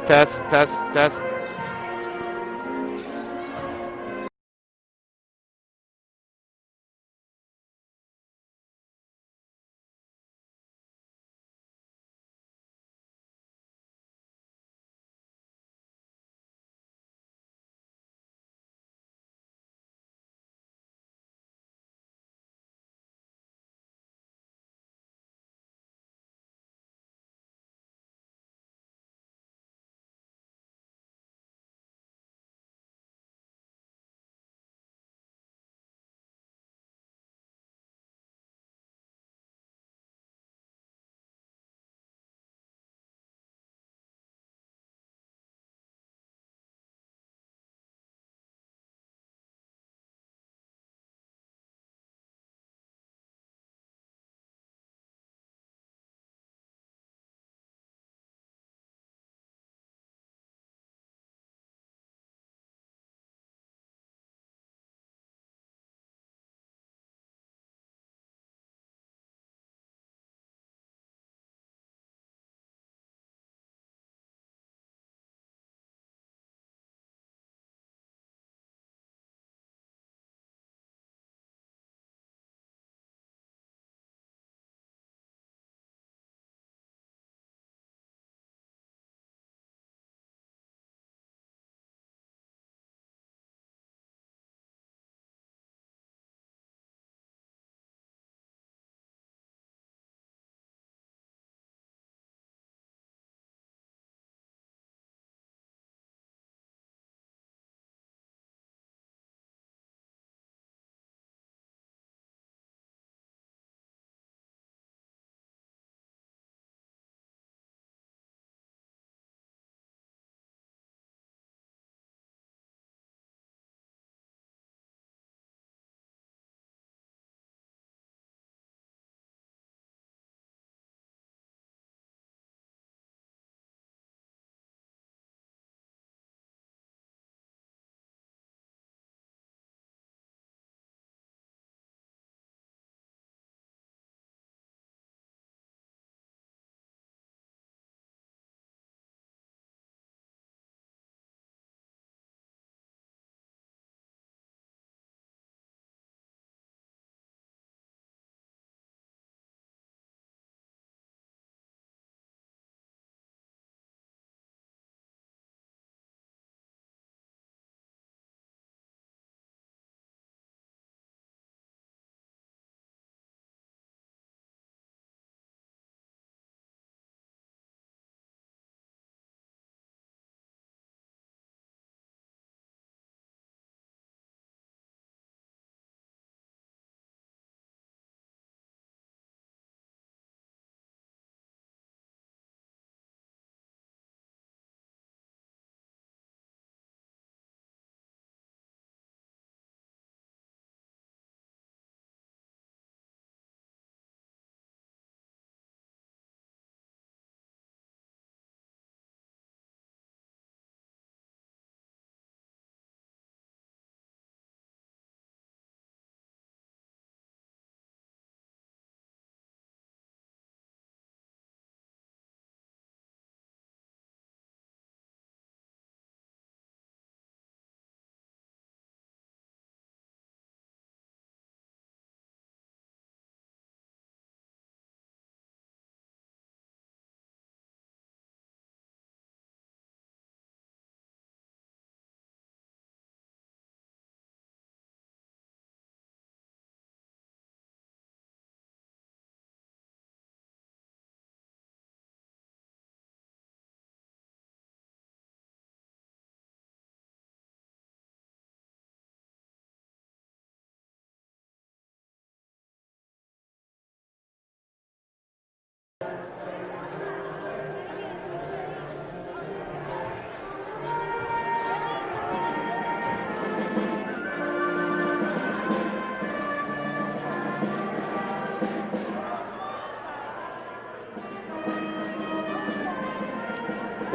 test, test, test.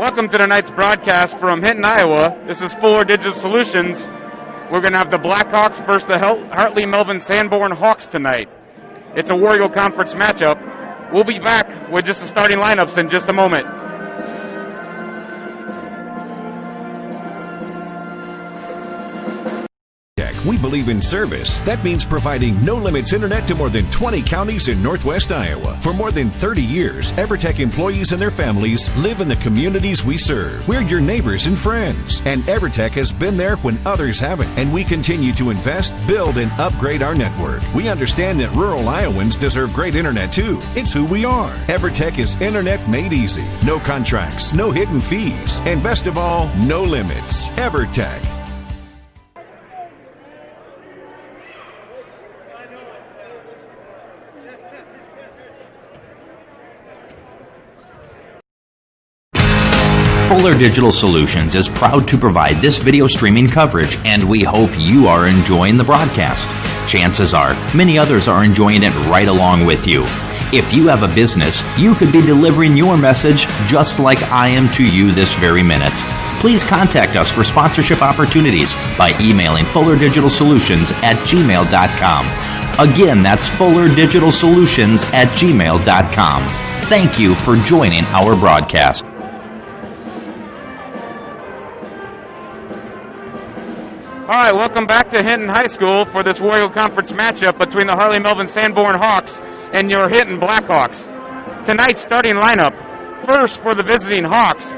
Welcome to tonight's broadcast from Hinton, Iowa. This is Fuller Digital Solutions. We're going to have the Blackhawks versus the Hartley Melvin Sanborn Hawks tonight. It's a War Eagle Conference matchup. We'll be back with just the starting lineups in just a moment. We believe in service. That means providing no-limits internet to more than 20 counties in Northwest Iowa. For more than 30 years, EverTech employees and their families live in the communities we serve. We're your neighbors and friends, and EverTech has been there when others haven't, and we continue to invest, build, and upgrade our network. We understand that rural Iowans deserve great internet too. It's who we are. EverTech is internet made easy. No contracts, no hidden fees, and best of all, no limits. EverTech. Fuller Digital Solutions is proud to provide this video streaming coverage, and we hope you are enjoying the broadcast. Chances are, many others are enjoying it right along with you. If you have a business, you could be delivering your message just like I am to you this very minute. Please contact us for sponsorship opportunities by emailing fullerdigitalsolutions@gmail.com. Again, that's fullerdigitalsolutions@gmail.com. Thank you for joining our broadcast. All right, welcome back to Hinton High School for this War Eagle Conference matchup between the Hartley Melvin Sanborn Hawks and your Hinton Blackhawks. Tonight's starting lineup, first for the visiting Hawks,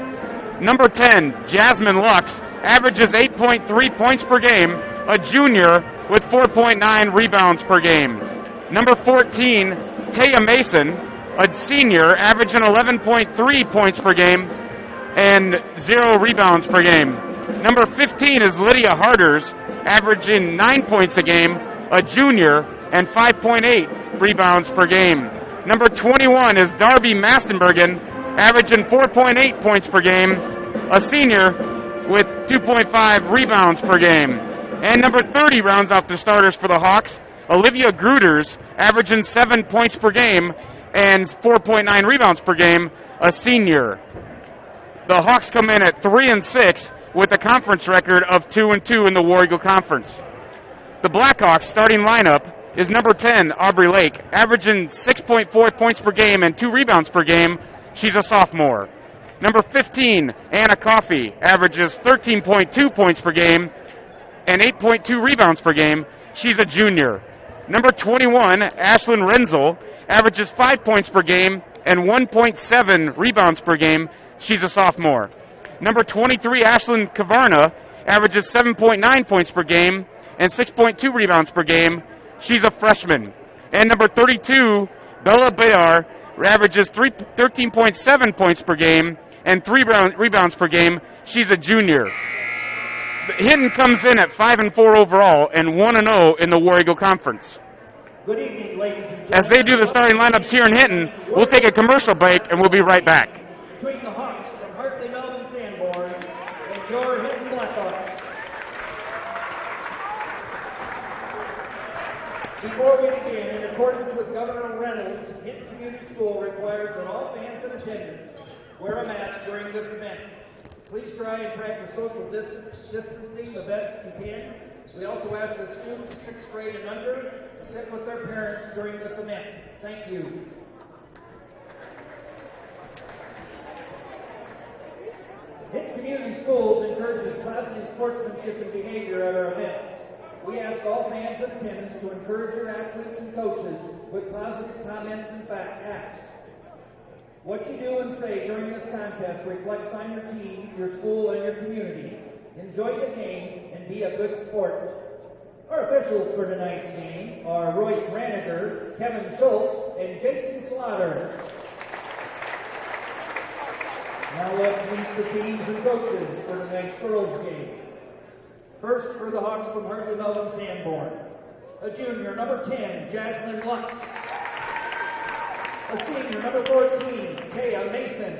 number 10, Jasmine Lux, averages 8.3 points per game, a junior with 4.9 rebounds per game. Number 14, Taya Mason, a senior, averaging 11.3 points per game and 0 rebounds per game. Number 15 is Lydia Harders, averaging 9 points a game, a junior, and 5.8 rebounds per game. Number 21 is Darby Mastenbergen, averaging 4.8 points per game, a senior with 2.5 rebounds per game. And number 30 rounds out the starters for the Hawks, Olivia Gruters, averaging 7 points per game and 4.9 rebounds per game, a senior. The Hawks come in at 3-6 with a conference record of 2-2 in the War Eagle Conference. The Blackhawks starting lineup is number 10, Aubrey Lake, averaging 6.4 points per game and 2 rebounds per game. She's a sophomore. Number 15, Anna Coffey, averages 13.2 points per game and 8.2 rebounds per game. She's a junior. Number 21, Ashlyn Renzel, averages 5 points per game and 1.7 rebounds per game. She's a sophomore. Number 23, Ashlyn Kavarna, averages 7.9 points per game and 6.2 rebounds per game. She's a freshman. And number 32, Bella Bayar, averages 13.7 points per game and 3 rebounds per game. She's a junior. Hinton comes in at 5-4 overall and 1-0 in the War Eagle Conference. Good evening, ladies and gentlemen. As they do the starting lineups here in Hinton, we'll take a commercial break and we'll be right back. Between the Hawks from Hartley Melvin Sanborn and your Hinton Blackhawks. Before we begin, in accordance with Governor Reynolds, Hinton Community School requires that all fans in attendance wear a mask during this event. Please try and practice social distancing the best you can. We also ask that students 6th grade and under to sit with their parents during this event. Thank you. Hinton Community Schools encourages positive sportsmanship and behavior at our events. We ask all fans in attendance to encourage your athletes and coaches with positive comments and acts. What you do and say during this contest reflects on your team, your school, and your community. Enjoy the game and be a good sport. Our officials for tonight's game are Royce Raniger, Kevin Schultz, and Jason Slaughter. Now let's meet the teams and coaches for tonight's girls' game. First for the Hawks from Hartley Melvin Sanborn, a junior, number 10, Jasmine Lux. A senior, number 14, Taya Mason.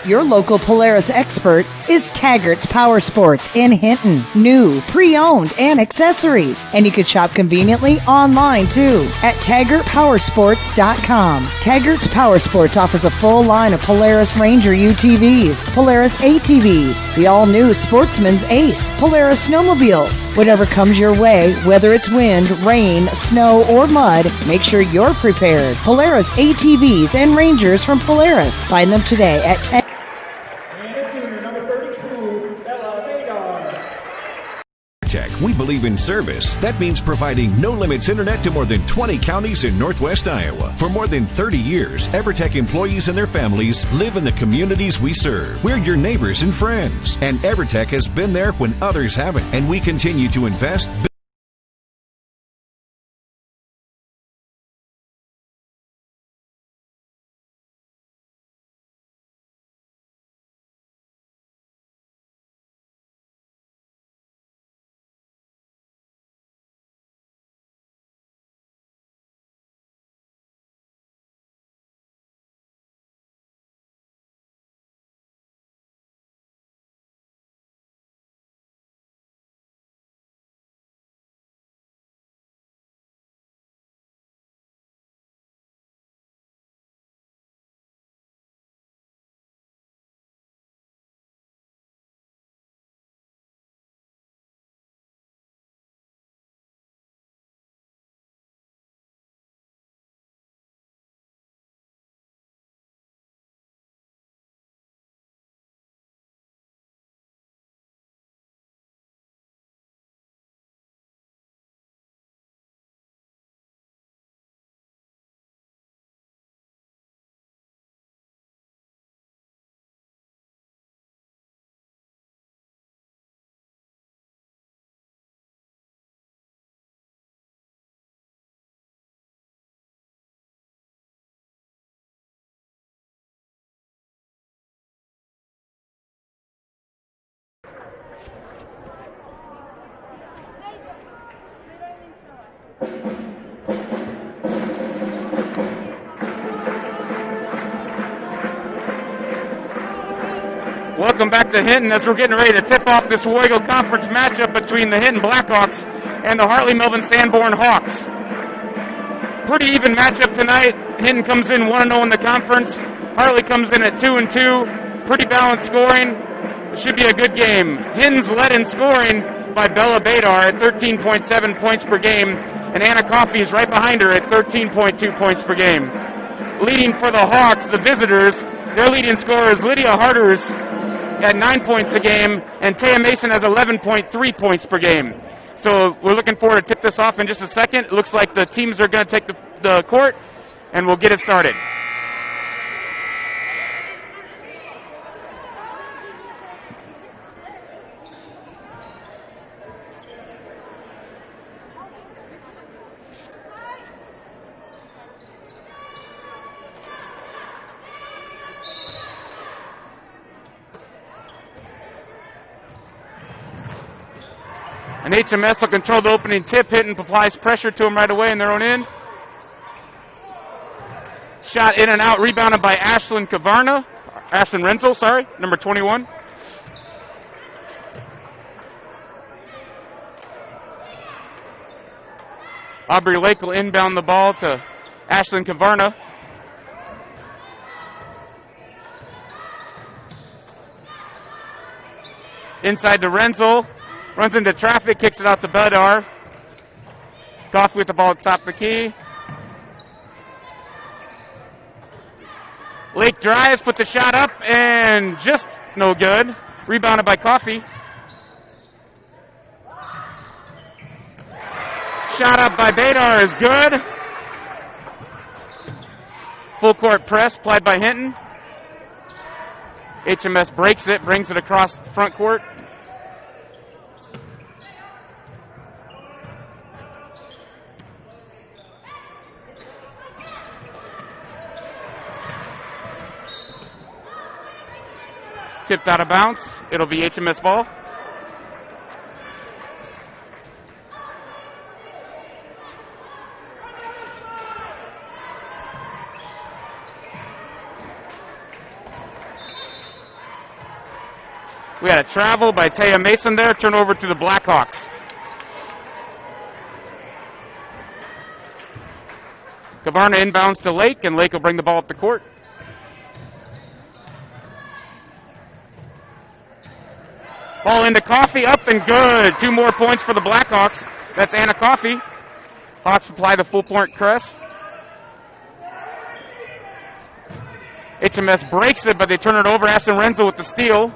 Your local Polaris expert is Taggart's Power Sports in Hinton. New, pre-owned, and accessories. And you can shop conveniently online too at TaggartPowersports.com. Taggart's Power Sports offers a full line of Polaris Ranger UTVs, Polaris ATVs, the all-new Sportsman's Ace, Polaris snowmobiles. Whatever comes your way, whether it's wind, rain, snow, or mud, make sure you're prepared. Polaris ATVs and Rangers from Polaris. Find them today at EverTech, we believe in service. That means providing no-limits internet to more than 20 counties in Northwest Iowa. For more than 30 years, EverTech employees and their families live in the communities we serve. We're your neighbors and friends. And EverTech has been there when others haven't. And we continue to invest. Welcome back to Hinton as we're getting ready to tip off this War Eagle Conference matchup between the Hinton Blackhawks and the Hartley-Melvin Sanborn Hawks. Pretty even matchup tonight. Hinton comes in 1-0 in the conference. Hartley comes in at 2-2. Pretty balanced scoring. It should be a good game. Hinton's led in scoring by Bella Badar at 13.7 points per game, and Anna Coffey is right behind her at 13.2 points per game. Leading for the Hawks, the visitors, their leading scorer is Lydia Harters at 9 points a game, and Taya Mason has 11.3 points per game. So we're looking forward to tip this off in just a second. It looks like the teams are going to take the court, and we'll get it started. And HMS will control the opening tip. Hinton applies pressure to them right away in their own end. Shot in and out, rebounded by Ashlyn Renzel, number 21. Aubrey Lake will inbound the ball to Ashlyn Kavarna. Inside to Renzel. Runs into traffic, kicks it out to Badar. Coffey with the ball at the top of the key. Lake drives, put the shot up, and just no good. Rebounded by Coffey. Shot up by Badar is good. Full court press applied by Hinton. HMS breaks it, brings it across the front court. Tipped out of bounds. It'll be HMS ball. We had a travel by Taya Mason there. Turn over to the Blackhawks. Kavarna inbounds to Lake, and Lake will bring the ball up the court. Ball into Coffey, up and good. 2 more points for the Blackhawks. That's Anna Coffey. Hawks apply the full point press. HMS breaks it, but they turn it over. Aston Renzel with the steal.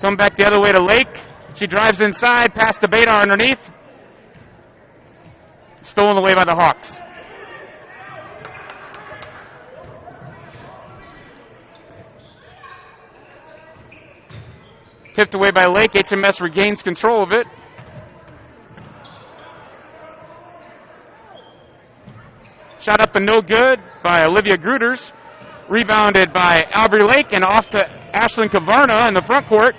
Come back the other way to Lake. She drives inside, past the Badar underneath. Stolen away by the Hawks. Tipped away by Lake. HMS regains control of it. Shot up and no good by Olivia Gruters. Rebounded by Aubrey Lake and off to Ashlyn Kavarna in the front court.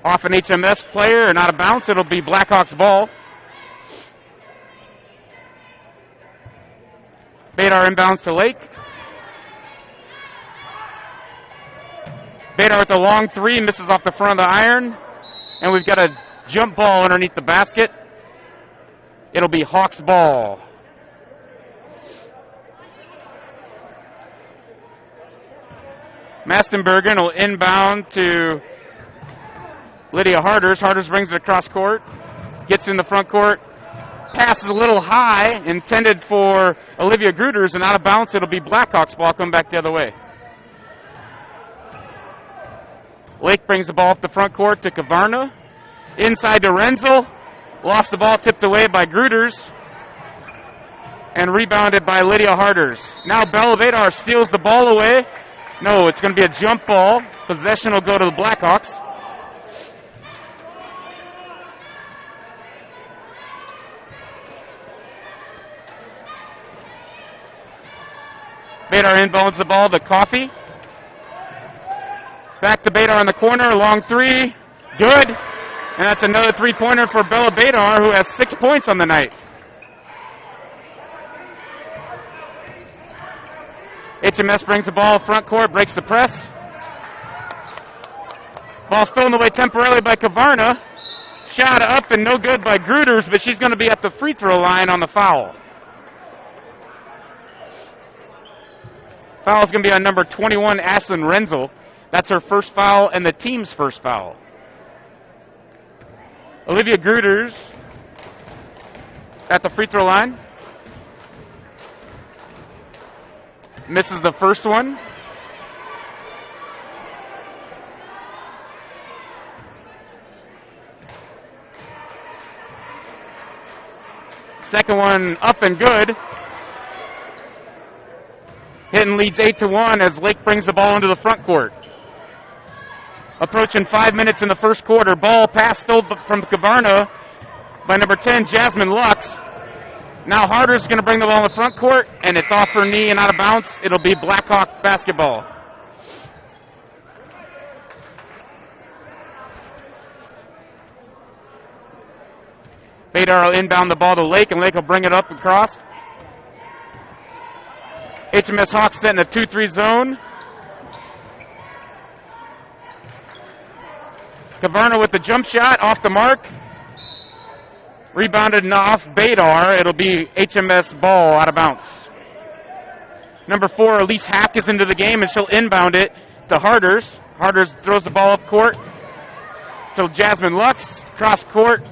Off an HMS player and out of bounds. It'll be Blackhawks ball. Badar inbounds to Lake. Badar with the long three, misses off the front of the iron. And we've got a jump ball underneath the basket. It'll be Hawks ball. Mastenbergen will inbound to Lydia Harders. Harders brings it across court. Gets in the front court. Passes a little high, intended for Olivia Gruters, and out of bounds. It'll be Blackhawks ball coming back the other way. Lake brings the ball up the front court to Kavarna. Inside to Renzel. Lost the ball, tipped away by Gruters. And rebounded by Lydia Harders. Now Bella Badar steals the ball away. No, it's going to be a jump ball. Possession will go to the Blackhawks. Badar inbounds the ball to Coffey. Back to Badar in the corner, long three, good. And that's another three-pointer for Bella Badar, who has 6 points on the night. HMS brings the ball front court, breaks the press. Ball stolen away temporarily by Kavarna. Shot up and no good by Gruters, but she's going to be at the free throw line on the foul. Foul is going to be on number 21, Ashlyn Renzel. That's her first foul and the team's first foul. Olivia Gruters at the free throw line. Misses the first one. Second one up and good. Hinton leads 8-1 as Lake brings the ball into the front court. Approaching 5 minutes in the first quarter. Ball pass stole from Kavarna by number 10, Jasmine Lux. Now Harder's going to bring the ball in the front court, and it's off her knee and out of bounds. It'll be Blackhawk basketball. Badar will inbound the ball to Lake, and Lake will bring it up across. HMS Hawks set in a 2-3 zone. Kavarna with the jump shot, off the mark. Rebounded and off Badar. It'll be HMS ball out of bounds. Number 4, Elise Hack is into the game, and she'll inbound it to Harders. Harders throws the ball up court to Jasmine Lux. Cross court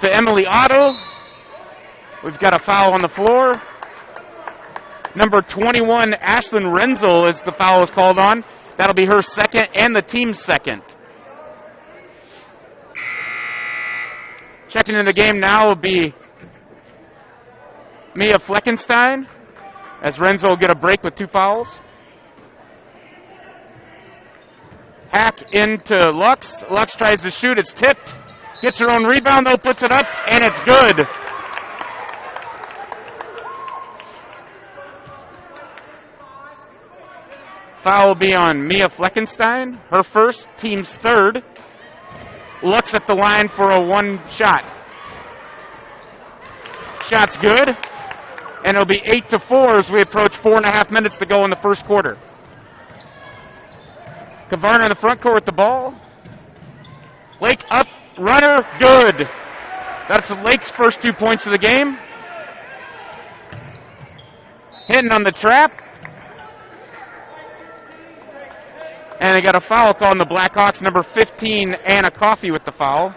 to Emily Otto. We've got a foul on the floor. Number 21, Ashlyn Renzel, is the foul is called on. That'll be her second and the team's second. Checking in the game now will be Mia Fleckenstein, as Renzel will get a break with 2 fouls. Hack into Lux. Lux tries to shoot. It's tipped. Gets her own rebound, though, puts it up, and it's good. Foul will be on Mia Fleckenstein, her first, team's third. Lux at the line for a 1 shot. Shot's good. And it'll be 8-4 as we approach 4.5 minutes to go in the first quarter. Kavarna in the front court with the ball. Lake up, runner, good. That's Lake's first 2 points of the game. Hinton on the trap. And they got a foul call on the Blackhawks. Number 15, Anna Coffey with the foul.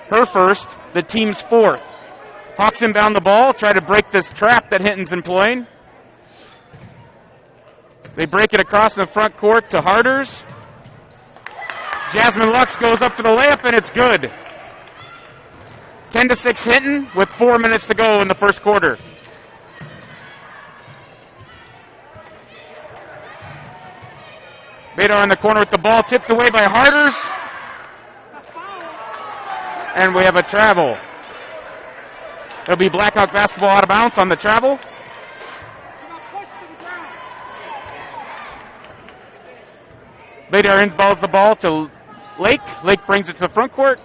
Her first, the team's fourth. Hawks inbound the ball, try to break this trap that Hinton's employing. They break it across in the front court to Harders. Jasmine Lux goes up to the layup, and it's good. 10-6 Hinton with 4 minutes to go in the first quarter. Badar in the corner with the ball, tipped away by Harders. And we have a travel. It'll be Blackhawk basketball out of bounds on the travel. Badar inballs the ball to Lake. Lake brings it to the front court.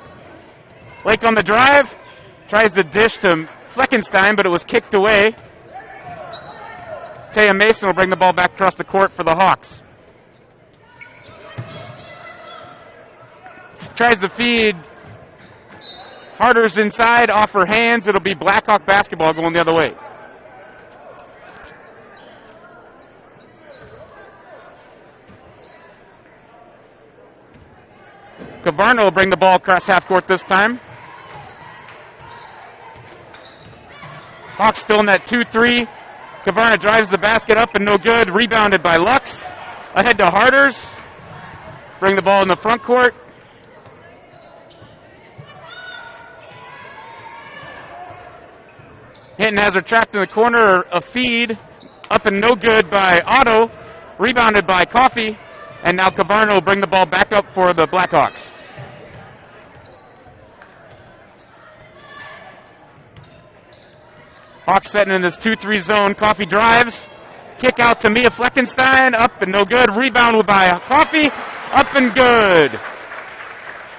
Lake on the drive. Tries to dish to Fleckenstein, but it was kicked away. Taya Mason will bring the ball back across the court for the Hawks. Tries to feed. Harders inside, off her hands. It'll be Blackhawk basketball going the other way. Cavarno will bring the ball across half court this time. Hawks still in that 2-3. Cavarno drives the basket up and no good. Rebounded by Lux. Ahead to Harders. Bring the ball in the front court. Hinton has her trapped in the corner. A feed up and no good by Otto. Rebounded by Coffey. And now Cavarno will bring the ball back up for the Blackhawks. Hawks setting in this 2-3 zone. Coffey drives. Kick out to Mia Fleckenstein. Up and no good. Rebound by Coffey. Up and good.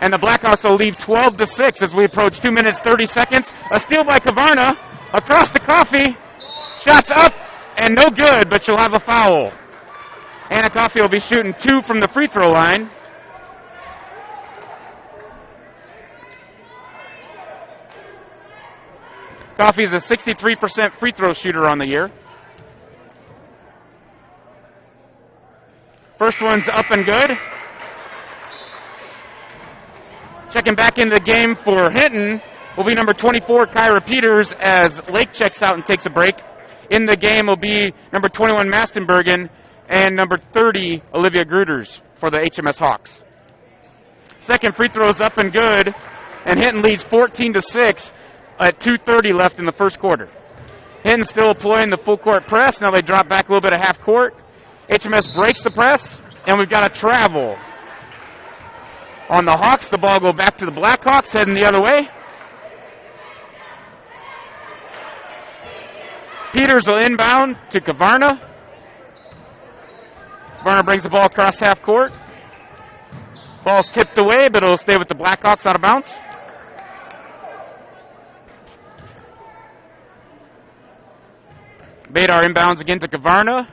And the Blackhawks will leave 12-6 as we approach 2 minutes, 30 seconds. A steal by Cavarno. Across to Coffey. Shots up and no good, but she'll have a foul. Anna Coffey will be shooting 2 from the free throw line. Coffey is a 63% free throw shooter on the year. First one's up and good. Checking back into the game for Hinton will be number 24, Kyra Peters, as Lake checks out and takes a break. In the game will be number 21, Mastenbergen, and number 30, Olivia Gruters for the HMS Hawks. Second free throw is up and good, and Hinton leads 14-6 at 2:30 left in the first quarter. Hinton still employing the full court press. Now they drop back a little bit of half court. HMS breaks the press, and we've got a travel. On the Hawks, the ball go back to the Blackhawks, heading the other way. Peters will inbound to Cavarno. Cavarno brings the ball across half court. Ball's tipped away, but it'll stay with the Blackhawks out of bounds. Badar inbounds again to Cavarno.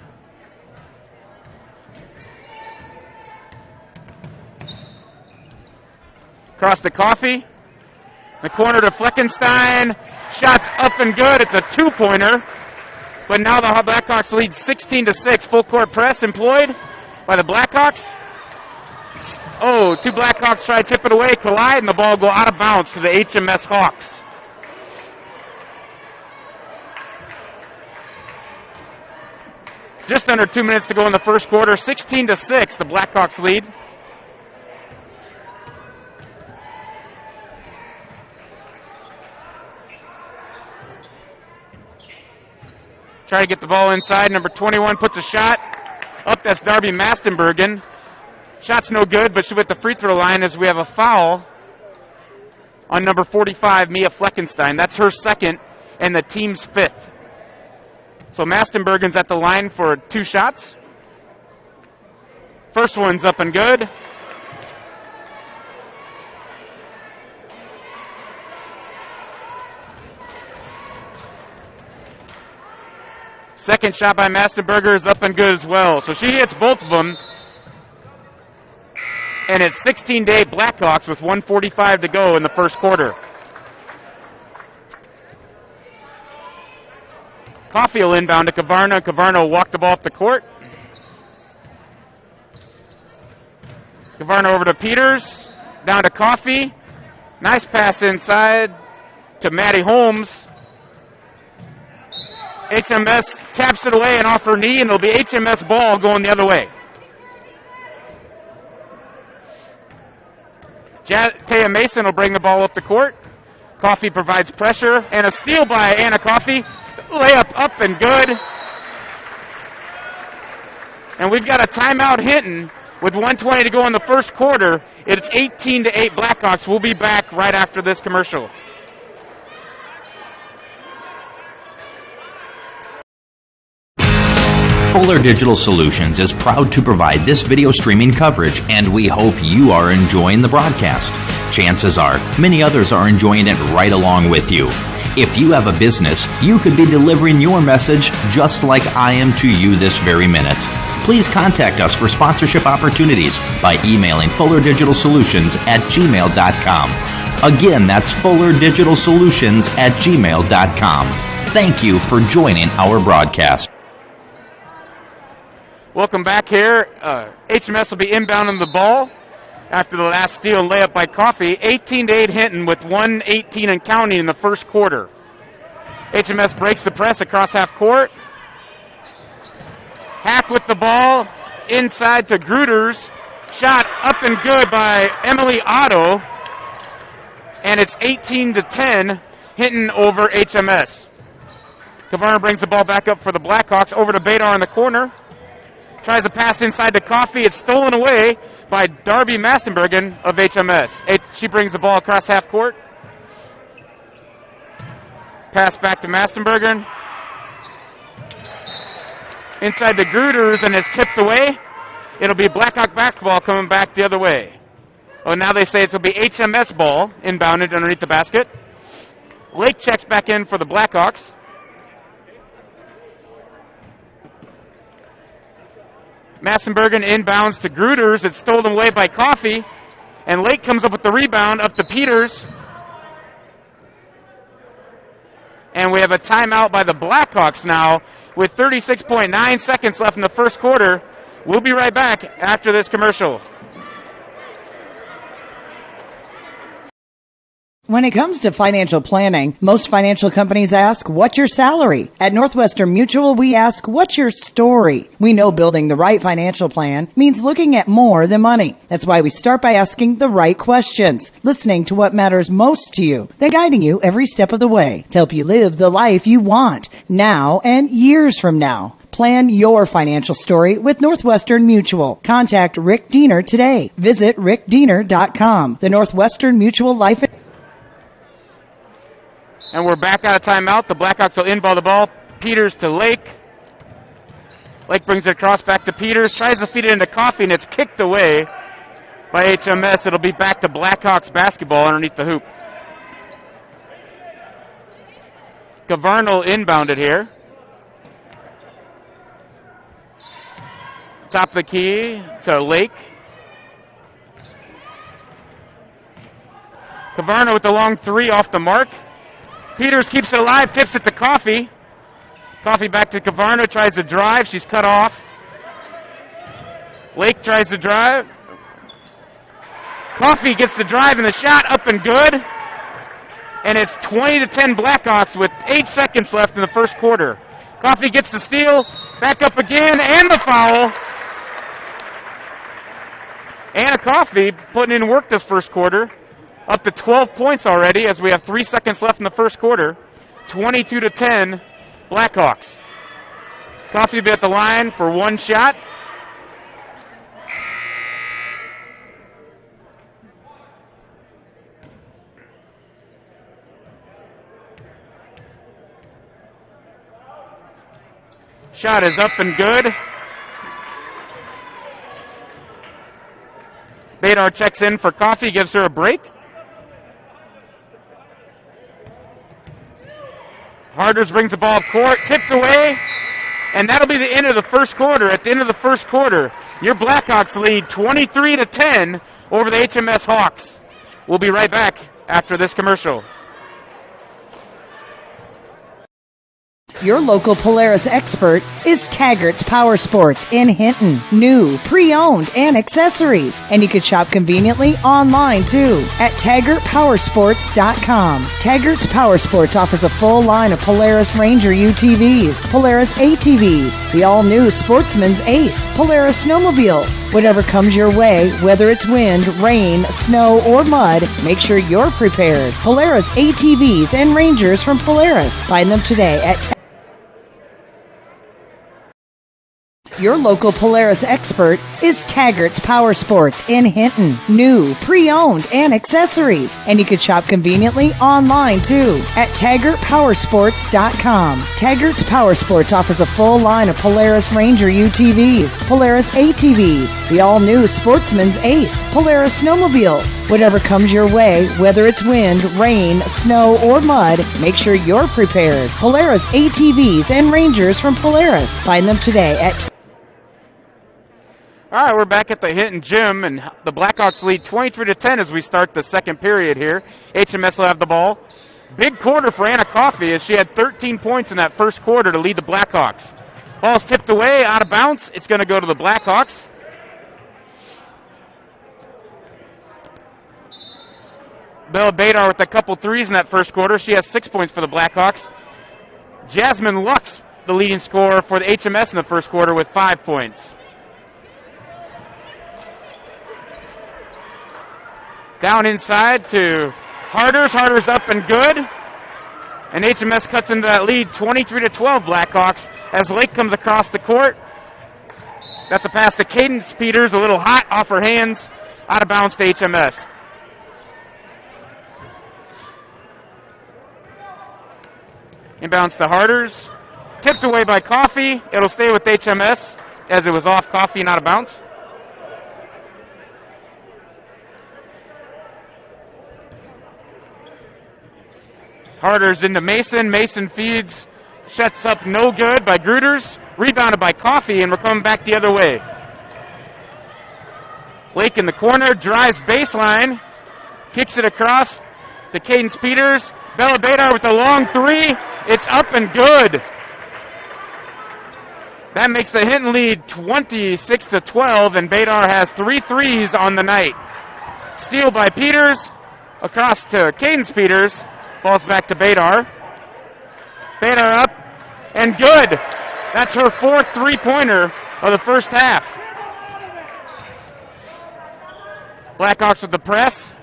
Across to Coffey. The corner to Fleckenstein. Shots up and good. It's a two-pointer. But now the Blackhawks lead 16-6. Full court press employed by the Blackhawks. Oh, two Blackhawks try to tip it away, collide, and the ball go out of bounds to the HMS Hawks. Just under 2 minutes to go in the first quarter. 16-6, the Blackhawks lead. Try to get the ball inside. Number 21 puts a shot. Up, that's Darby Mastenbergen. Shot's no good, but she'll hit the free throw line as we have a foul on number 45, Mia Fleckenstein. That's her second and the team's fifth. So Mastenbergen's at the line for 2 shots. First one's up and good. Second shot by Mastenberger is up and good as well. So she hits both of them. And it's 16-8 Blackhawks with 1:45 to go in the first quarter. Coffey will inbound to Cavarno. Cavarno will walk the ball up the court. Cavarno over to Peters. Down to Coffey. Nice pass inside to Maddie Holmes. HMS taps it away and off her knee, and it'll be HMS ball going the other way. Taya Mason will bring the ball up the court. Coffee provides pressure, and a steal by Anna Coffee. Layup up and good. And we've got a timeout Hinton with 1:20 to go in the first quarter. It's 18-8 Blackhawks. We'll be back right after this commercial. Fuller Digital Solutions is proud to provide this video streaming coverage, and we hope you are enjoying the broadcast. Chances are, many others are enjoying it right along with you. If you have a business, you could be delivering your message just like I am to you this very minute. Please contact us for sponsorship opportunities by emailing fullerdigitalsolutions@gmail.com. Again, that's fullerdigitalsolutions@gmail.com. Thank you for joining our broadcast. Welcome back here. HMS will be inbounding the ball after the last steal and layup by Coffee. 18-8 Hinton with 1:18 and counting in the first quarter. HMS breaks the press across half court. Hack with the ball inside to Gruters. Shot up and good by Emily Otto. And it's 18-10 Hinton over HMS. Kavarna brings the ball back up for the Blackhawks over to Badar in the corner. Tries a pass inside to Coffee. It's stolen away by Darby Mastenbergen of HMS. She brings the ball across half court. Pass back to Mastenbergen. Inside to Gruters, and it's tipped away. It'll be Blackhawk basketball coming back the other way. Oh, now they say it'll be HMS ball inbounded underneath the basket. Lake checks back in for the Blackhawks. Massenbergen inbounds to Gruters. It's stolen away by Coffee. And Lake comes up with the rebound up to Peters. And we have a timeout by the Blackhawks now with 36.9 seconds left in the first quarter. We'll be right back after this commercial. When it comes to financial planning, most financial companies ask, what's your salary? At Northwestern Mutual, we ask, what's your story? We know building the right financial plan means looking at more than money. That's why we start by asking the right questions, listening to what matters most to you, then guiding you every step of the way to help you live the life you want now and years from now. Plan your financial story with Northwestern Mutual. Contact Rick Diener today. Visit rickdiener.com. The Northwestern Mutual Life. And we're back out of timeout. The Blackhawks will inball the ball. Peters to Lake. Lake brings it across back to Peters. Tries to feed it into Coffee, and it's kicked away by HMS. It'll be back to Blackhawks basketball underneath the hoop. Gavarnal inbounded here. Top of the key to Lake. Gavarno with the long three off the mark. Peters keeps it alive, tips it to Coffee. Coffee back to Gavarno, tries to drive. She's cut off. Lake tries to drive. Coffee gets the drive and the shot up and good. And it's 20-10 Blackhawks with 8 seconds left in the first quarter. Coffee gets the steal, back up again, and the foul. Anna Coffee putting in work this first quarter. Up to 12 points already as we have 3 seconds left in the first quarter. 22-10 Blackhawks. Coffee will be at the line for one shot. Shot is up and good. Badar checks in for Coffee, gives her a break. Harders brings the ball up court, tipped away, and that'll be the end of the first quarter. At the end of the first quarter, your Blackhawks lead 23-10 over the HMS Hawks. We'll be right back after this commercial. Your local Polaris expert is Taggart's Power Sports in Hinton. New, pre-owned, and accessories. And you can shop conveniently online too at TaggartPowersports.com. Taggart's Power Sports offers a full line of Polaris Ranger UTVs, Polaris ATVs, the all-new Sportsman's Ace, Polaris snowmobiles. Whatever comes your way, whether it's wind, rain, snow, or mud, make sure you're prepared. Polaris ATVs and Rangers from Polaris. Find them today at Your local Polaris expert is Taggart's Power Sports in Hinton. New, pre-owned, and accessories. And you can shop conveniently online too at TaggartPowersports.com. Taggart's Power Sports offers a full line of Polaris Ranger UTVs, Polaris ATVs, the all-new Sportsman's Ace, Polaris snowmobiles. Whatever comes your way, whether it's wind, rain, snow, or mud, make sure you're prepared. Polaris ATVs and Rangers from Polaris. Find them today at All right, we're back at the Hinton Gym, and the Blackhawks lead 23-10 as we start the second period here. HMS will have the ball. Big quarter for Anna Coffey as she had 13 points in that first quarter to lead the Blackhawks. Ball's tipped away, out of bounds. It's going to go to the Blackhawks. Bella Badar with a couple threes in that first quarter. She has 6 points for the Blackhawks. Jasmine Lux, the leading scorer for the HMS in the first quarter with 5 points. Down inside to Harders. Harders up and good. And HMS cuts into that lead, 23-12 Blackhawks, as Lake comes across the court. That's a pass to Cadence Peters, a little hot off her hands, out of bounds to HMS. Inbounds to Harders. Tipped away by Coffey. It'll stay with HMS as it was off Coffey and out of bounds. Harders into Mason. Mason feeds. Shuts up no good by Gruters. Rebounded by Coffey, and we're coming back the other way. Lake in the corner. Drives baseline. Kicks it across to Cadence Peters. Bella Badar with a long three. It's up and good. That makes the Hinton lead 26-12, and Badar has 3 threes on the night. Steal by Peters. Across to Cadence Peters. Ball's back to Badar. Badar up and good. That's her 4th three-pointer of the first half. Blackhawks with the press.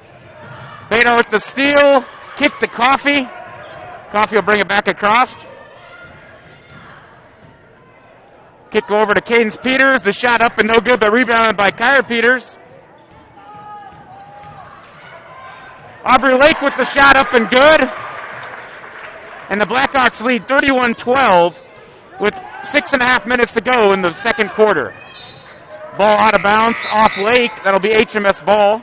Badar with the steal. Kick to Coffey. Coffey will bring it back across. Kick over to Cadence Peters. The shot up and no good, but rebounded by Kyra Peters. Aubrey Lake with the shot up and good. And the Blackhawks lead 31-12 with 6.5 minutes to go in the second quarter. Ball out of bounds off Lake. That'll be HMS ball.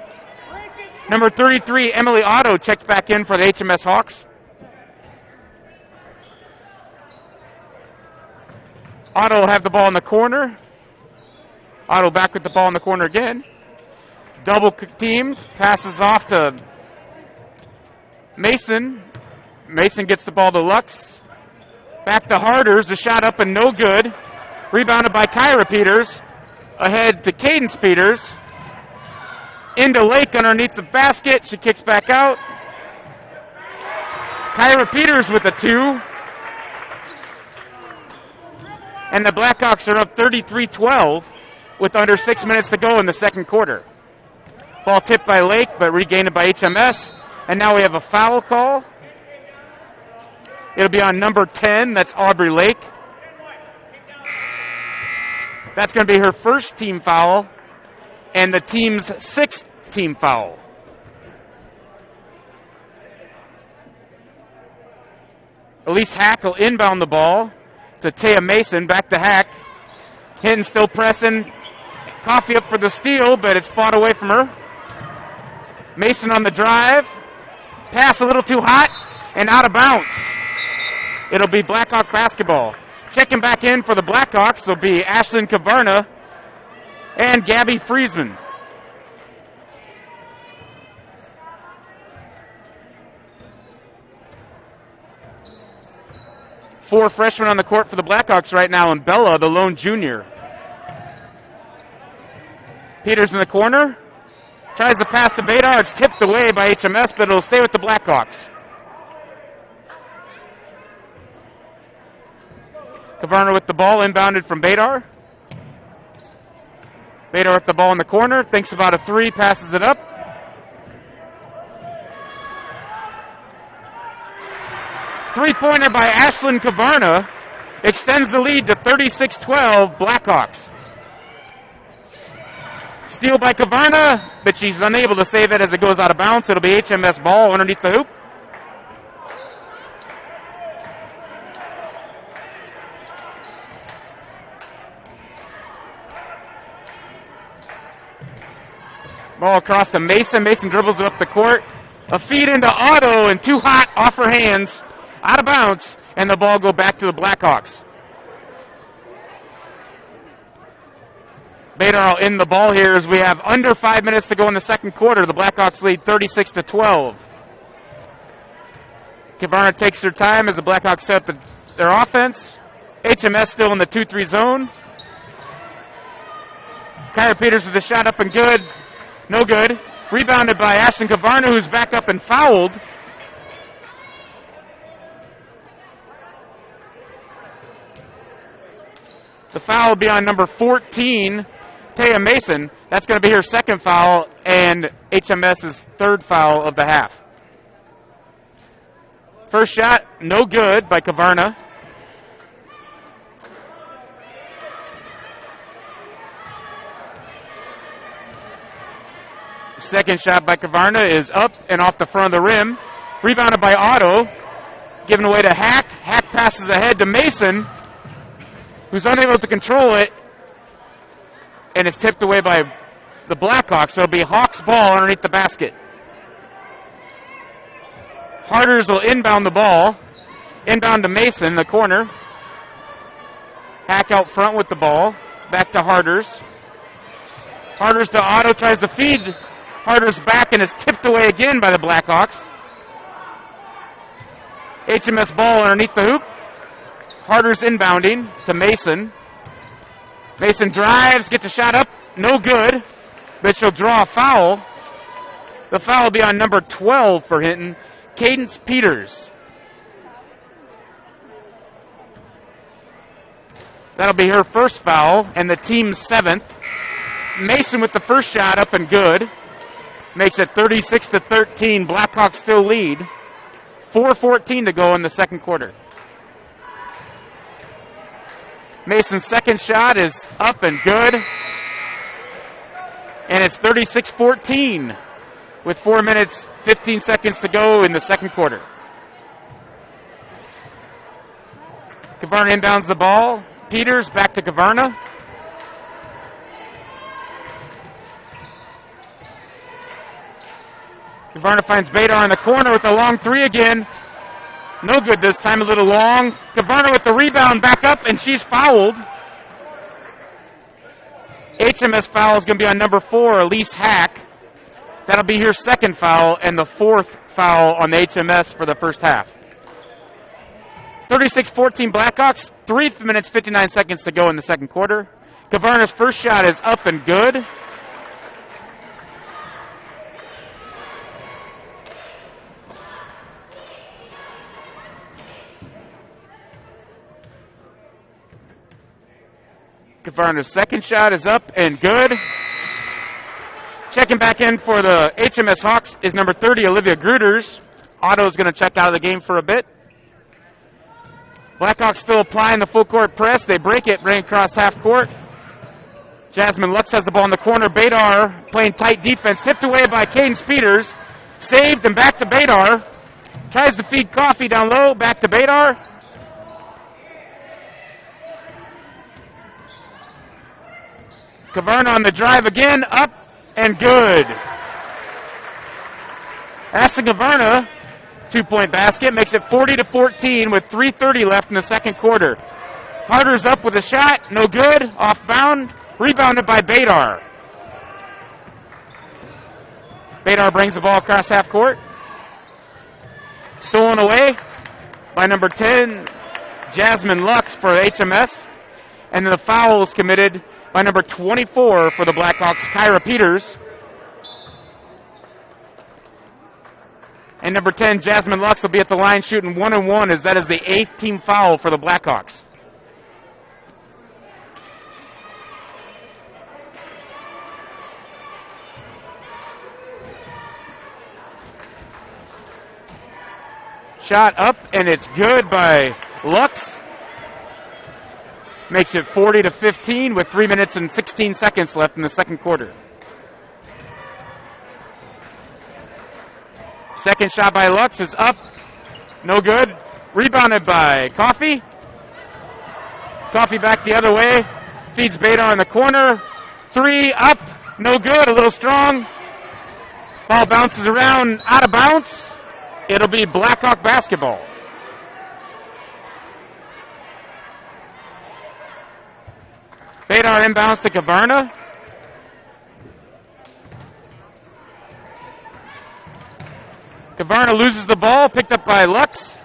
Number 33, Emily Otto, checked back in for the HMS Hawks. Otto will have the ball in the corner. Otto back with the ball in the corner again. Double team. Passes off to Mason. Mason gets the ball to Lux. Back to Harders. The shot up and no good. Rebounded by Kyra Peters. Ahead to Cadence Peters. Into Lake underneath the basket. She kicks back out. Kyra Peters with a 2. And the Blackhawks are up 33-12 with under 6 minutes to go in the second quarter. Ball tipped by Lake, but regained by HMS. And now we have a foul call. It'll be on number 10. That's Aubrey Lake. That's going to be her first team foul and the team's 6th team foul. Elise Hack will inbound the ball to Taya Mason. Back to Hack. Hinton still pressing. Coffey up for the steal, but it's fought away from her. Mason on the drive. Pass a little too hot and out of bounds. It'll be Blackhawk basketball. Checking back in for the Blackhawks will be Ashlyn Kavarna and Gabby Friesman. 4 freshmen on the court for the Blackhawks right now, and Bella, the lone junior. Peters in the corner. Tries to pass to Badar. It's tipped away by HMS, but it'll stay with the Blackhawks. Kavarna with the ball, inbounded from Badar. Badar with the ball in the corner. Thinks about a 3, passes it up. Three-pointer by Ashlyn Kavarna extends the lead to 36-12 Blackhawks. Steal by Kavarna, but she's unable to save it as it goes out of bounds. It'll be HMS ball underneath the hoop. Ball across to Mason. Mason dribbles it up the court. A feed into Otto, and too hot off her hands. Out of bounds, and the ball go back to the Blackhawks. Badar in the ball here as we have under 5 minutes to go in the second quarter. The Blackhawks lead 36-12. Kavarna takes her time as the Blackhawks set up their offense. HMS still in the 2-3 zone. Kyra Peters with the shot up and good. No good. Rebounded by Ashlyn Kavarna, who's back up and fouled. The foul will be on number 14, Taya Mason. That's going to be her second foul and HMS's third foul of the half. First shot, no good by Kavarna. Second shot by Kavarna is up and off the front of the rim. Rebounded by Otto. Given away to Hack. Hack passes ahead to Mason, who's unable to control it, and is tipped away by the Blackhawks. So it'll be Hawks ball underneath the basket. Harders will inbound the ball. Inbound to Mason in the corner. Hack out front with the ball. Back to Harders. Harders to Otto, tries to feed Harders back and is tipped away again by the Blackhawks. HMS ball underneath the hoop. Harders inbounding to Mason. Mason drives, gets a shot up, no good, but she'll draw a foul. The foul will be on number 12 for Hinton, Cadence Peters. That'll be her first foul and the team's 7th. Mason with the first shot up and good. Makes it 36-13. Blackhawks still lead. 4:14 to go in the second quarter. Mason's second shot is up and good. And it's 36-14 with 4 minutes, 15 seconds to go in the second quarter. Kavarna inbounds the ball. Peters back to Kavarna. Kavarna finds Badar in the corner with a long 3 again. No good this time, a little long. Kavarna with the rebound back up, and she's fouled. HMS foul is going to be on number 4, Elise Hack. That'll be her second foul and the 4th foul on the HMS for the first half. 36-14 Blackhawks, 3 minutes, 59 seconds to go in the second quarter. Kavarna's first shot is up and good. Kavarna's second shot is up and good. Checking back in for the HMS Hawks is number 30, Olivia Gruters. Otto's going to check out of the game for a bit. Blackhawks still applying the full court press. They break it, bring it across half court. Jasmine Lux has the ball in the corner. Badar playing tight defense. Tipped away by Cadence Peters. Saved and back to Badar. Tries to feed Coffee down low. Back to Badar. Kavarna on the drive again, up and good. Ashlyn Kavarna, 2-point basket, makes it 40-14 with 3:30 left in the second quarter. Harder's up with a shot, no good, off bound, rebounded by Badar. Badar brings the ball across half court. Stolen away by number 10, Jasmine Lux for HMS. And then the foul is committed by number 24 for the Blackhawks, Kyra Peters. And number 10, Jasmine Lux, will be at the line shooting 1-1, as that is the 8th team foul for the Blackhawks. Shot up, and it's good by Lux. Makes it 40-15 with 3 minutes and 16 seconds left in the second quarter. Second shot by Lux is up. No good. Rebounded by Coffey. Coffey back the other way. Feeds Badar in the corner. 3 up. No good. A little strong. Ball bounces around. Out of bounds. It'll be Blackhawk basketball. Badar inbounds to Kavarna. Kavarna loses the ball, picked up by Lux.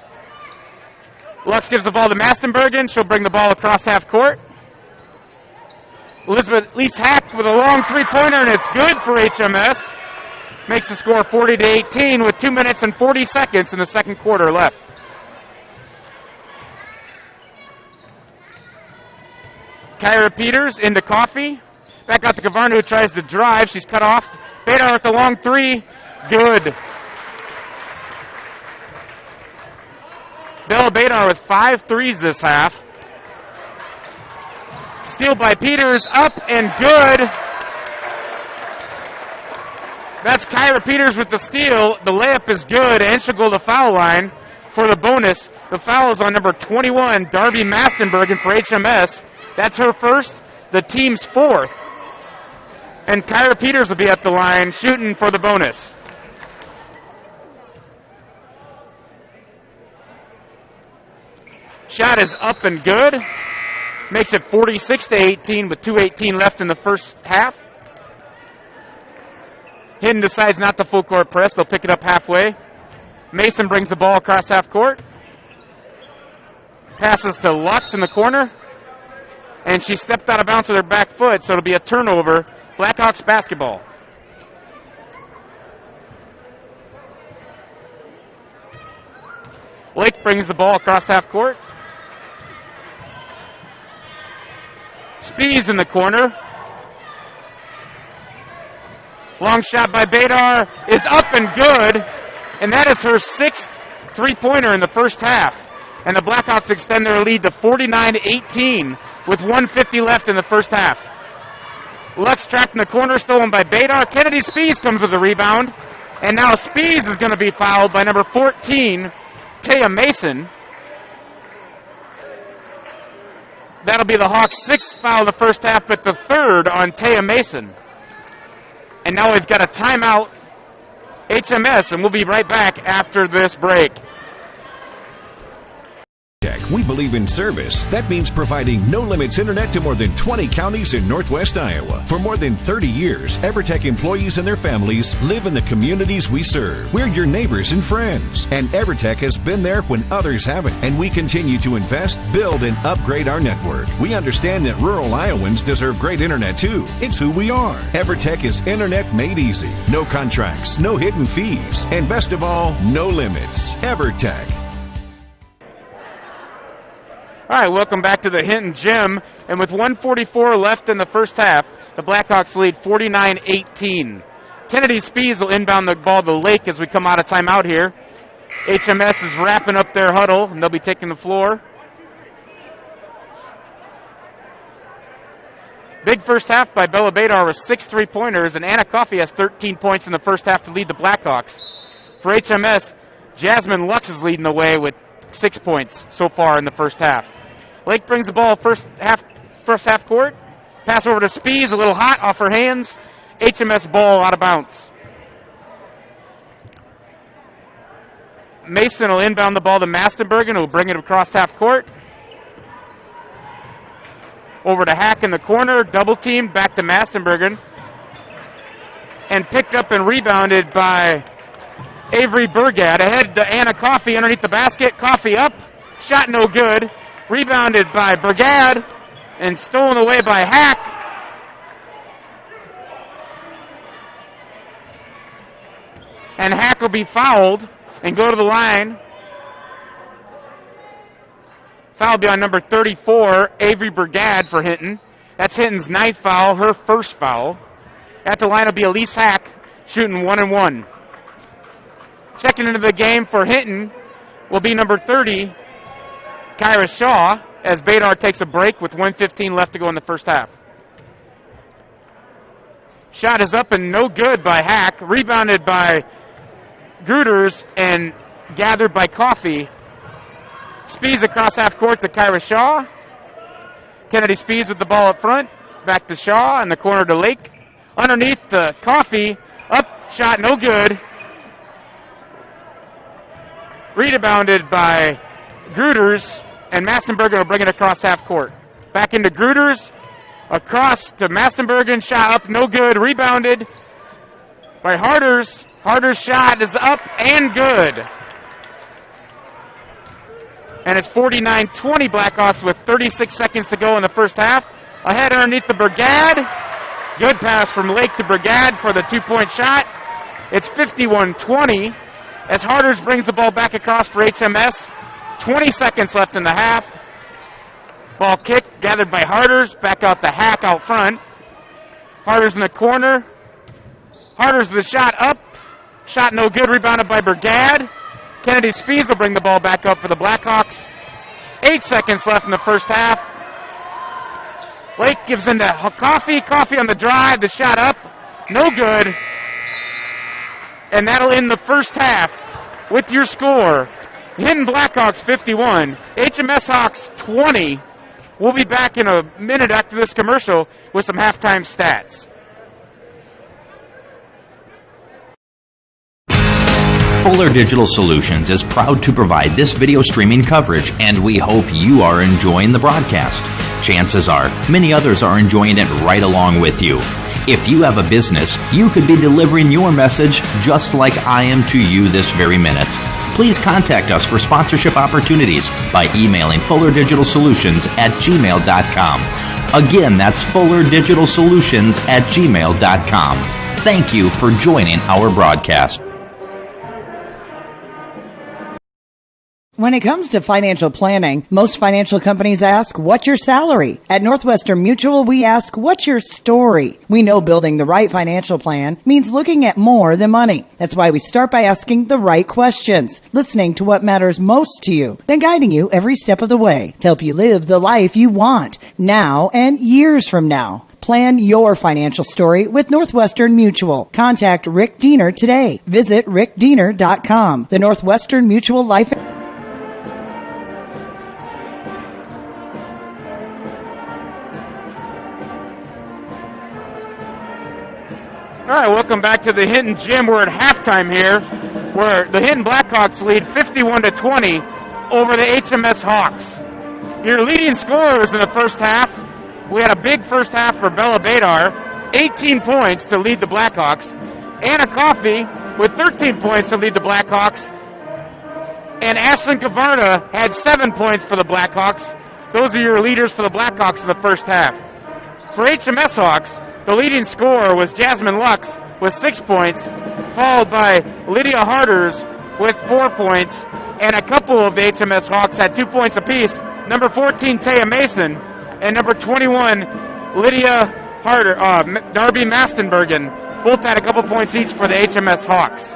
Lux gives the ball to Mastenbergen. She'll bring the ball across half court. Elizabeth Lease-Hack with a long three-pointer, and it's good for HMS. Makes the score 40-18 with 2 minutes and 40 seconds in the second quarter left. Kyra Peters into Coffey. Back out to Kavarna, who tries to drive. She's cut off. Badar with the long three. Good. Bella Badar with 5 threes this half. Steal by Peters, up and good. That's Kyra Peters with the steal. The layup is good, and she'll go to the foul line for the bonus. The foul is on number 21, Darby Mastenbergen for HMS. That's her first, the team's fourth. And Kyra Peters will be at the line shooting for the bonus. Shot is up and good. Makes it 46-18 with 2:18 left in the first half. Hinton decides not to full court press. They'll pick it up halfway. Mason brings the ball across half court. Passes to Lux in the corner. And she stepped out of bounds with her back foot, so it'll be a turnover. Blackhawks basketball. Lake brings the ball across half court. Spees in the corner. Long shot by Badar is up and good. And that is her 6th three-pointer in the first half. And the Blackhawks extend their lead to 49-18 with 1:50 left in the first half. Lux trapped in the corner, stolen by Badar. Kennedy Spees comes with the rebound. And now Spees is going to be fouled by number 14, Taya Mason. That'll be the Hawks' 6th foul in the first half, but the 3rd on Taya Mason. And now we've got a timeout, HMS, and we'll be right back after this break. We believe in service. That means providing no-limits internet to more than 20 counties in Northwest Iowa. For more than 30 years, EverTech employees and their families live in the communities we serve. We're your neighbors and friends. And EverTech has been there when others haven't. And we continue to invest, build, and upgrade our network. We understand that rural Iowans deserve great internet too. It's who we are. EverTech is internet made easy. No contracts, no hidden fees, and best of all, no limits. EverTech. All right, welcome back to the Hinton Gym. And with 1:44 left in the first half, the Blackhawks lead 49-18. Kennedy Spees will inbound the ball to Lake as we come out of timeout here. HMS is wrapping up their huddle, and they'll be taking the floor. Big first half by Bella Badar with 6 three-pointers, and Anna Coffey has 13 points in the first half to lead the Blackhawks. For HMS, Jasmine Lux is leading the way with 6 points so far in the first half. Lake brings the ball first half court. Pass over to Spees, a little hot off her hands. HMS ball out of bounds. Mason will inbound the ball to Mastenbergen, who will bring it across half court. Over to Hack in the corner, double team, back to Mastenbergen. And picked up and rebounded by Avery Burgad. Ahead to Anna Coffey underneath the basket. Coffey up, shot no good. Rebounded by Brigade and stolen away by Hack. And Hack will be fouled and go to the line. Foul will be on number 34, Avery Brigade for Hinton. That's Hinton's 9th foul, her first foul. At the line will be Elise Hack, shooting 1-1. Checking into the game for Hinton will be number 30, Kyra Shaw, as Badar takes a break with 1:15 left to go in the first half. Shot is up and no good by Hack. Rebounded by Gruters and gathered by Coffey. Speeds across half court to Kyra Shaw. Kennedy Speeds with the ball up front. Back to Shaw in the corner to Lake. Underneath to Coffey. Up, shot no good. Rebounded by Gruters, and Mastenbergen will bring it across half court. Back into Gruters. Across to Mastenbergen. Shot up, no good. Rebounded by Harders. Harders' shot is up and good. And it's 49-20 Blackhawks with 36 seconds to go in the first half. Ahead underneath the Brigade. Good pass from Lake to Brigade for the 2-point shot. It's 51-20 as Harders brings the ball back across for HMS. 20 seconds left in the half. Ball kick gathered by Harders. Back out the Hack out front. Harders in the corner. Harders with the shot up. Shot no good. Rebounded by Brigade. Kennedy Speeds will bring the ball back up for the Blackhawks. 8 seconds left in the first half. Lake gives into Coffey. Coffey on the drive. The shot up. No good. And that'll end the first half with your score. Hinton Blackhawks 51. HMS Hawks 20. We'll be back in a minute after this commercial with some halftime stats. Fuller Digital Solutions is proud to provide this video streaming coverage, and we hope you are enjoying the broadcast. Chances are, many others are enjoying it right along with you. If you have a business, you could be delivering your message just like I am to you this very minute. Please contact us for sponsorship opportunities by emailing fullerdigitalsolutions@gmail.com. Again, that's fullerdigitalsolutions@gmail.com. Thank you for joining our broadcast. When it comes to financial planning, most financial companies ask, what's your salary? At Northwestern Mutual, we ask, what's your story? We know building the right financial plan means looking at more than money. That's why we start by asking the right questions, listening to what matters most to you, then guiding you every step of the way to help you live the life you want now and years from now. Plan your financial story with Northwestern Mutual. Contact Rick Diener today. Visit rickdiener.com. The Northwestern Mutual Life All right, welcome back to the Hinton Gym. We're at halftime here, where the Hinton Blackhawks lead 51-20 over the HMS Hawks. Your leading scorers in the first half, we had a big first half for Bella Badar, 18 points to lead the Blackhawks. Anna Coffey with 13 points to lead the Blackhawks. And Ashlyn Kavarna had 7 points for the Blackhawks. Those are your leaders for the Blackhawks in the first half. For HMS Hawks, the leading scorer was Jasmine Lux with 6 points, followed by Lydia Harders with 4 points, and a couple of the HMS Hawks had 2 points apiece. Number 14, Taya Mason, and number 21, Lydia Harder, Darby Mastenbergen, both had a couple points each for the HMS Hawks.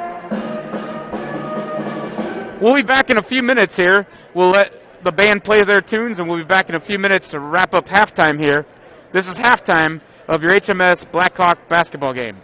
We'll be back in a few minutes here. We'll let the band play their tunes, and we'll be back in a few minutes to wrap up halftime here. This is halftime of your HMS Blackhawk basketball game.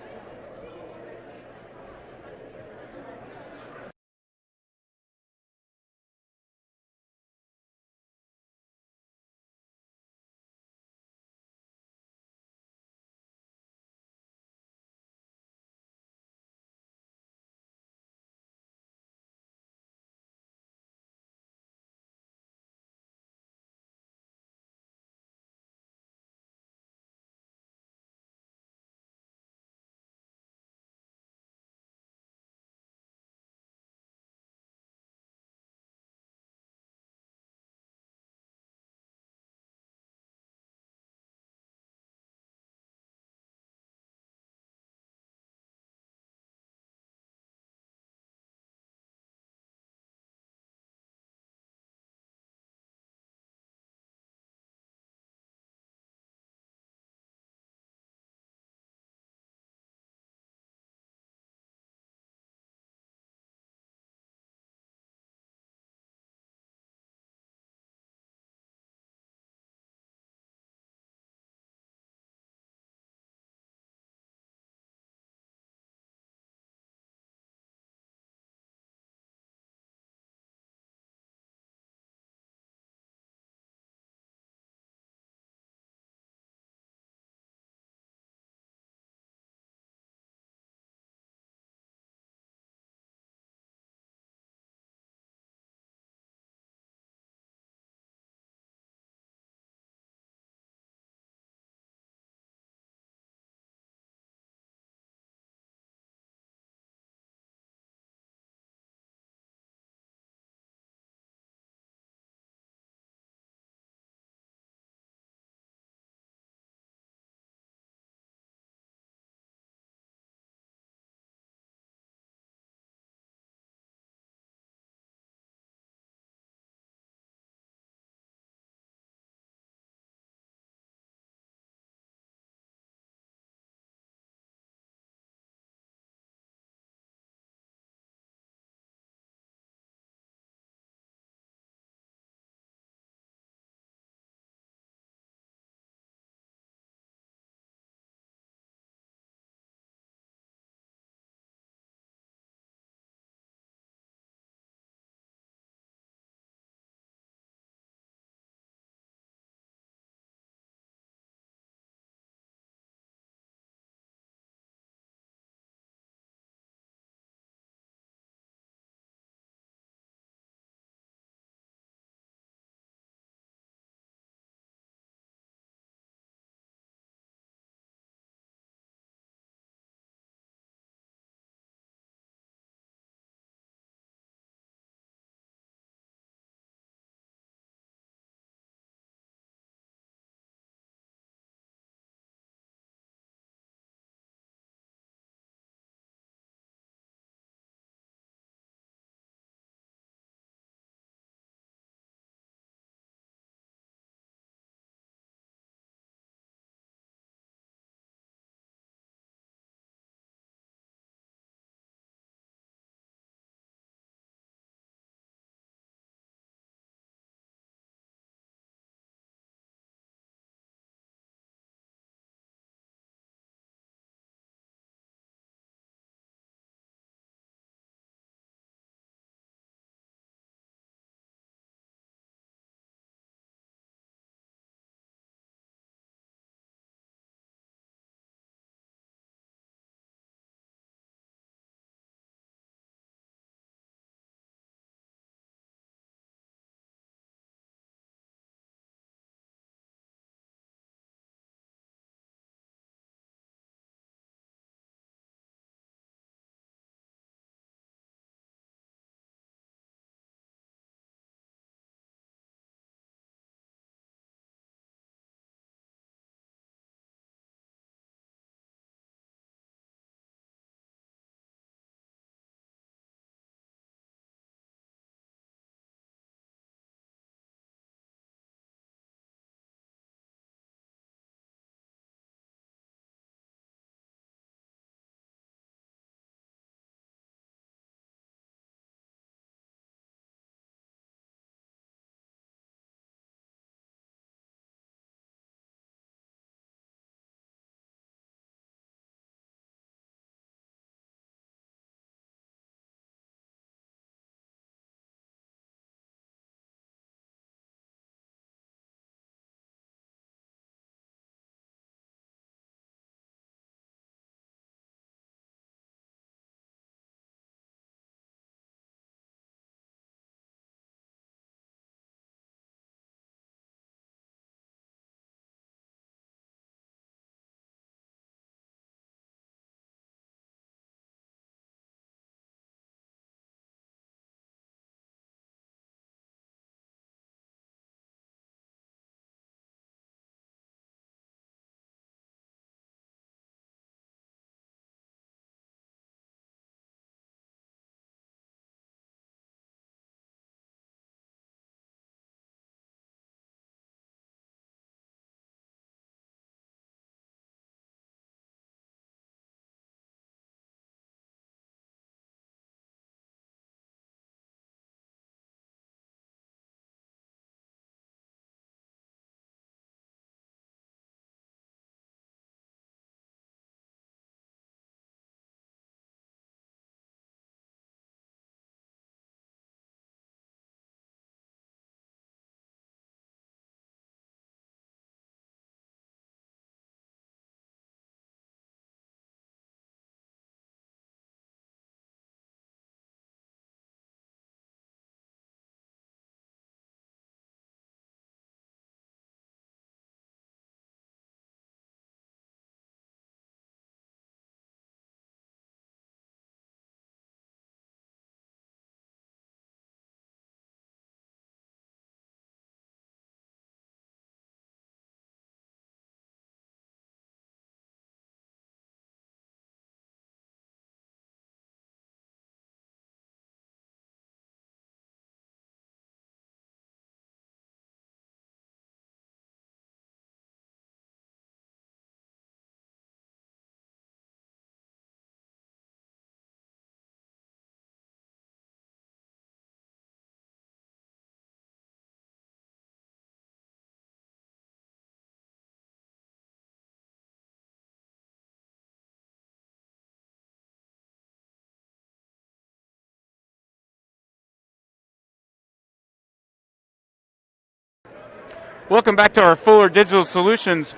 Welcome back to our Fuller Digital Solutions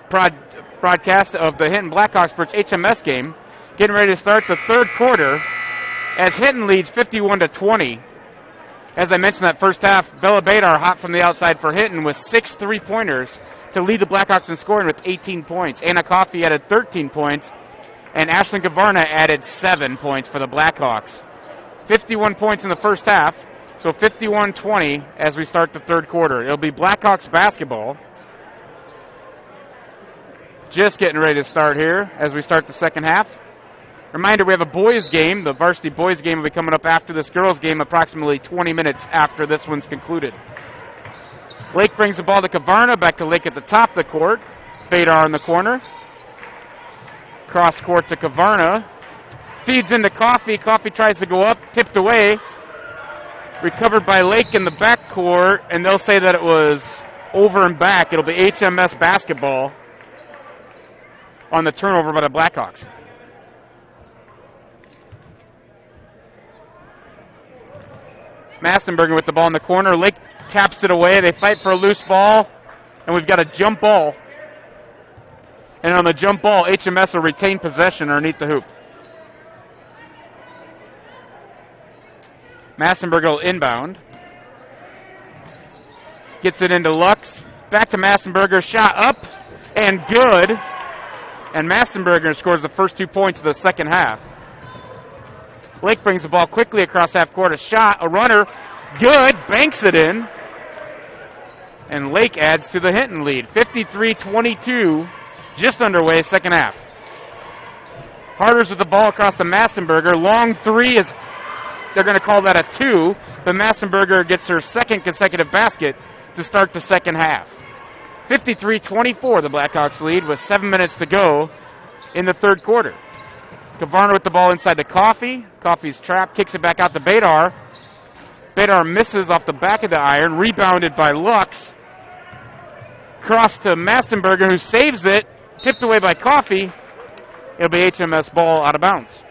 broadcast of the Hinton Blackhawks versus HMS game. Getting ready to start the third quarter as Hinton leads 51-20. As I mentioned that first half, Bella Badar hot from the outside for Hinton with 6 3-pointers to lead the Blackhawks in scoring with 18 points. Anna Coffey added 13 points, and Ashlyn Kavarna added 7 points for the Blackhawks. 51 points in the first half. So 51-20 as we start the third quarter. It'll be Blackhawks basketball. Just getting ready to start here as we start the second half. Reminder, we have a boys game. The varsity boys game will be coming up after this girls game, approximately 20 minutes after this one's concluded. Lake brings the ball to Kavarna, back to Lake at the top of the court. Badar in the corner. Cross court to Kavarna. Feeds into Coffey. Coffey tries to go up, tipped away. Recovered by Lake in the backcourt, and they'll say that it was over and back. It'll be HMS basketball on the turnover by the Blackhawks. Mastenberger with the ball in the corner. Lake taps it away. They fight for a loose ball, and we've got a jump ball. And on the jump ball, HMS will retain possession underneath the hoop. Massenberger will inbound. Gets it into Lux. Back to Massenberger. Shot up and good. And Massenberger scores the first 2 points of the second half. Lake brings the ball quickly across half court. A shot, a runner. Good. Banks it in. And Lake adds to the Hinton lead. 53-22. Just underway, second half. Harders with the ball across to Massenberger. Long three is... They're going to call that a 2, but Massenberger gets her second consecutive basket to start the second half. 53-24, the Blackhawks lead with 7 minutes to go in the third quarter. Kavarna with the ball inside to Coffey. Coffey's trapped, kicks it back out to Badar. Badar misses off the back of the iron, rebounded by Lux. Cross to Massenberger, who saves it, tipped away by Coffey. It'll be HMS ball out of bounds.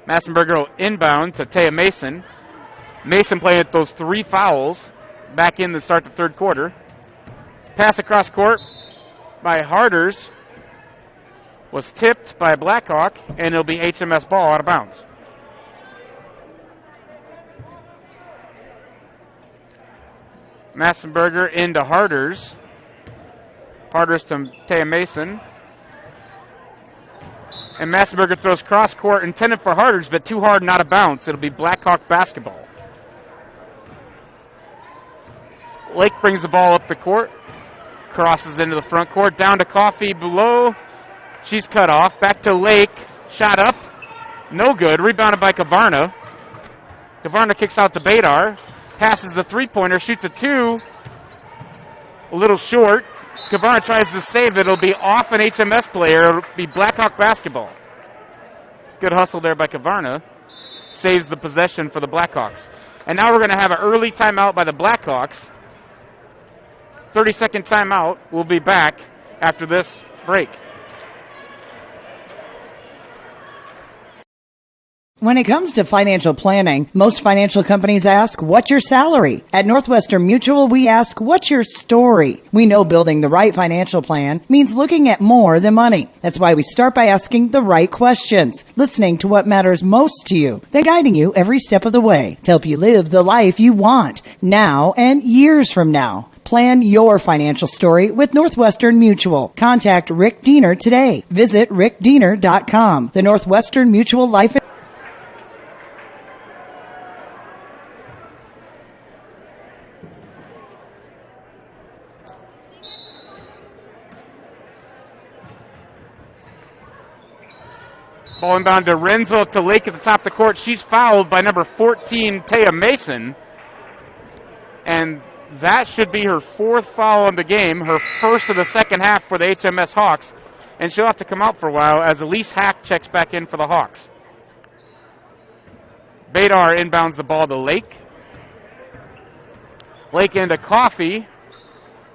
Massenberger will inbound to Taya Mason. Mason playing with those 3 fouls back in to start the third quarter. Pass across court by Harders was tipped by a Blackhawk, and it'll be HMS ball out of bounds. Massenberger into Harders. Harders to Taya Mason. And Massenberger throws cross court intended for Harders, but too hard, not a bounce. It'll be Blackhawk basketball. Lake brings the ball up the court. Crosses into the front court. Down to Coffey below. She's cut off. Back to Lake. Shot up. No good. Rebounded by Kavarna. Kavarna kicks out to Badar. Passes the three-pointer. Shoots a 2. A little short. Kavarna tries to save it. It'll be off an HMS player. It'll be Blackhawk basketball. Good hustle there by Kavarna. Saves the possession for the Blackhawks. And now we're going to have an early timeout by the Blackhawks. 30-second timeout. We'll be back after this break. When it comes to financial planning, most financial companies ask, what's your salary? At Northwestern Mutual, we ask, what's your story? We know building the right financial plan means looking at more than money. That's why we start by asking the right questions, listening to what matters most to you, then guiding you every step of the way to help you live the life you want now and years from now. Plan your financial story with Northwestern Mutual. Contact Rick Diener today. Visit rickdiener.com. The Northwestern Mutual Life Ball inbound to Renzo to Lake at the top of the court. She's fouled by number 14, Taya Mason. And that should be her 4th foul in the game, her first of the second half for the HMS Hawks. And she'll have to come out for a while as Elise Hack checks back in for the Hawks. Badar inbounds the ball to Lake. Lake into Coffey.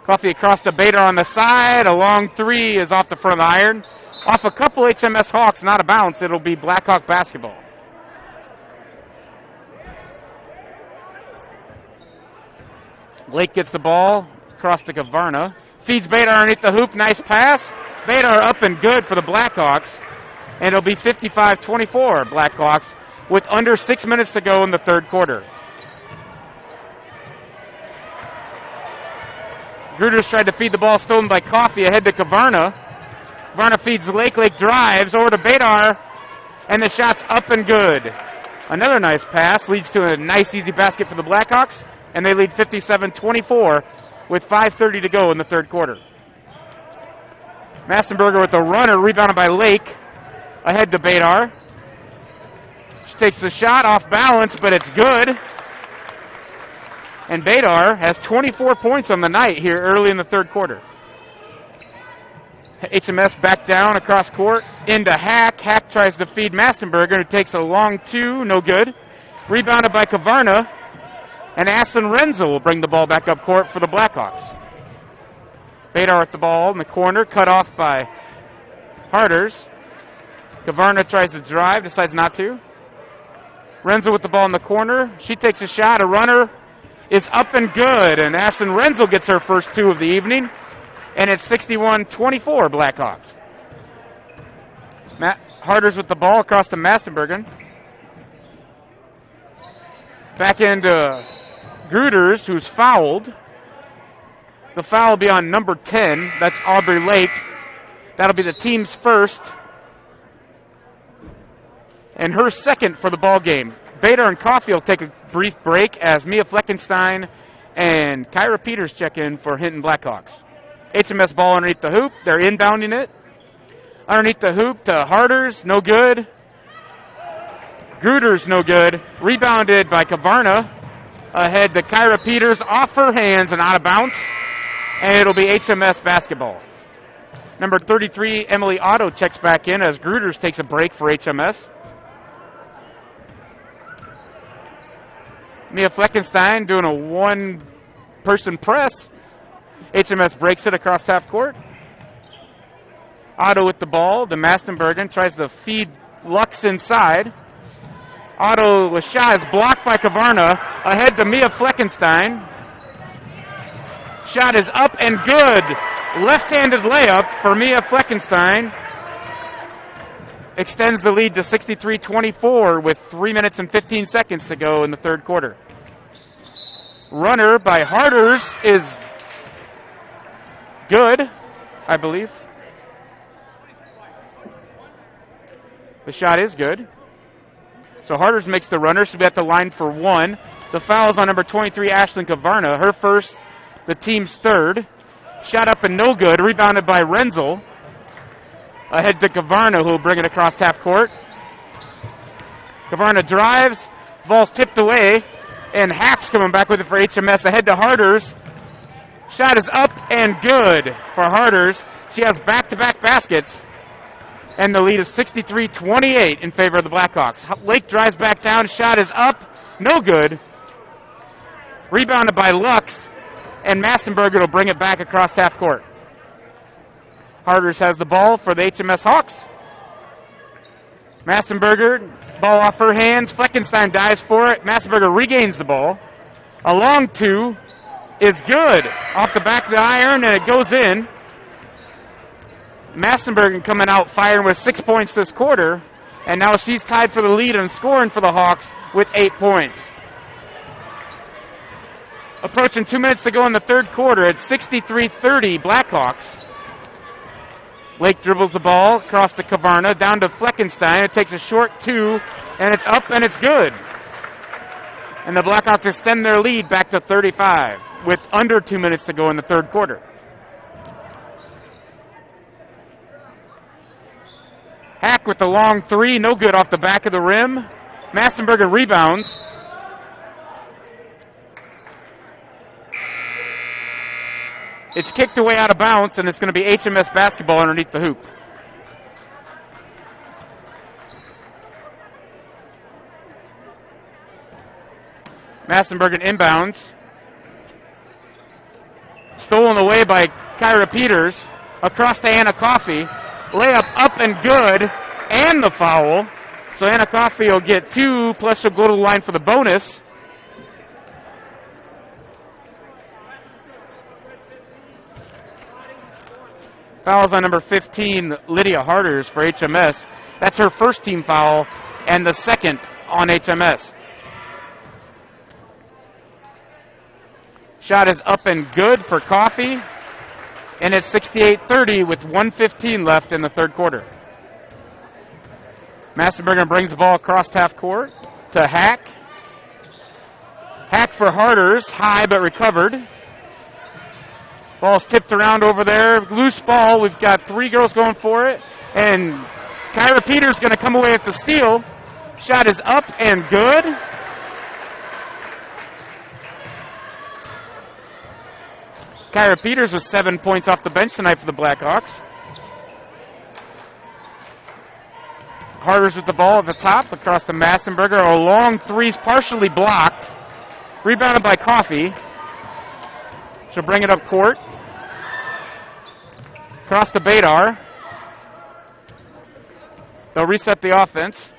Coffey across to Badar on the side. A long 3 is off the front of the iron. Off a couple HMS Hawks, not a bounce. It'll be Blackhawk basketball. Lake gets the ball across to Kavarna. Feeds Badar underneath the hoop. Nice pass. Badar up and good for the Blackhawks. And it'll be 55-24 Blackhawks with under 6 minutes to go in the third quarter. Gruters tried to feed the ball stolen by Coffey ahead to Kavarna. Kavarna feeds Lake. Lake drives over to Badar. And the shot's up and good. Another nice pass leads to a nice easy basket for the Blackhawks. And they lead 57-24 with 5:30 to go in the third quarter. Massenberger with the runner, rebounded by Lake. Ahead to Badar. She takes the shot off balance, but it's good. And Badar has 24 points on the night here early in the third quarter. HMS back down across court into Hack. Hack tries to feed Massenberger, who takes a long two, no good. Rebounded by Kavarna. And Aslan Renzel will bring the ball back up court for the Blackhawks. Badar with the ball in the corner, cut off by Harders. Kavarna tries to drive, decides not to. Renzel with the ball in the corner. She takes a shot. A runner is up and good. And Aslan Renzel gets her first two of the evening. And it's 61-24 Blackhawks. Harders with the ball across to Massenbergen. Back into Gruters, who's fouled. The foul will be on number 10. That's Aubrey Lake. That'll be the team's first. And her second for the ball game. Badar and Coffey will take a brief break as Mia Fleckenstein and Kyra Peters check in for Hinton Blackhawks. HMS ball underneath the hoop. They're inbounding it. Underneath the hoop to Harders. No good. Gruters no good. Rebounded by Kavarna. Ahead to Kyra Peters. Off her hands and out of bounds. And it'll be HMS basketball. Number 33, Emily Otto, checks back in as Gruters takes a break for HMS. Mia Fleckenstein doing a one-person press. HMS breaks it across half court. Otto with the ball. The Massenbergen tries to feed Lux inside. Otto with shot is blocked by Kavarna. Ahead to Mia Fleckenstein. Shot is up and good. Left-handed layup for Mia Fleckenstein. Extends the lead to 63-24 with 3 minutes and 15 seconds to go in the third quarter. Runner by Harders is good, I believe. The shot is good. So Harders makes the runner. She'll be at the line for one. The foul is on number 23, Ashlyn Kavarna. Her first, the team's third. Shot up and no good. Rebounded by Renzel. Ahead to Kavarna, who will bring it across half court. Kavarna drives. Ball's tipped away. And Hack's coming back with it for HMS. Ahead to Harders. Shot is up and good for Harders. She has back-to-back baskets. And the lead is 63-28 in favor of the Blackhawks. Lake drives back down. Shot is up. No good. Rebounded by Lux. And Massenberger will bring it back across half court. Harders has the ball for the HMS Hawks. Massenberger, ball off her hands. Fleckenstein dives for it. Massenberger regains the ball. A long two is good. Off the back of the iron, and it goes in. Massenberger coming out firing with 6 points this quarter. And now she's tied for the lead and scoring for the Hawks with 8 points. Approaching 2 minutes to go in the third quarter. It's 63-30 Blackhawks. Lake dribbles the ball across to Kavarna, down to Fleckenstein. It takes a short two, and it's up, and it's good. And the Blackhawks extend their lead back to 35 with under 2 minutes to go in the third quarter. Hack with the long three, no good off the back of the rim. Massenberger rebounds. It's kicked away out of bounds, and it's going to be HMS basketball underneath the hoop. Massenbergen inbounds. Stolen away by Kyra Peters. Across to Anna Coffey. Layup up and good, and the foul. So Anna Coffey will get two, plus she'll go to the line for the bonus. Fouls on number 15, Lydia Harders for HMS. That's her first team foul and the second on HMS. Shot is up and good for Coffee. And it's 68-30 with 1:15 left in the third quarter. Massenberger brings the ball across half court to Hack. Hack for Harders, high but recovered. Ball's tipped around over there. Loose ball. We've got 3 girls going for it. And Kyra Peters going to come away with the steal. Shot is up and good. Kyra Peters with 7 points off the bench tonight for the Blackhawks. Harders with the ball at the top across to Massenberger. A long three's partially blocked. Rebounded by Coffee. She'll bring it up court. Across to Badar. They'll reset the offense.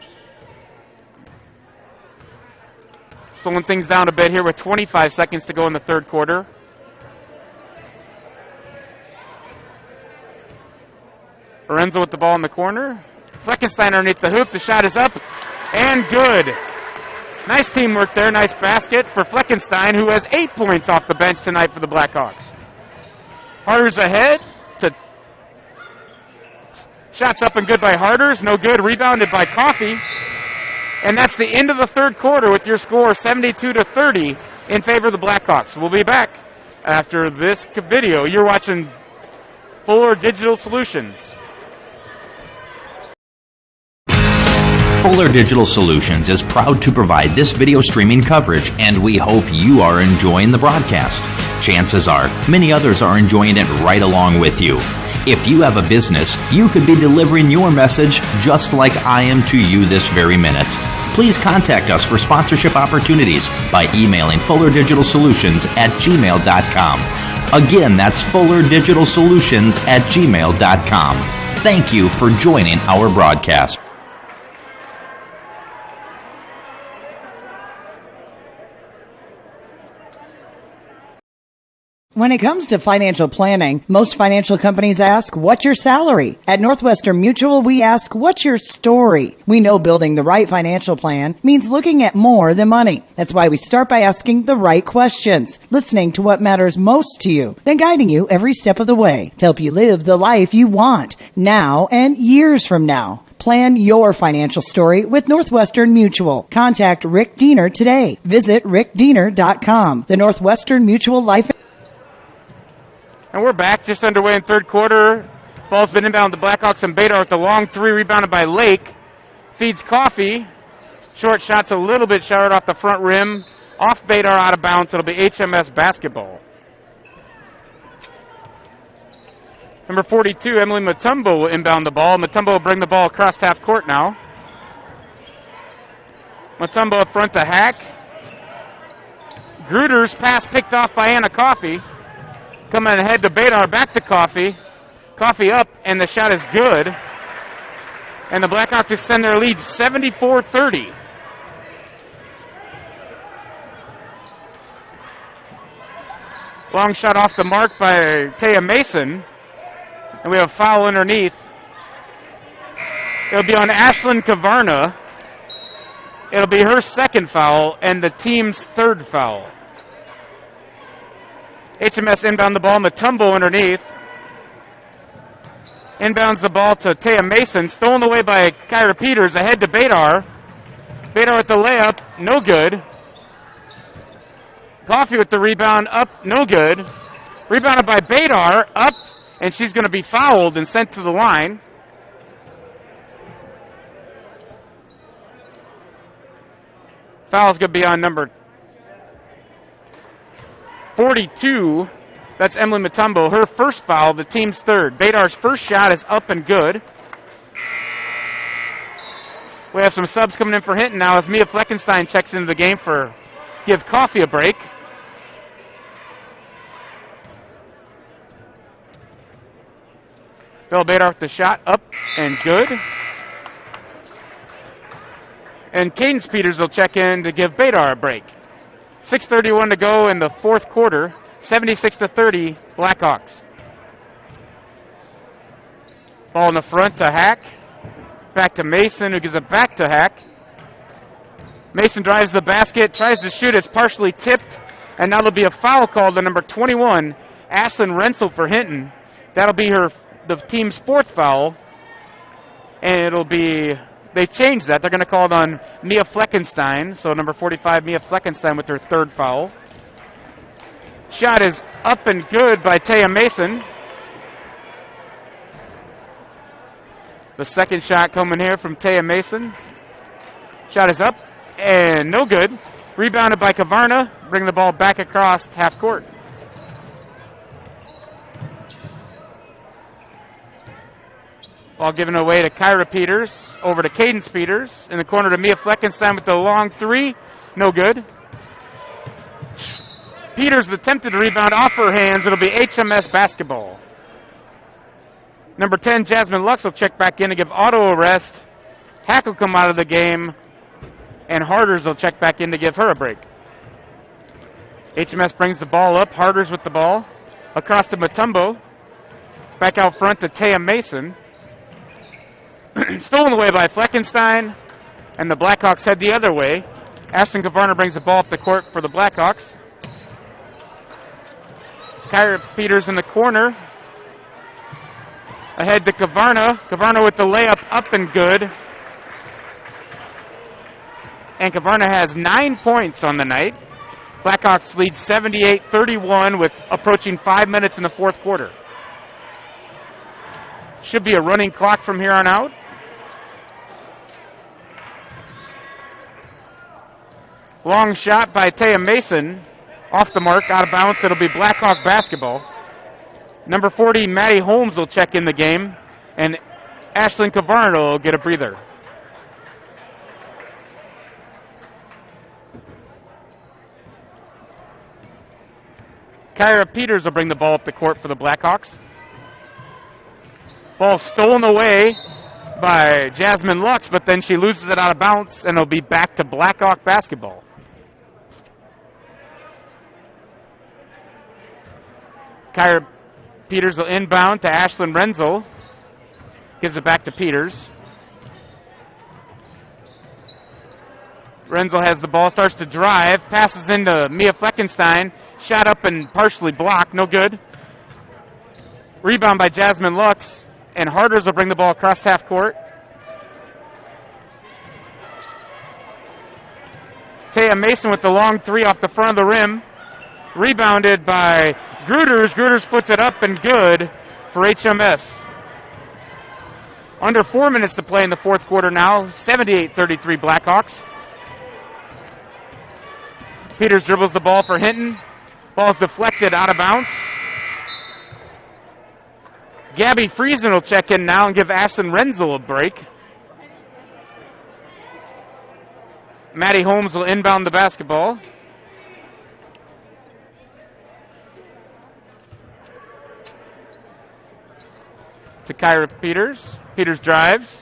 Slowing things down a bit here with 25 seconds to go in the third quarter. Lorenzo with the ball in the corner. Fleckenstein underneath the hoop. The shot is up and good. Nice teamwork there. Nice basket for Fleckenstein, who has 8 points off the bench tonight for the Blackhawks. Harders ahead. Shots up and good by Harders. No good. Rebounded by Coffee. And that's the end of the third quarter with your score 72-30 in favor of the Blackhawks. We'll be back after this video. You're watching Fuller Digital Solutions. Fuller Digital Solutions is proud to provide this video streaming coverage, and we hope you are enjoying the broadcast. Chances are, many others are enjoying it right along with you. If you have a business, you could be delivering your message just like I am to you this very minute. Please contact us for sponsorship opportunities by emailing fullerdigitalsolutions@gmail.com. Again, that's fullerdigitalsolutions@gmail.com. Thank you for joining our broadcast. When it comes to financial planning, most financial companies ask, what's your salary? At Northwestern Mutual, we ask, what's your story? We know building the right financial plan means looking at more than money. That's why we start by asking the right questions, listening to what matters most to you, then guiding you every step of the way to help you live the life you want now and years from now. Plan your financial story with Northwestern Mutual. Contact Rick Diener today. Visit rickdiener.com. The Northwestern Mutual Life. And we're back, just underway in third quarter. Ball's been inbound to Blackhawks and Badar with the long three, rebounded by Lake. Feeds Coffee. Short shot's a little bit short off the front rim. Off Badar, out of bounds. It'll be HMS basketball. Number 42, Emily Mutombo will inbound the ball. Mutombo will bring the ball across half court now. Mutombo up front to Hack. Gruder's pass picked off by Anna Coffee. Coming ahead to Badar, back to Coffee. Coffee up, and the shot is good. And the Blackhawks extend their lead 74-30. Long shot off the mark by Taya Mason. And we have a foul underneath. It'll be on Ashlyn Kavarna. It'll be her second foul and the team's third foul. HMS inbound the ball, Mutombo underneath. Inbounds the ball to Taya Mason, stolen away by Kyra Peters, ahead to Badar. Badar with the layup, no good. Coffee with the rebound, up, no good. Rebounded by Badar, up, and she's going to be fouled and sent to the line. Foul's going to be on number 42, that's Emily Mutombo. Her first foul, the team's third. Badar's first shot is up and good. We have some subs coming in for Hinton now as Mia Fleckenstein checks into the game for give Coffee a break. Bill Badar with the shot, up and good. And Cadence Peters will check in to give Badar a break. 6:31 to go in the fourth quarter, 76-30 Blackhawks. Ball in the front to Hack. Back to Mason, who gives it back to Hack. Mason drives the basket, tries to shoot. It's partially tipped, and now there'll be a foul called on number 21, Ashlyn Renzel for Hinton. That'll be the team's 4th foul, and it'll be, they changed that. They're going to call it on Mia Fleckenstein, so number 45, Mia Fleckenstein with her 3rd foul. Shot is up and good by Taya Mason. The second shot coming here from Taya Mason. Shot is up and no good. Rebounded by Kavarna. Bring the ball back across half court. Ball given away to Kyra Peters. Over to Cadence Peters. In the corner to Mia Fleckenstein with the long 3. No good. Peters attempted to rebound off her hands. It'll be HMS basketball. Number 10, Jasmine Lux will check back in to give auto arrest. Hack will come out of the game. And Harders will check back in to give her a break. HMS brings the ball up. Harders with the ball. Across to Mutombo. Back out front to Taya Mason. Stolen away by Fleckenstein. And the Blackhawks head the other way. Ashton Kavarna brings the ball up the court for the Blackhawks. Kyra Peters in the corner. Ahead to Kavarna. Kavarna with the layup up and good. And Kavarna has 9 points on the night. Blackhawks lead 78-31 with approaching 5 minutes in the 4th quarter. Should be a running clock from here on out. Long shot by Taya Mason. Off the mark, out of bounds. It'll be Blackhawk basketball. Number 40, Maddie Holmes will check in the game. And Ashlyn Kavarna will get a breather. Kyra Peters will bring the ball up the court for the Blackhawks. Ball stolen away by Jasmine Lux, but then she loses it out of bounds, and it'll be back to Blackhawk basketball. Kyra Peters will inbound to Ashlyn Renzel. Gives it back to Peters. Renzel has the ball, starts to drive, passes into Mia Fleckenstein. Shot up and partially blocked, no good. Rebound by Jasmine Lux, and Harders will bring the ball across half court. Taya Mason with the long 3 off the front of the rim. Rebounded by Gruters. Gruters puts it up and good for HMS. Under 4 minutes to play in the 4th quarter now. 78-33 Blackhawks. Peters dribbles the ball for Hinton. Ball's deflected out of bounds. Gabby Friesen will check in now and give Ashlyn Renzel a break. Maddie Holmes will inbound the basketball. To Kyra Peters. Peters drives.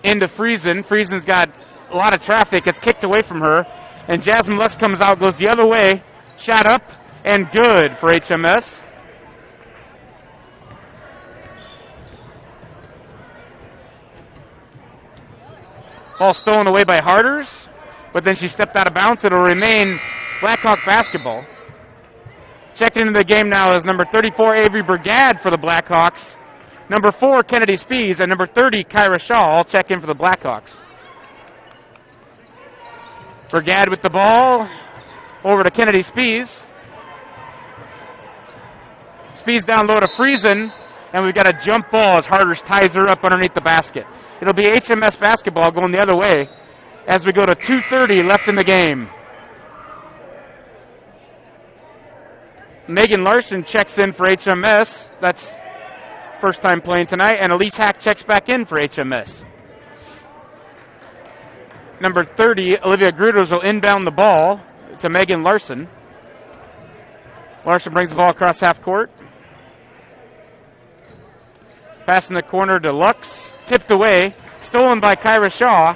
Into Friesen. Friesen's got a lot of traffic. It's kicked away from her. And Jasmine Lux comes out, goes the other way. Shot up and good for HMS. Ball stolen away by Harders, but then she stepped out of bounds. It'll remain Blackhawk basketball. Checking into the game now is number 34, Avery Brigade for the Blackhawks. Number 4, Kennedy Spees, and number 30, Kyra Shaw, all check in for the Blackhawks. Brigade with the ball, over to Kennedy Spees. Spees down low to Friesen, and we've got a jump ball as Harders ties her up underneath the basket. It'll be HMS basketball going the other way as we go to 2:30 left in the game. Megan Larson checks in for HMS. That's first time playing tonight, and Elise Hack checks back in for HMS. Number 30, Olivia Gruters will inbound the ball to Megan Larson. Larson brings the ball across half court. Pass in the corner to Lux. Tipped away. Stolen by Kyra Shaw.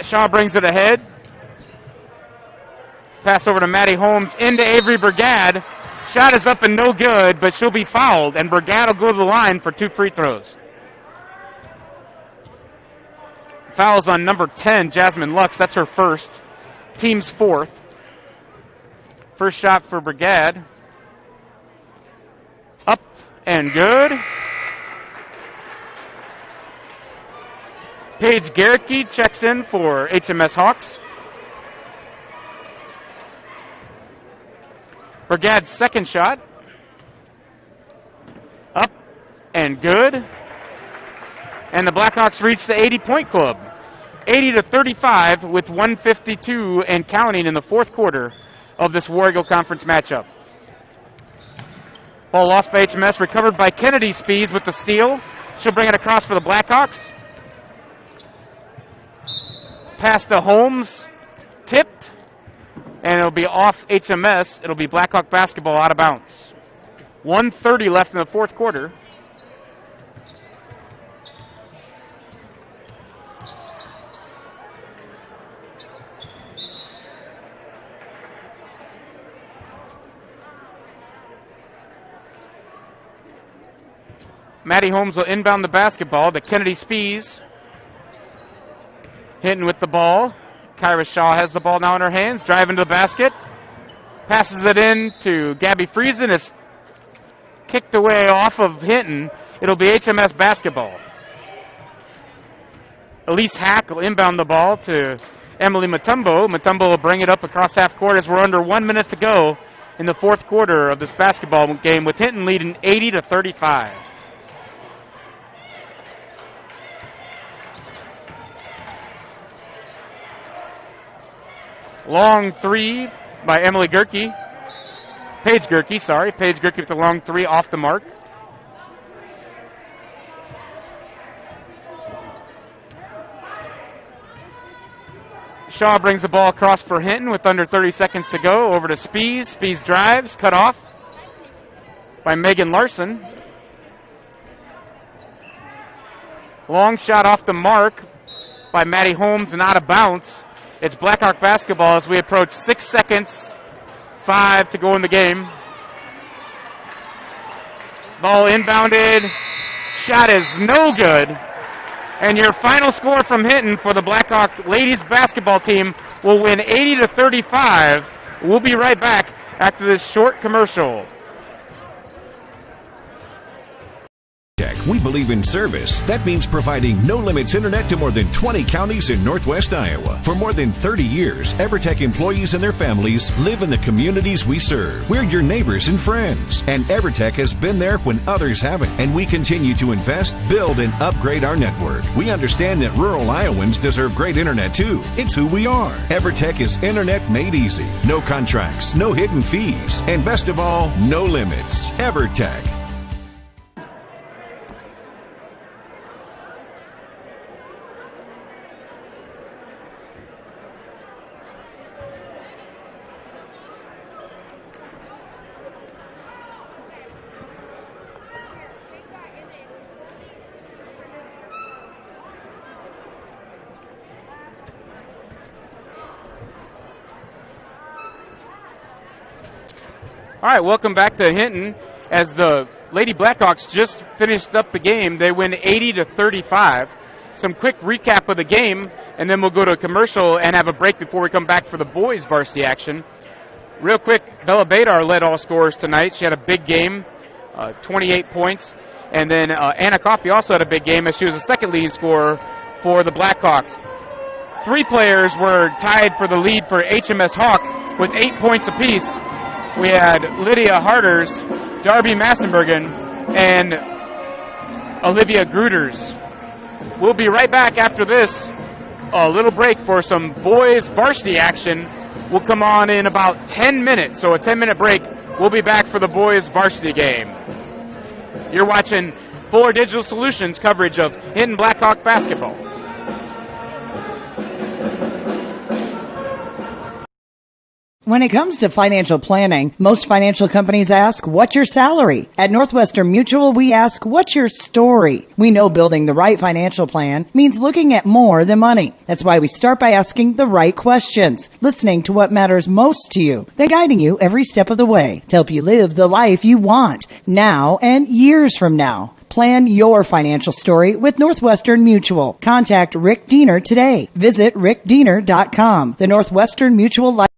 Shaw brings it ahead. Pass over to Maddie Holmes into Avery Brigade. Shot is up and no good, but she'll be fouled, and Brigade will go to the line for 2 free throws. Fouls on number 10, Jasmine Lux. That's her first. Team's fourth. First shot for Brigade. Up and good. Paige Garricky checks in for HMS Hawks. Brigade's second shot. Up and good. And the Blackhawks reach the 80-point club. 80-35 with 152 and counting in the fourth quarter of this War Eagle Conference matchup. Ball lost by HMS, recovered by Kennedy Speeds with the steal. She'll bring it across for the Blackhawks. Pass to Holmes, tipped, and it'll be off HMS. It'll be Blackhawk basketball out of bounds. 1:30 left in the fourth quarter. Maddie Holmes will inbound the basketball to Kennedy Spees. Hinton with the ball. Kyra Shaw has the ball now in her hands, driving to the basket. Passes it in to Gabby Friesen. It's kicked away off of Hinton. It'll be HMS basketball. Elise Hack will inbound the ball to Emily Mutombo. Mutombo will bring it up across half court as we're under 1 minute to go in the fourth quarter of this basketball game, with Hinton leading 80-35. Long three by Emily Gerke. Paige Gerke, sorry. Paige Gerke with the long three off the mark. Shaw brings the ball across for Hinton with under 30 seconds to go. Over to Spees. Spees drives, cut off by Megan Larson. Long shot off the mark by Maddie Holmes and out of bounds. It's Blackhawk basketball as we approach 6 seconds, 5 to go in the game. Ball inbounded. Shot is no good. And your final score from Hinton for the Blackhawk ladies basketball team will win 80-35. We'll be right back after this short commercial. We believe in service. That means providing no-limits internet to more than 20 counties in Northwest Iowa. For more than 30 years, EverTech employees and their families live in the communities we serve. We're your neighbors and friends. And EverTech has been there when others haven't. And we continue to invest, build, and upgrade our network. We understand that rural Iowans deserve great internet too. It's who we are. EverTech is internet made easy. No contracts, no hidden fees. And best of all, no limits. EverTech. All right, welcome back to Hinton. As the Lady Blackhawks just finished up the game, they win 80-35. Some quick recap of the game, and then we'll go to a commercial and have a break before we come back for the boys' varsity action. Real quick, Bella Badar led all scorers tonight. She had a big game, 28 points. And then Anna Coffey also had a big game as she was the second leading scorer for the Blackhawks. 3 players were tied for the lead for HMS Hawks with 8 points apiece. We had Lydia Harters, Darby Massenbergen, and Olivia Gruters. We'll be right back after this. A little break for some boys varsity action. We'll come on in about 10 minutes, so a 10-minute break. We'll be back for the boys varsity game. You're watching Fuller Digital Solutions coverage of Hinton Blackhawk basketball. When it comes to financial planning, most financial companies ask, what's your salary? At Northwestern Mutual, we ask, what's your story? We know building the right financial plan means looking at more than money. That's why we start by asking the right questions, listening to what matters most to you, then guiding you every step of the way to help you live the life you want now and years from now. Plan your financial story with Northwestern Mutual. Contact Rick Diener today. Visit rickdiener.com. The Northwestern Mutual Life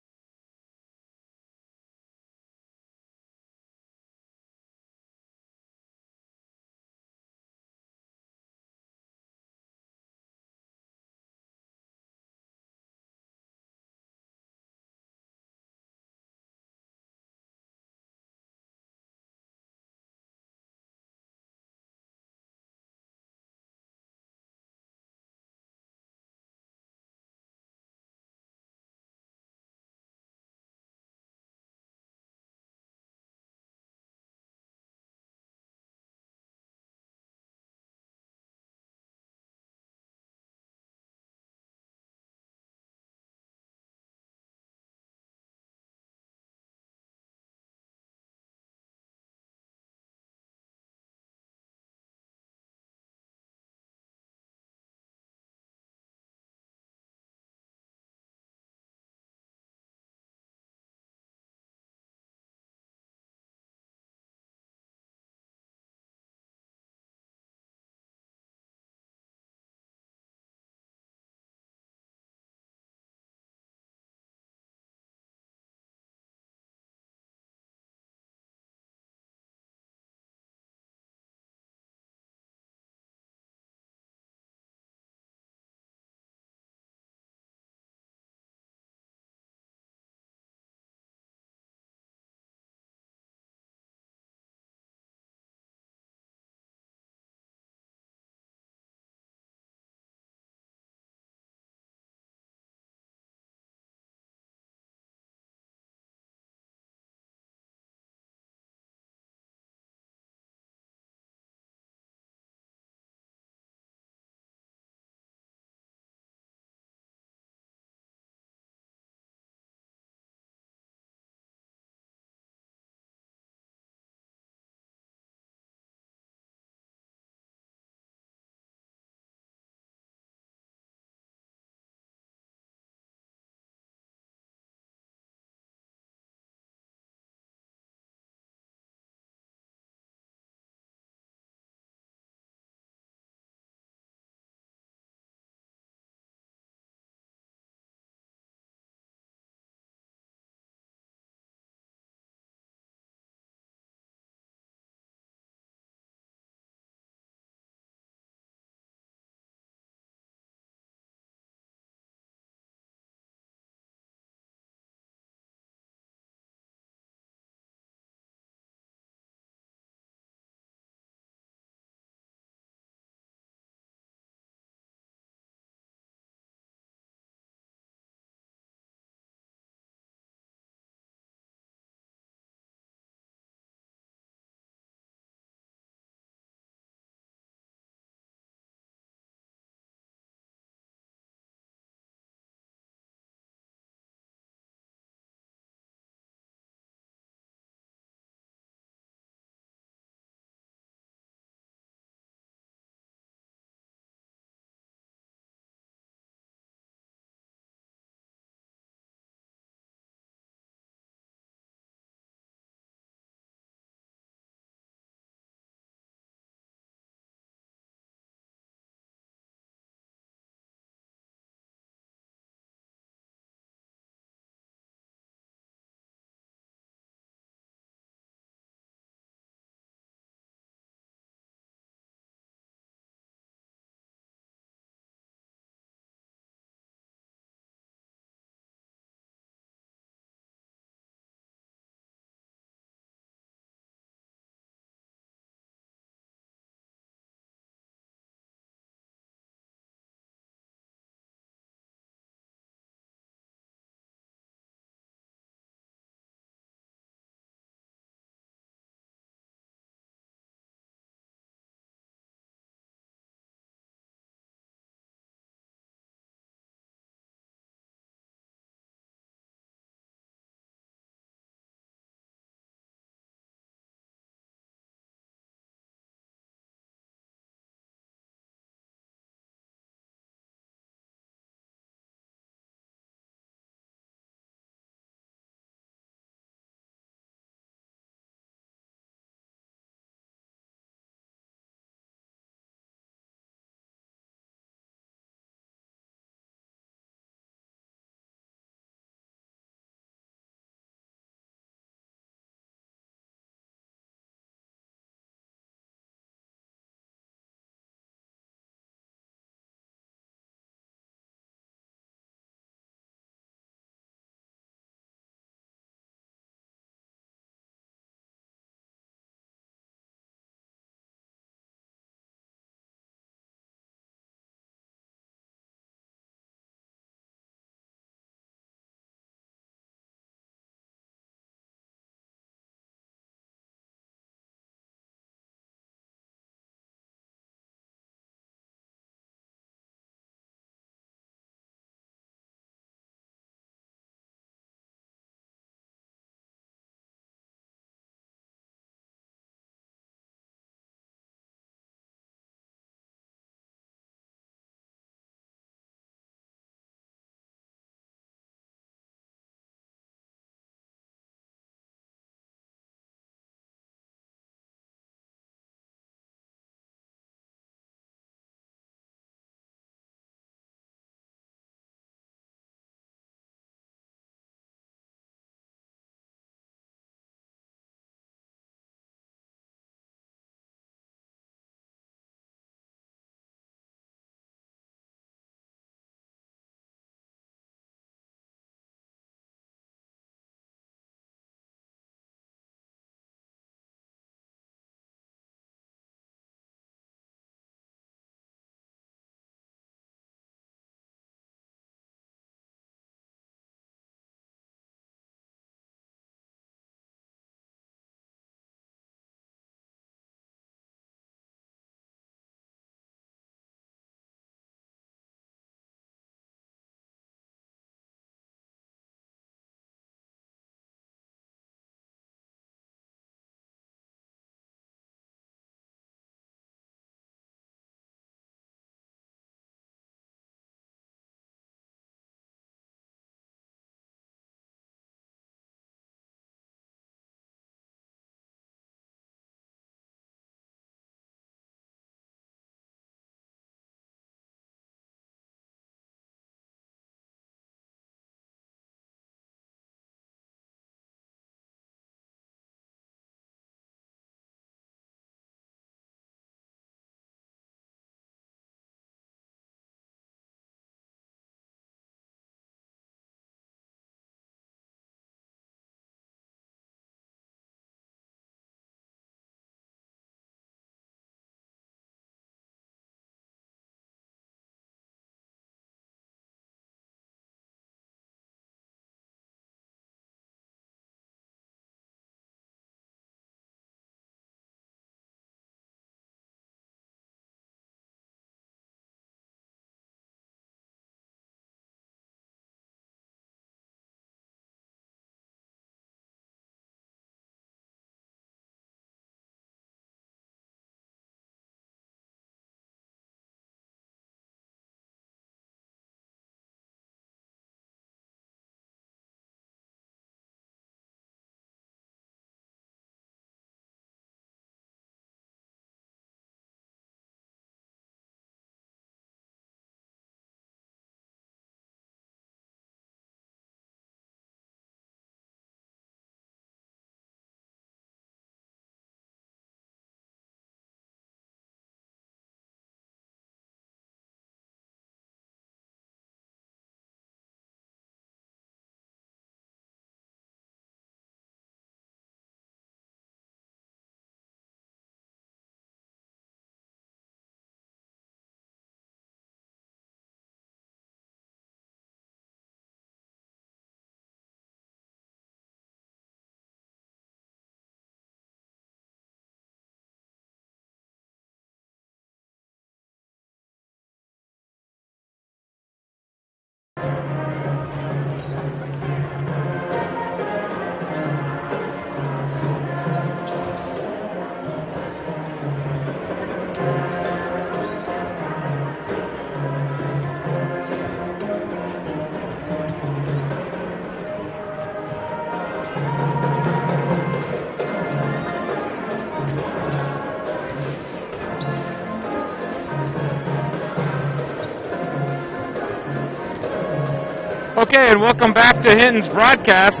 Okay, and welcome back to Hinton's broadcast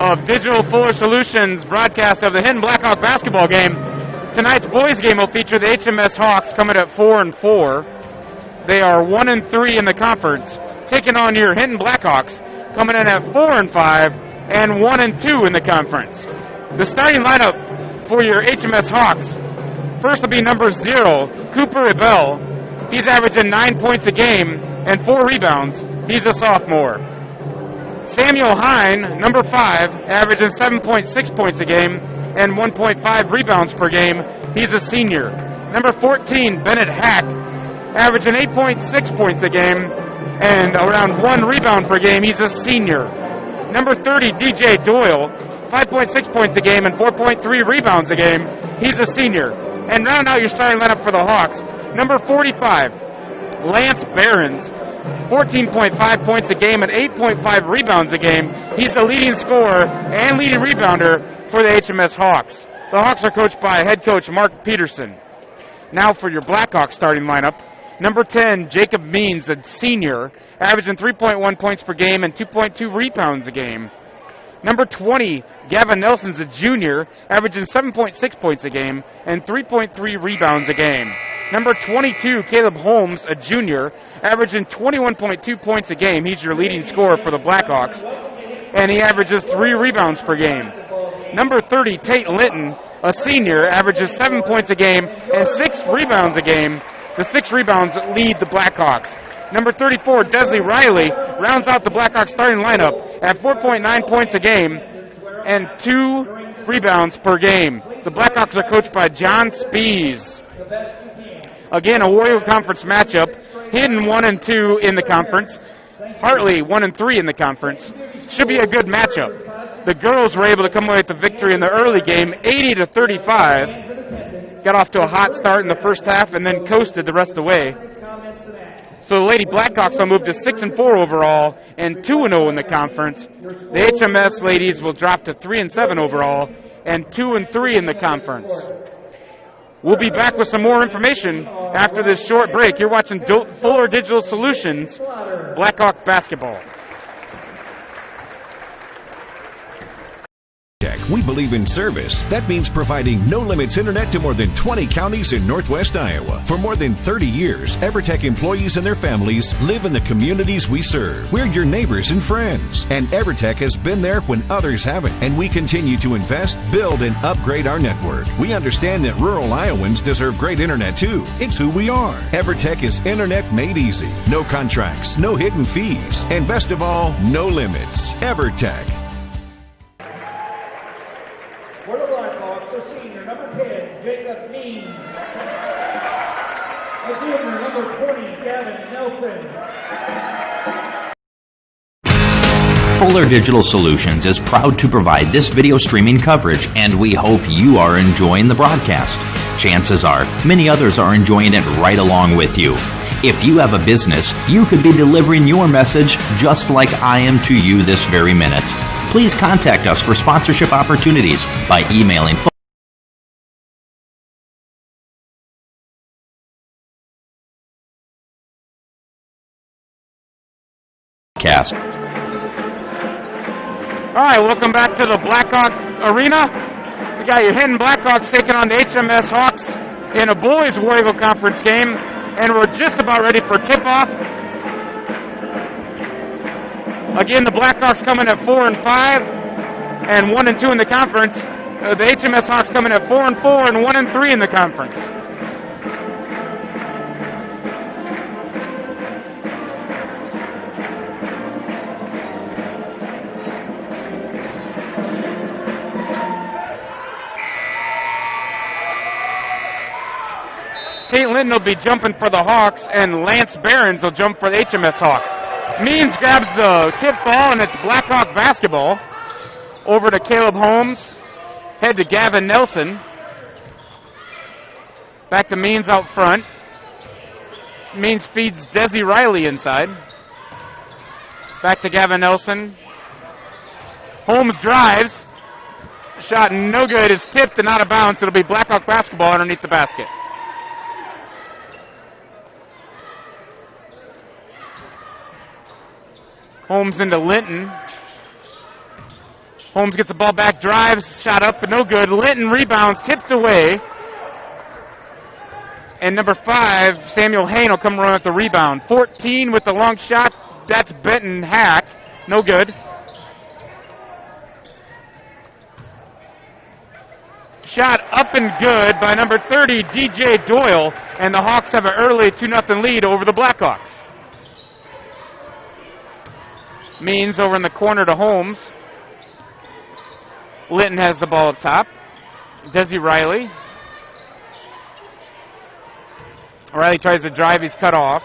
of Digital Fuller Solutions broadcast of the Hinton Blackhawk basketball game. Tonight's boys game will feature the HMS Hawks coming at 4-4. They are 1-3 in the conference, taking on your Hinton Blackhawks coming in at 4-5 and 1-2 in the conference. The starting lineup for your HMS Hawks: first will be number 0, Cooper Bball. He's averaging 9 points a game and 4 rebounds. He's a sophomore. Samuel Hine, number 5, averaging 7.6 points a game and 1.5 rebounds per game. He's a senior. Number 14, Bennett Hack, averaging 8.6 points a game and around 1 rebound per game. He's a senior. Number 30, DJ Doyle, 5.6 points a game and 4.3 rebounds a game. He's a senior. And round out your starting lineup for the Hawks: number 45, Lance Behrens, 14.5 points a game and 8.5 rebounds a game. He's the leading scorer and leading rebounder for the HMS Hawks. The Hawks are coached by head coach Mark Peterson. Now for your Blackhawks starting lineup: number 10, Jacob Means, a senior, averaging 3.1 points per game and 2.2 rebounds a game. Number 20, Gavin Nelson's a junior, averaging 7.6 points a game and 3.3 rebounds a game. Number 22, Caleb Holmes, a junior, averaging 21.2 points a game. He's your leading scorer for the Blackhawks, and he averages 3 rebounds per game. Number 30, Tate Linton, a senior, averages 7 points a game and 6 rebounds a game. The 6 rebounds lead the Blackhawks. Number 34, Desley Riley, rounds out the Blackhawks starting lineup at 4.9 points a game and 2 rebounds per game. The Blackhawks are coached by John Spees. Again, a Warrior Conference matchup. Hinton 1-2 in the conference. Hartley 1-3 in the conference. Should be a good matchup. The girls were able to come away with the victory in the early game, 80-35. Got off to a hot start in the first half and then coasted the rest of the way. So the Lady Blackhawks will move to 6-4 overall and 2-0 in the conference. The HMS ladies will drop to 3-7 overall and 2-3 in the conference. We'll be back with some more information after this short break. You're watching Fuller Digital Solutions Blackhawk basketball. We believe in service. That means providing no-limits internet to more than 20 counties in Northwest Iowa. For more than 30 years, EverTech employees and their families live in the communities we serve. We're your neighbors and friends. And EverTech has been there when others haven't. And we continue to invest, build, and upgrade our network. We understand that rural Iowans deserve great internet too. It's who we are. EverTech is internet made easy. No contracts, no hidden fees. And best of all, no limits. EverTech. For the Blackhawks, a senior, number 10, Jacob Means. A junior, number 20, Gavin Nelson. Fuller Digital Solutions is proud to provide this video streaming coverage, and we hope you are enjoying the broadcast. Chances are, many others are enjoying it right along with you. If you have a business, you could be delivering your message just like I am to you this very minute. Please contact us for sponsorship opportunities by emailing cast. All right, welcome back to the Blackhawk Arena. We got your Hinton Blackhawks taking on the HMS Hawks in a boys Warrior Conference game, and we're just about ready for tip-off. Again, the Blackhawks coming at 4-5 and 1-2 in the conference. The HMS Hawks coming at 4-4 and 1-3 in the conference. Tate Linton will be jumping for the Hawks, and Lance Behrens will jump for the HMS Hawks. Means grabs the tip ball, and it's Blackhawk basketball. Over to Caleb Holmes. Head to Gavin Nelson. Back to Means out front. Means feeds Desi Riley inside. Back to Gavin Nelson. Holmes drives. Shot no good. It's tipped and out of bounds. It'll be Blackhawk basketball underneath the basket. Holmes into Linton. Holmes gets the ball back, drives, shot up, but no good. Linton rebounds, tipped away. And number 5, Samuel Hain will come run at the rebound. 14 with the long shot. That's Benton Hack. No good. Shot up and good by number 30, DJ Doyle. And the Hawks have an early 2-0 lead over the Blackhawks. Means over in the corner to Holmes. Linton has the ball up top. Desi Riley. Riley tries to drive. He's cut off.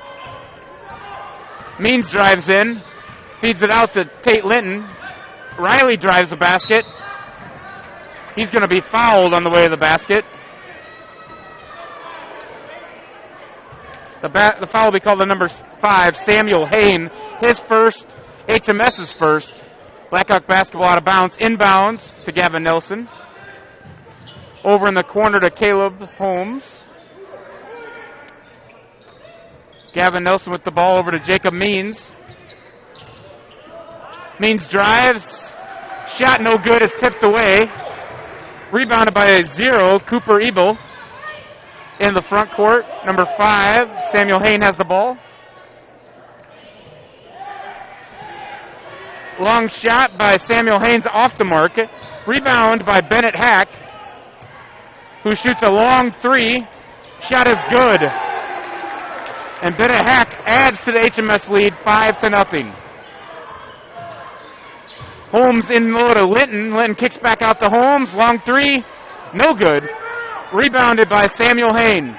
Means drives in. Feeds it out to Tate Linton. Riley drives the basket. He's going to be fouled on the way to the basket. The foul will be called to number 5, Samuel Hain. His first, HMS's first. Blackhawk basketball out of bounds. Inbounds to Gavin Nelson. Over in the corner to Caleb Holmes. Gavin Nelson with the ball over to Jacob Means. Means drives. Shot no good, is tipped away. Rebounded by a 0, Cooper Ebel. In the front court, number 5, Samuel Hain has the ball. Long shot by Samuel Hain's off the mark. Rebound by Bennett Hack, who shoots a long 3. Shot is good. And Bennett Hack adds to the HMS lead 5-0. Holmes in low to Linton. Linton kicks back out to Holmes. Long 3. No good. Rebounded by Samuel Hain.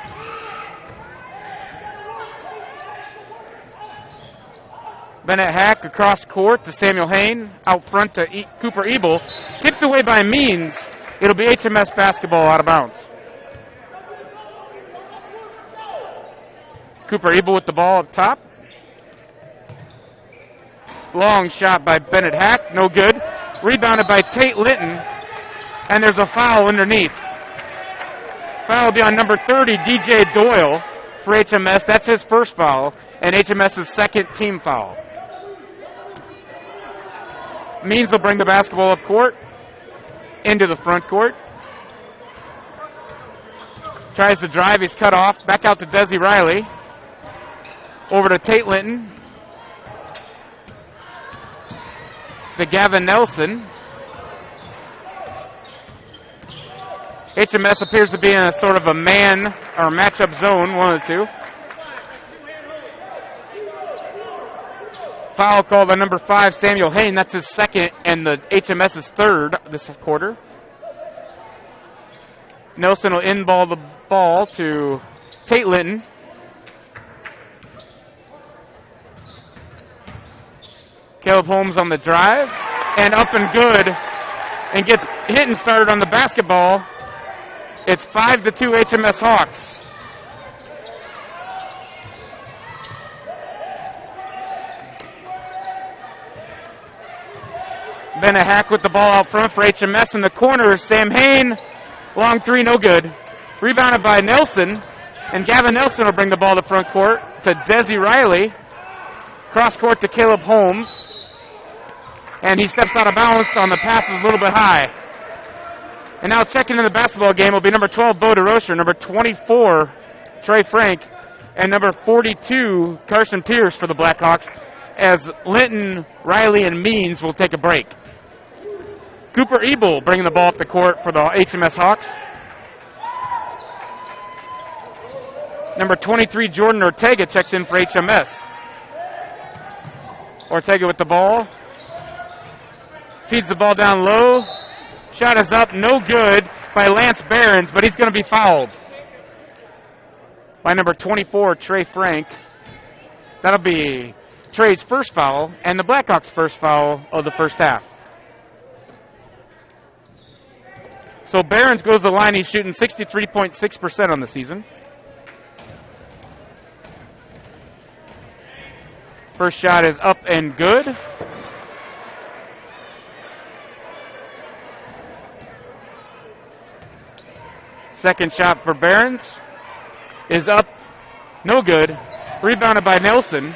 Bennett Hack across court to Samuel Hain. Out front to Cooper Ebel. Tipped away by Means. It'll be HMS basketball out of bounds. Cooper Ebel with the ball up top. Long shot by Bennett Hack. No good. Rebounded by Tate Linton. And there's a foul underneath. Foul will be on number 30, DJ Doyle, for HMS. That's his first foul. And HMS's second team foul. Means will bring the basketball up court. Into the front court. Tries to drive. He's cut off. Back out to Desi Riley. Over to Tate Linton. To Gavin Nelson. HMS appears to be in a sort of a man or matchup zone, one of the two. Foul called on number 5, Samuel Hain. That's his second and the HMS's third this quarter. Nelson will in-ball the ball to Tate Linton. Caleb Holmes on the drive. And up and good. And gets hit and started on the basketball. It's 5-2 HMS Hawks. Bennett Hack with the ball out front for HMS. In the corner is Sam Hain. Long 3, no good. Rebounded by Nelson. And Gavin Nelson will bring the ball to front court to Desi Riley. Cross court to Caleb Holmes. And he steps out of balance on the passes a little bit high. And now checking in the basketball game will be number 12, Bo DeRocher, number 24, Trey Frank, and number 42, Carson Pierce for the Blackhawks, as Linton, Riley, and Means will take a break. Cooper Ebel bringing the ball up the court for the HMS Hawks. Number 23, Jordan Ortega, checks in for HMS. Ortega with the ball. Feeds the ball down low. Shot is up, no good by Lance Behrens, but he's going to be fouled by number 24, Trey Frank. That'll be Trey's first foul and the Blackhawks' first foul of the first half. So Behrens goes to the line. He's shooting 63.6% on the season. First shot is up and good. Second shot for Behrens is up, no good. Rebounded by Nelson.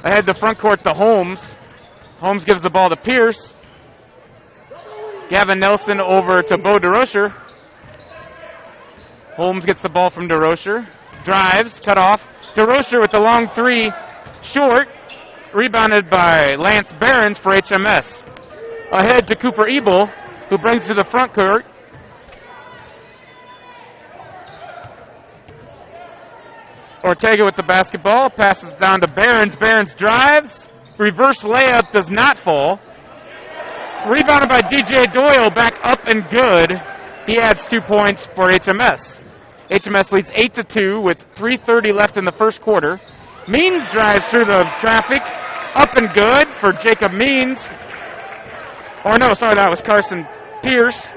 Ahead the front court to Holmes. Holmes gives the ball to Pierce. Gavin Nelson over to Bo DeRocher. Holmes gets the ball from DeRocher. Drives, cut off. DeRocher with the long three, short. Rebounded by Lance Behrens for HMS. Ahead to Cooper Bball, who brings it to the front court. Ortega with the basketball, passes down to Behrens. Behrens drives. Reverse layup does not fall. Rebounded by DJ Doyle, back up and good. He adds 2 points for HMS. HMS leads 8-2 with 3:30 left in the first quarter. Means drives through the traffic. Up and good for Jacob Means. Or no, sorry, that was Carson Pierce.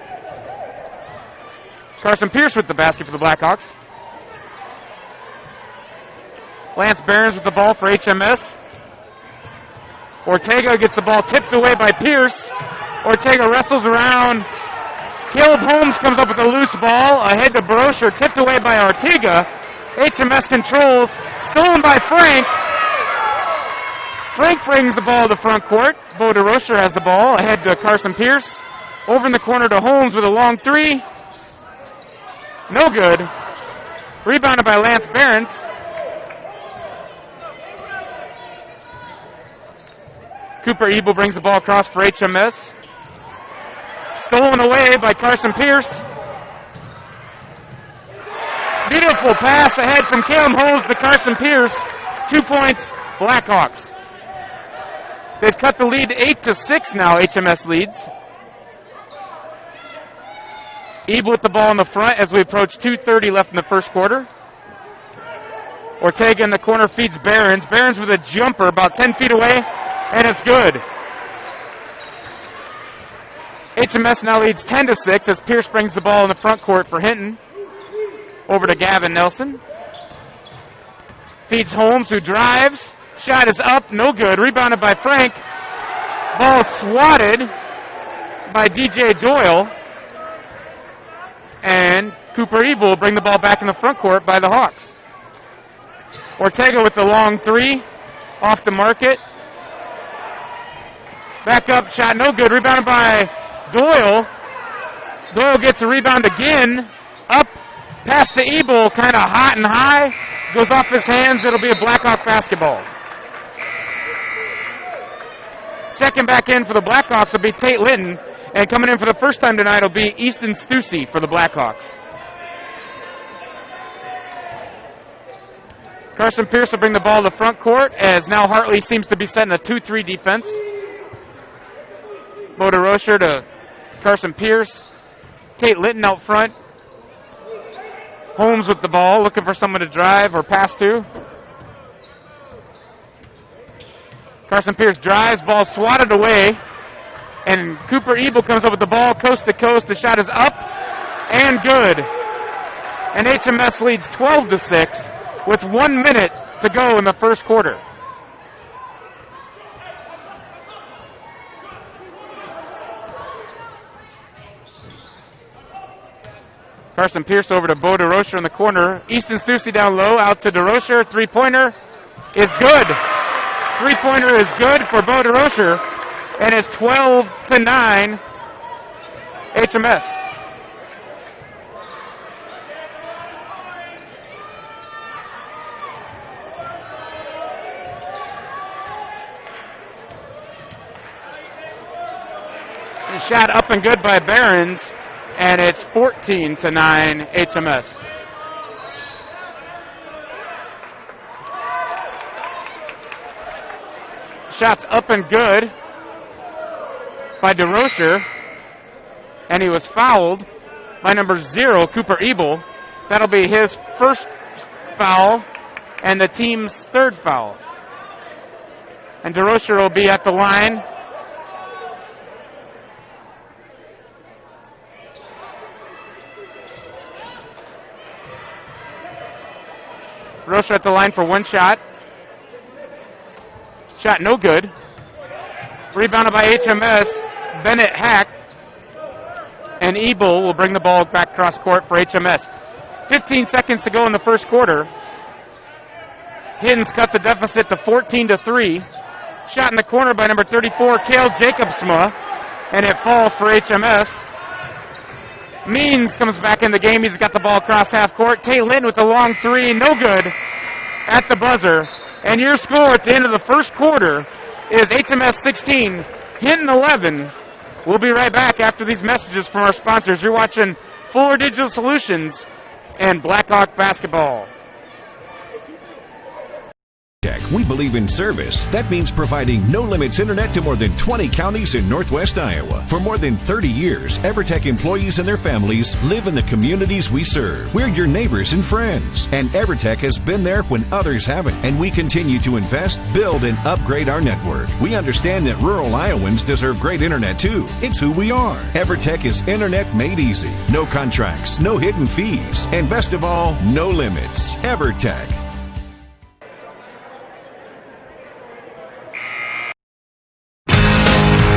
Carson Pierce with the basket for the Blackhawks. Lance Behrens with the ball for HMS. Ortega gets the ball tipped away by Pierce. Ortega wrestles around. Caleb Holmes comes up with a loose ball. Ahead to Brosher, tipped away by Ortega. HMS controls. Stolen by Frank. Frank brings the ball to the front court. Bo DeRocher has the ball. Ahead to Carson Pierce. Over in the corner to Holmes with a long three. No good. Rebounded by Lance Behrens. Cooper Bball brings the ball across for HMS. Stolen away by Carson Pierce. Beautiful pass ahead from Caleb Holmes to Carson Pierce. 2 points, Blackhawks. They've cut the lead 8-6 now, HMS leads. Bball with the ball in the front as we approach 2:30 left in the first quarter. Ortega in the corner feeds Behrens. Behrens with a jumper about 10 feet away, and it's good. HMS now leads 10-6 as Pierce brings the ball in the front court for Hinton. Over to Gavin Nelson. Feeds Holmes, who drives. Shot is up, no good. Rebounded by Frank. Ball swatted by DJ Doyle. And Cooper Bball will bring the ball back in the front court by the Hawks. Ortega with the long three. Off the market. Back up, shot no good. Rebounded by Doyle. Doyle gets a rebound again. Up, pass to Bball, kind of hot and high. Goes off his hands. It'll be a Blackhawk basketball. Checking back in for the Blackhawks will be Tate Litton. And coming in for the first time tonight will be Easton Stussy for the Blackhawks. Carson Pierce will bring the ball to the front court as now Hartley seems to be setting a 2-3 defense. Bo DeRocher to Carson Pierce. Tate Litton out front. Holmes with the ball, looking for someone to drive or pass to. Carson Pierce drives, ball swatted away. And Cooper Bball comes up with the ball coast to coast. The shot is up and good. And HMS leads 12-6 with 1 minute to go in the first quarter. Carson Pierce over to Bo DeRocher in the corner. Easton Stussy down low, out to DeRocher. Three-pointer is good. Three-pointer is good for Bo DeRocher. And it's 12-9 HMS. And shot up and good by Behrens, and it's 14-9 HMS. Shots up and good by DeRocher, and he was fouled by number 0, Cooper Bball. That'll be his first foul and the team's third foul. And DeRocher will be at the line. DeRocher at the line for one shot. Shot no good. Rebounded by HMS. Bennett Hack. And Bball will bring the ball back across court for HMS. 15 seconds to go in the first quarter. Hinton's cut the deficit to 14-3. Shot in the corner by number 34, Cale Jacobsma, and it falls for HMS. Means comes back in the game. He's got the ball across half court. Tate Linton with the long three, no good at the buzzer. And your score at the end of the first quarter is HMS 16, Hinton 11. We'll be right back after these messages from our sponsors. You're watching Fuller Digital Solutions and Blackhawk Basketball. We believe in service. That means providing no-limits internet to more than 20 counties in Northwest Iowa. For more than 30 years, EverTech employees and their families live in the communities we serve. We're your neighbors and friends. And EverTech has been there when others haven't. And we continue to invest, build, and upgrade our network. We understand that rural Iowans deserve great internet too. It's who we are. EverTech is internet made easy. No contracts, no hidden fees. And best of all, no limits. EverTech.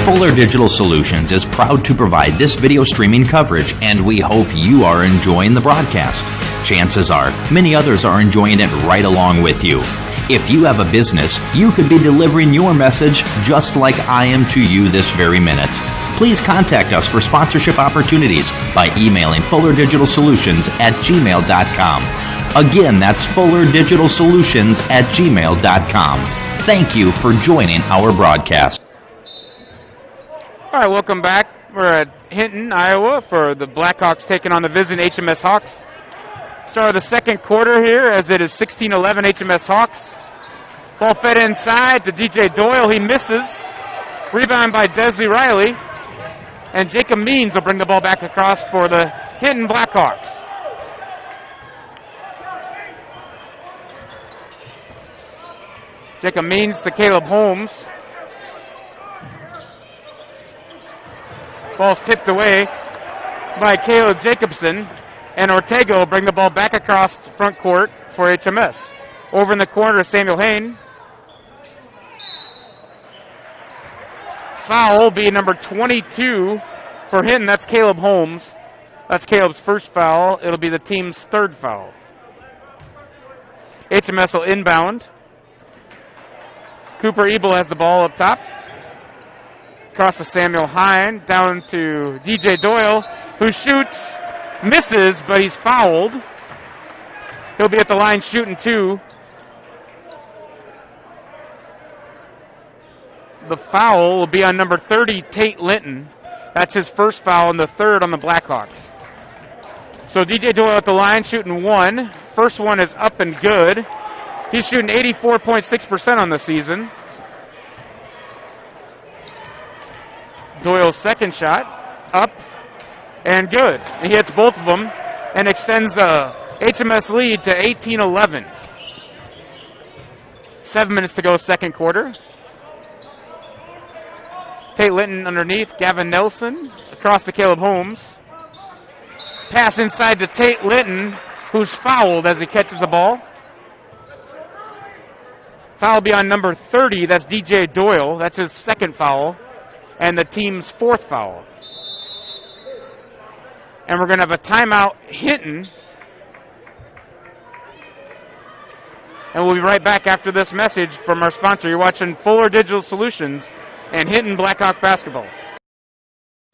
Fuller Digital Solutions is proud to provide this video streaming coverage, and we hope you are enjoying the broadcast. Chances are, many others are enjoying it right along with you. If you have a business, you could be delivering your message just like I am to you this very minute. Please contact us for sponsorship opportunities by emailing fullerdigitalsolutions@gmail.com. Again, that's fullerdigitalsolutions@gmail.com. Thank you for joining our broadcast. All right, welcome back. We're at Hinton, Iowa, for the Blackhawks taking on the visiting HMS Hawks. Start of the second quarter here, as it is 16-11 HMS Hawks. Ball fed inside to DJ Doyle. He misses. Rebound by Desley Riley. And Jacob Means will bring the ball back across for the Hinton Blackhawks. Jacob Means to Caleb Holmes. Ball's tipped away by Caleb Jacobson, and Ortega will bring the ball back across the front court for HMS. Over in the corner is Samuel Hain. Foul will be number 22 for Hinton. That's Caleb Holmes. That's Caleb's first foul. It'll be the team's third foul. HMS will inbound. Cooper Ebel has the ball up top. Across to Samuel Hine, down to DJ Doyle, who shoots, misses, but he's fouled. He'll be at the line shooting two. The foul will be on number 30, Tate Linton. That's his first foul and the third on the Blackhawks. So DJ Doyle at the line shooting one. First one is up and good. He's shooting 84.6% on the season. Doyle's second shot, up and good. He hits both of them and extends the HMS lead to 18-11. 7 minutes to go, second quarter. Tate Linton underneath, Gavin Nelson across to Caleb Holmes. Pass inside to Tate Linton, who's fouled as he catches the ball. Foul will be on number 30, that's DJ Doyle. That's his second foul. And the team's fourth foul. And we're going to have a timeout, Hinton. And we'll be right back after this message from our sponsor. You're watching Fuller Digital Solutions and Hinton Blackhawk Basketball.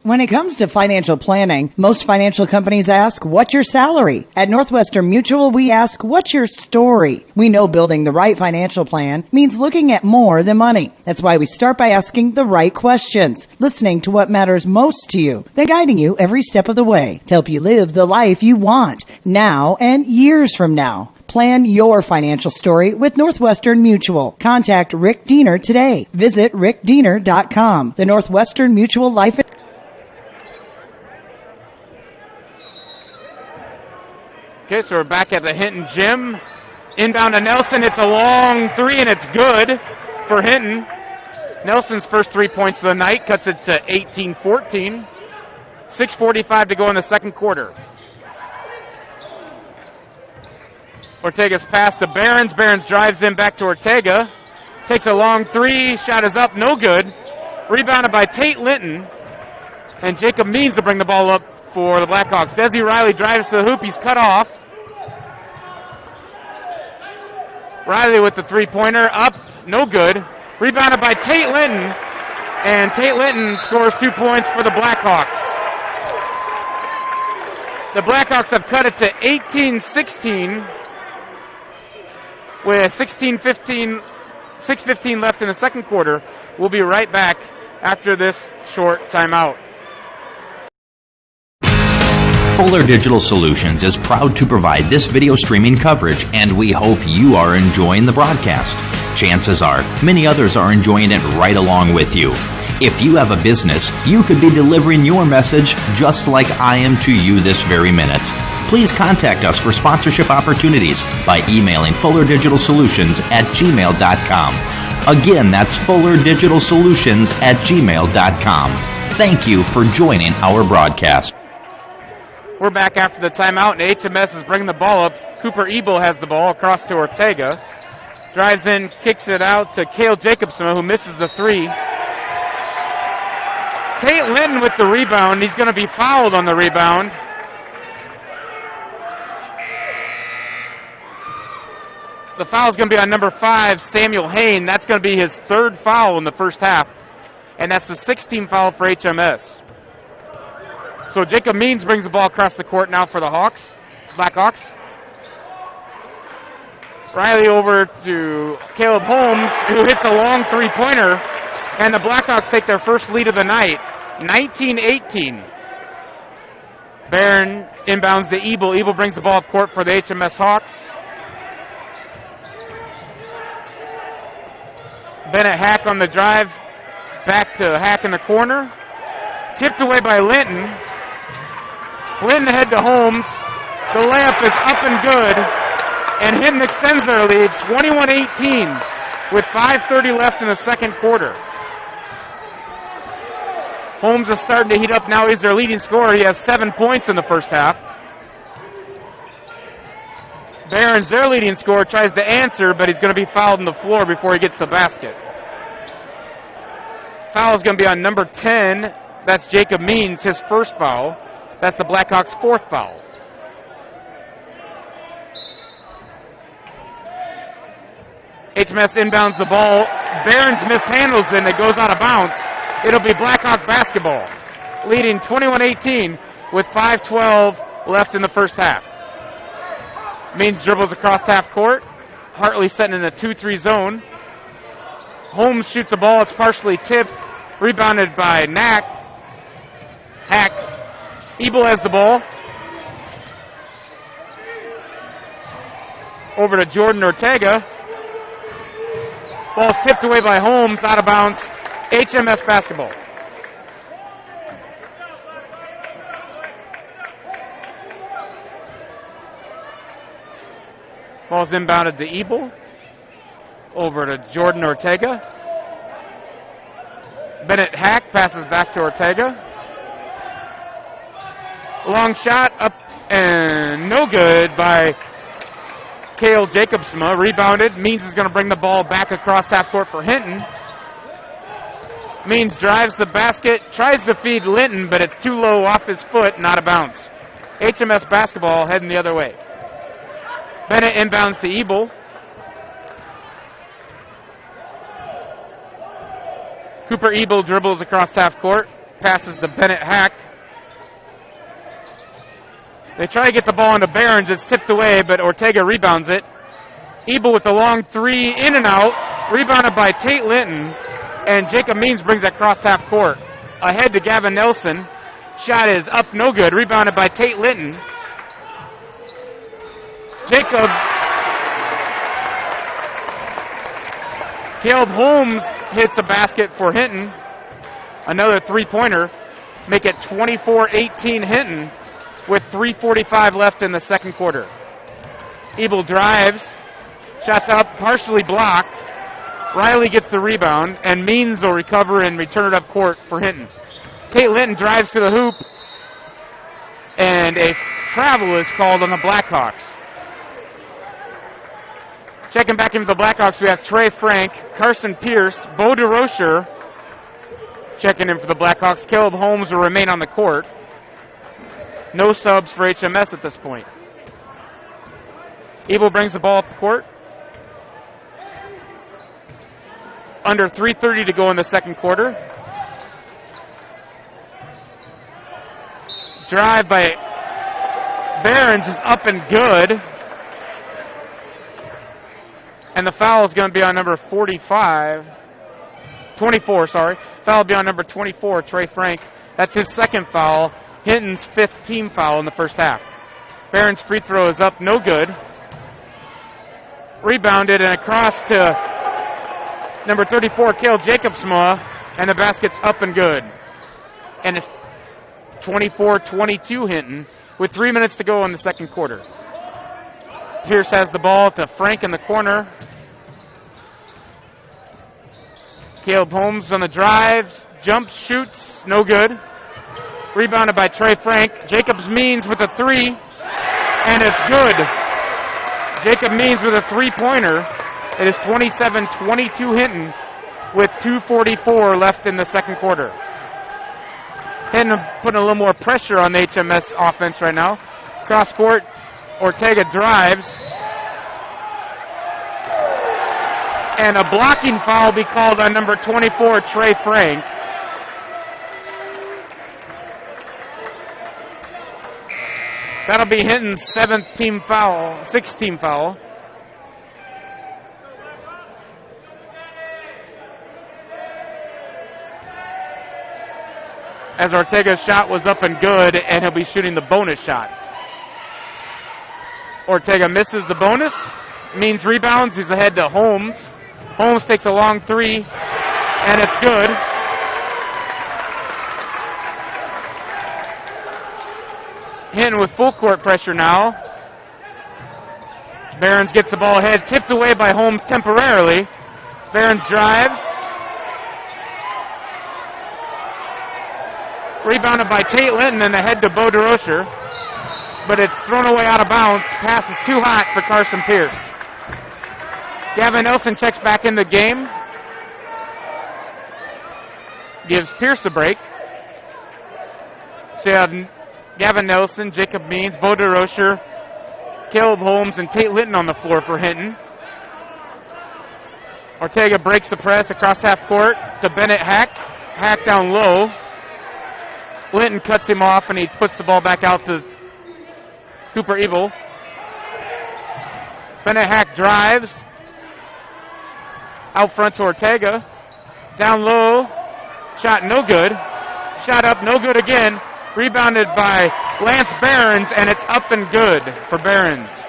When it comes to financial planning, most financial companies ask, what's your salary? At Northwestern Mutual, we ask, what's your story? We know building the right financial plan means looking at more than money. That's why we start by asking the right questions, listening to what matters most to you, then guiding you every step of the way to help you live the life you want, now and years from now. Plan your financial story with Northwestern Mutual. Contact Rick Diener today. Visit rickdiener.com. The Northwestern Mutual Life Okay, so we're back at the Hinton gym. Inbound to Nelson. It's a long three, and it's good for Hinton. Nelson's first 3 points of the night cuts it to 18-14. 6:45 to go in the second quarter. Ortega's pass to Behrens. Behrens drives in back to Ortega. Takes a long three. Shot is up. No good. Rebounded by Tate Linton. And Jacob Means to bring the ball up for the Blackhawks. Desi Riley drives to the hoop. He's cut off. Riley with the three-pointer, up, no good. Rebounded by Tate Linton, and Tate Linton scores 2 points for the Blackhawks. The Blackhawks have cut it to 18-16 with 6:15 left in the second quarter. We'll be right back after this short timeout. Fuller Digital Solutions is proud to provide this video streaming coverage, and we hope you are enjoying the broadcast. Chances are, many others are enjoying it right along with you. If you have a business, you could be delivering your message just like I am to you this very minute. Please contact us for sponsorship opportunities by emailing fullerdigitalsolutions@gmail.com. Again, that's fullerdigitalsolutions@gmail.com. Thank you for joining our broadcast. We're back after the timeout, and HMS is bringing the ball up. Cooper Ebel has the ball across to Ortega. Drives in, kicks it out to Cale Jacobson, who misses the three. Tate Linton with the rebound. He's going to be fouled on the rebound. The foul's going to be on number 5, Samuel Hain. That's going to be his third foul in the first half, and that's the 16th foul for HMS. So Jacob Means brings the ball across the court now for the Blackhawks. Riley over to Caleb Holmes, who hits a long three-pointer, and the Blackhawks take their first lead of the night, 19-18. Barron inbounds to Ebel. Ebel brings the ball up court for the HMS Hawks. Bennett Hack on the drive, back to Hack in the corner. Tipped away by Linton. Linton ahead to Holmes. The layup is up and good, and Hinton extends their lead 21-18 with 5:30 left in the second quarter. Holmes is starting to heat up now. He's their leading scorer. He has 7 points in the first half. Barron's their leading scorer, tries to answer, but he's going to be fouled on the floor before he gets the basket. Foul is going to be on number 10. That's Jacob Means, his first foul. That's the Blackhawks' fourth foul. HMS inbounds the ball. Barron's mishandles it, and it goes out of bounds. It'll be Blackhawk basketball, leading 21-18 with 5:12 left in the first half. Means dribbles across half court. Hartley setting in a 2-3 zone. Holmes shoots a ball. It's partially tipped. Rebounded by Hack. Ebel has the ball. Over to Jordan Ortega. Ball's tipped away by Holmes, out of bounds. HMS basketball. Ball's inbounded to Ebel. Over to Jordan Ortega. Bennett Hack passes back to Ortega. Long shot up and no good by Cale Jacobson. Rebounded. Means is going to bring the ball back across half court for Hinton. Means drives the basket, tries to feed Linton, but it's too low off his foot, not a bounce. HMS basketball heading the other way. Bennett inbounds to Ebel. Cooper Ebel dribbles across half court, passes to Bennett Hack. They try to get the ball into Barron's. It's tipped away, but Ortega rebounds it. Ebel with the long three, in and out, rebounded by Tate Linton, and Jacob Means brings that across half court. Ahead to Gavin Nelson. Shot is up, no good, rebounded by Tate Linton. Caleb Holmes hits a basket for Hinton. Another three-pointer. Make it 24-18 Hinton with 3:45 left in the second quarter. Ebel drives. Shots up, partially blocked. Riley gets the rebound, and Means will recover and return it up court for Hinton. Tate Linton drives to the hoop, and a travel is called on the Blackhawks. Checking back into the Blackhawks, we have Trey Frank, Carson Pierce, Bo DeRocher checking in for the Blackhawks. Caleb Holmes will remain on the court. No subs for HMS at this point. Ebel brings the ball up the court. under 3:30 to go in the second quarter. Drive by Behrens is up and good. And the foul is going to be on number 24, sorry. Foul will be on number 24, Trey Frank. That's his second foul. Hinton's 5th team foul in the first half. Behrens' free throw is up, no good. Rebounded and across to number 34, Cale Jacobsma, and the basket's up and good. And it's 24-22 Hinton with 3 minutes to go in the second quarter. Pierce has the ball to Frank in the corner. Caleb Holmes on the drive, jumps, shoots, no good. Rebounded by Trey Frank. Jacobs Means with a three, and it's good. Jacob Means with a three-pointer. It is 27-22 Hinton with 2:44 left in the second quarter. Hinton putting a little more pressure on the HMS offense right now. Cross court, Ortega drives. And a blocking foul will be called on number 24, Trey Frank. That'll be Hinton's 6th team foul. As Ortega's shot was up and good, and he'll be shooting the bonus shot. Ortega misses the bonus. Means rebounds. He's ahead to Holmes. Holmes takes a long three, and it's good. Hinton with full court pressure now. Behrens gets the ball ahead, tipped away by Holmes temporarily. Behrens drives. Rebounded by Tate Linton and ahead to Bo DeRocher. But it's thrown away out of bounds. Pass is too hot for Carson Pierce. Gavin Nelson checks back in the game. Gives Pierce a break. So you have Gavin Nelson, Jacob Means, Bo DeRocher, Caleb Holmes, and Tate Linton on the floor for Hinton. Ortega breaks the press across half court to Bennett Hack. Hack down low. Linton cuts him off, and he puts the ball back out to Cooper Ebel. Bennett Hack drives. Out front to Ortega. Down low. Shot no good. Shot up, no good again. Rebounded by Lance Behrens, and it's up and good for Behrens.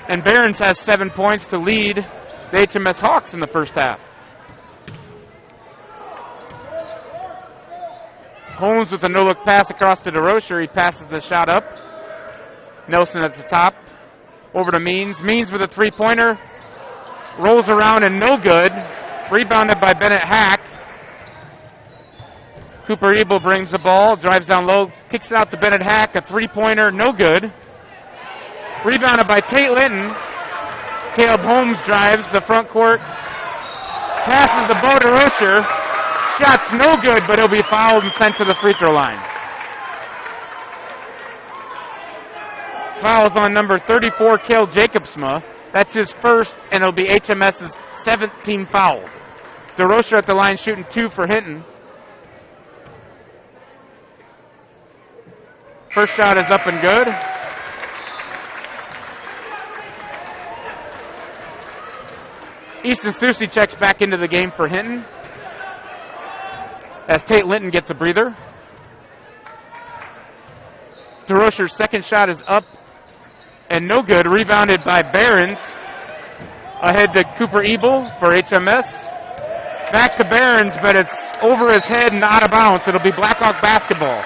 And Behrens has 7 points to lead the HMS Hawks in the first half. Holmes with a no-look pass across to DeRocher. He passes the shot up. Nelson at the top. Over to Means. Means with a three-pointer. Rolls around and no good. Rebounded by Bennett Hack. Cooper Ebel brings the ball, drives down low, kicks it out to Bennett Hack. A three-pointer, no good. Rebounded by Tate Linton. Caleb Holmes drives the front court. Passes to Bo DeRocher. Shot's no good, but he'll be fouled and sent to the free throw line. Fouls on number 34, Cale Jacobsma. That's his first, and it'll be HMS's 7th team foul. DeRocher at the line shooting 2 for Hinton. First shot is up and good. Easton Stussy checks back into the game for Hinton as Tate Linton gets a breather. DeRocher's second shot is up and no good. Rebounded by Behrens. Ahead to Cooper Ebel for HMS. Back to Behrens, but it's over his head and out of bounds. It'll be Blackhawk basketball.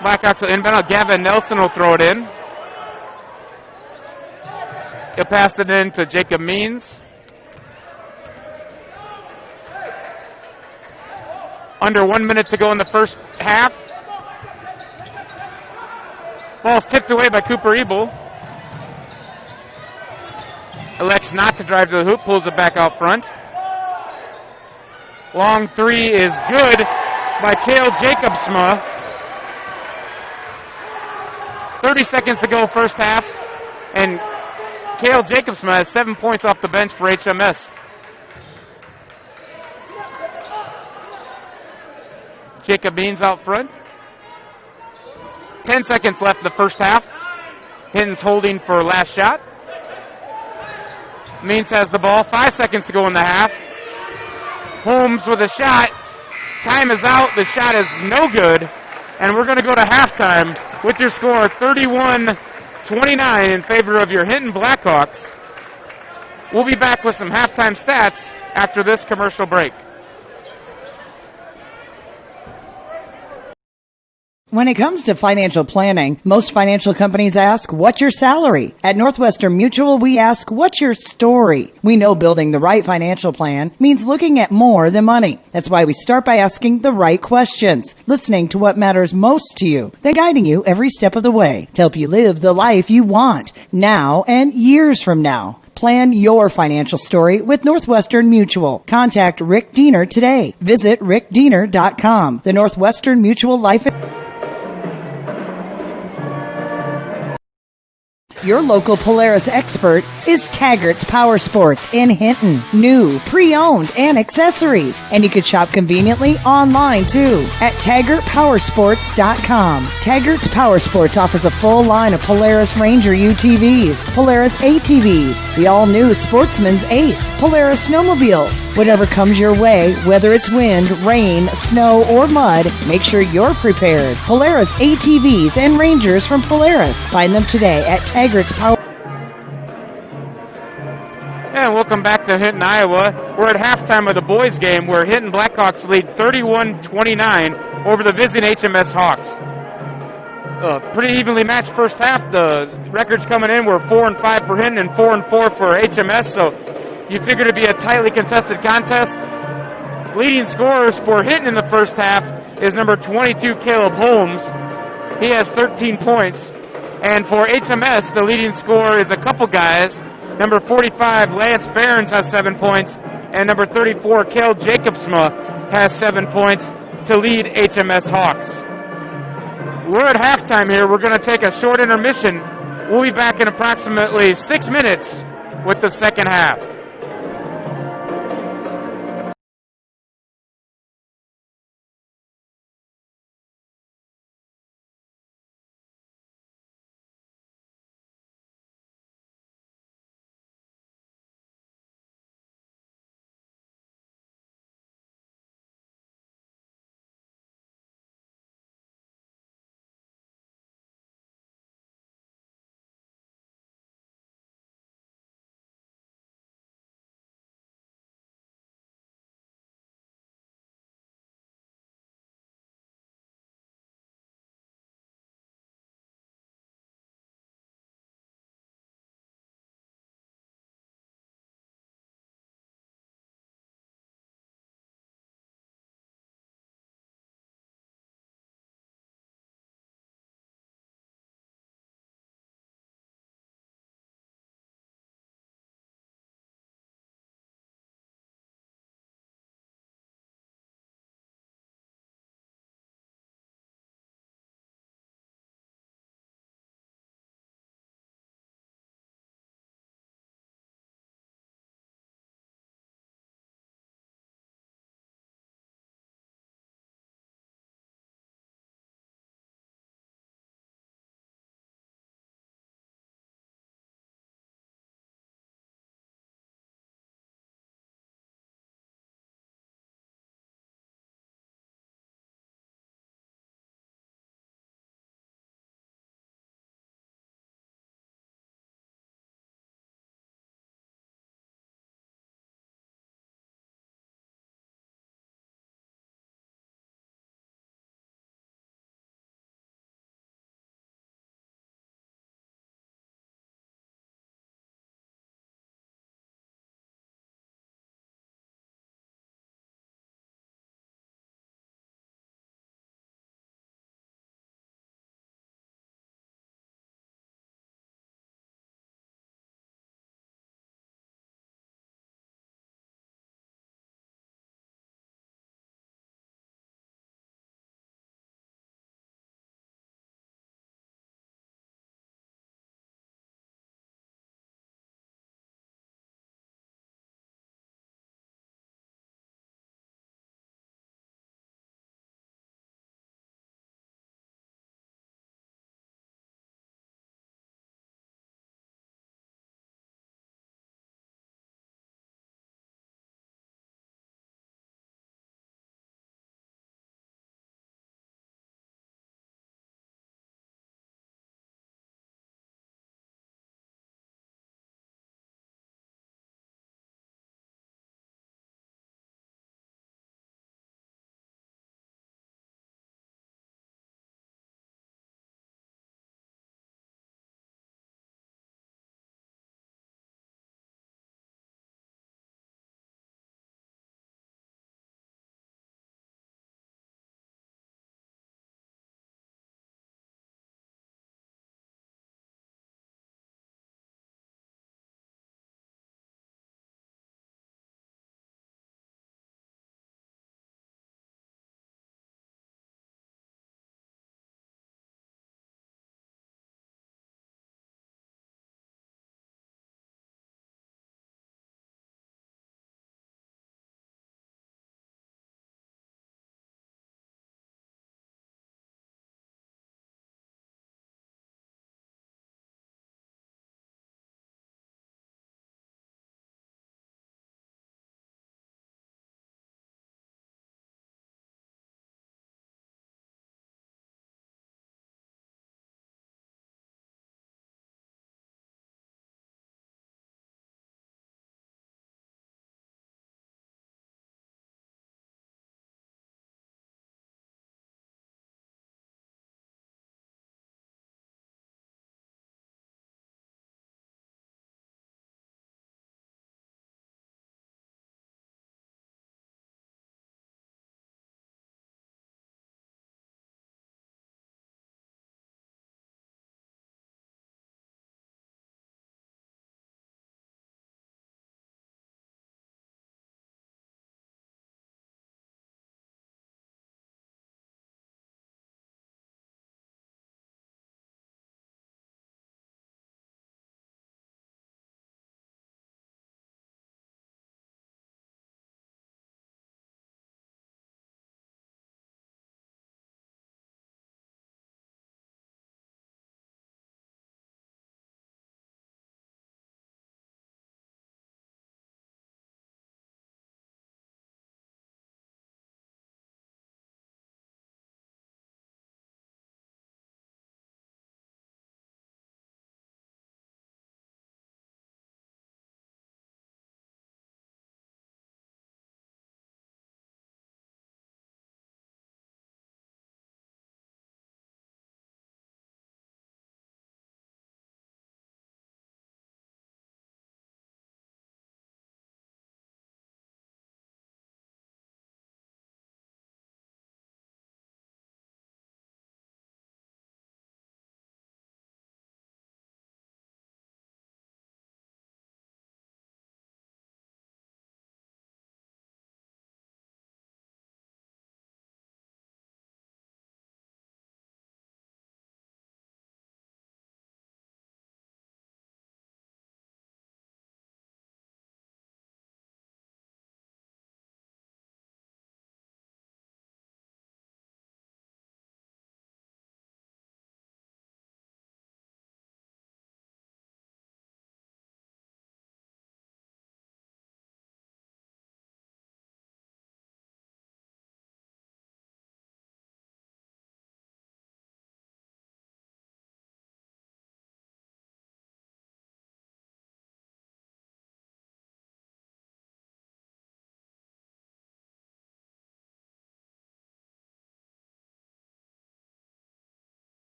Blackhawks will inbound. Gavin Nelson will throw it in. He'll pass it in to Jacob Means. Under 1 minute to go in the first half. Ball's tipped away by Cooper Ebel. Elects not to drive to the hoop, pulls it back out front. Long three is good by Cale Jacobsma. 30 seconds to go first half, and Cale Jacobson has 7 points off the bench for HMS. Jacob Beans out front. 10 seconds left in the first half. Hinton's holding for last shot. Means has the ball. 5 seconds to go in the half. Holmes with a shot. Time is out. The shot is no good. And we're going to go to halftime with your score 31-29 in favor of your Hinton Blackhawks. We'll be back with some halftime stats after this commercial break. When it comes to financial planning, most financial companies ask, what's your salary? At Northwestern Mutual, we ask, what's your story? We know building the right financial plan means looking at more than money. That's why we start by asking the right questions, listening to what matters most to you, then guiding you every step of the way to help you live the life you want, now and years from now. Plan your financial story with Northwestern Mutual. Contact Rick Diener today. Visit rickdiener.com. The Northwestern Mutual Life. Your local Polaris expert is Taggart's Power Sports in Hinton. New, pre-owned, and accessories. And you can shop conveniently online too at taggartpowersports.com. Taggart's Power Sports offers a full line of Polaris Ranger UTVs, Polaris ATVs, the all-new Sportsman's Ace, Polaris snowmobiles. Whatever comes your way, whether it's wind, rain, snow, or mud, make sure you're prepared. Polaris ATVs and Rangers from Polaris. Find them today at Taggart's Power. And welcome back to Hinton, Iowa. We're at halftime of the boys' game where Hinton Blackhawks lead 31-29 over the visiting HMS Hawks. Pretty evenly matched first half. The records coming in were 4-5 for Hinton and 4-4 for HMS, so you figured it'd be a tightly contested contest. Leading scorers for Hinton in the first half is number 22, Caleb Holmes. He has 13 points. And for HMS, the leading scorer is a couple guys. Number 45, Lance Behrens has 7 points. And number 34, Cale Jacobsma has 7 points to lead HMS Hawks. We're at halftime here. We're going to take a short intermission. We'll be back in approximately 6 minutes with the second half.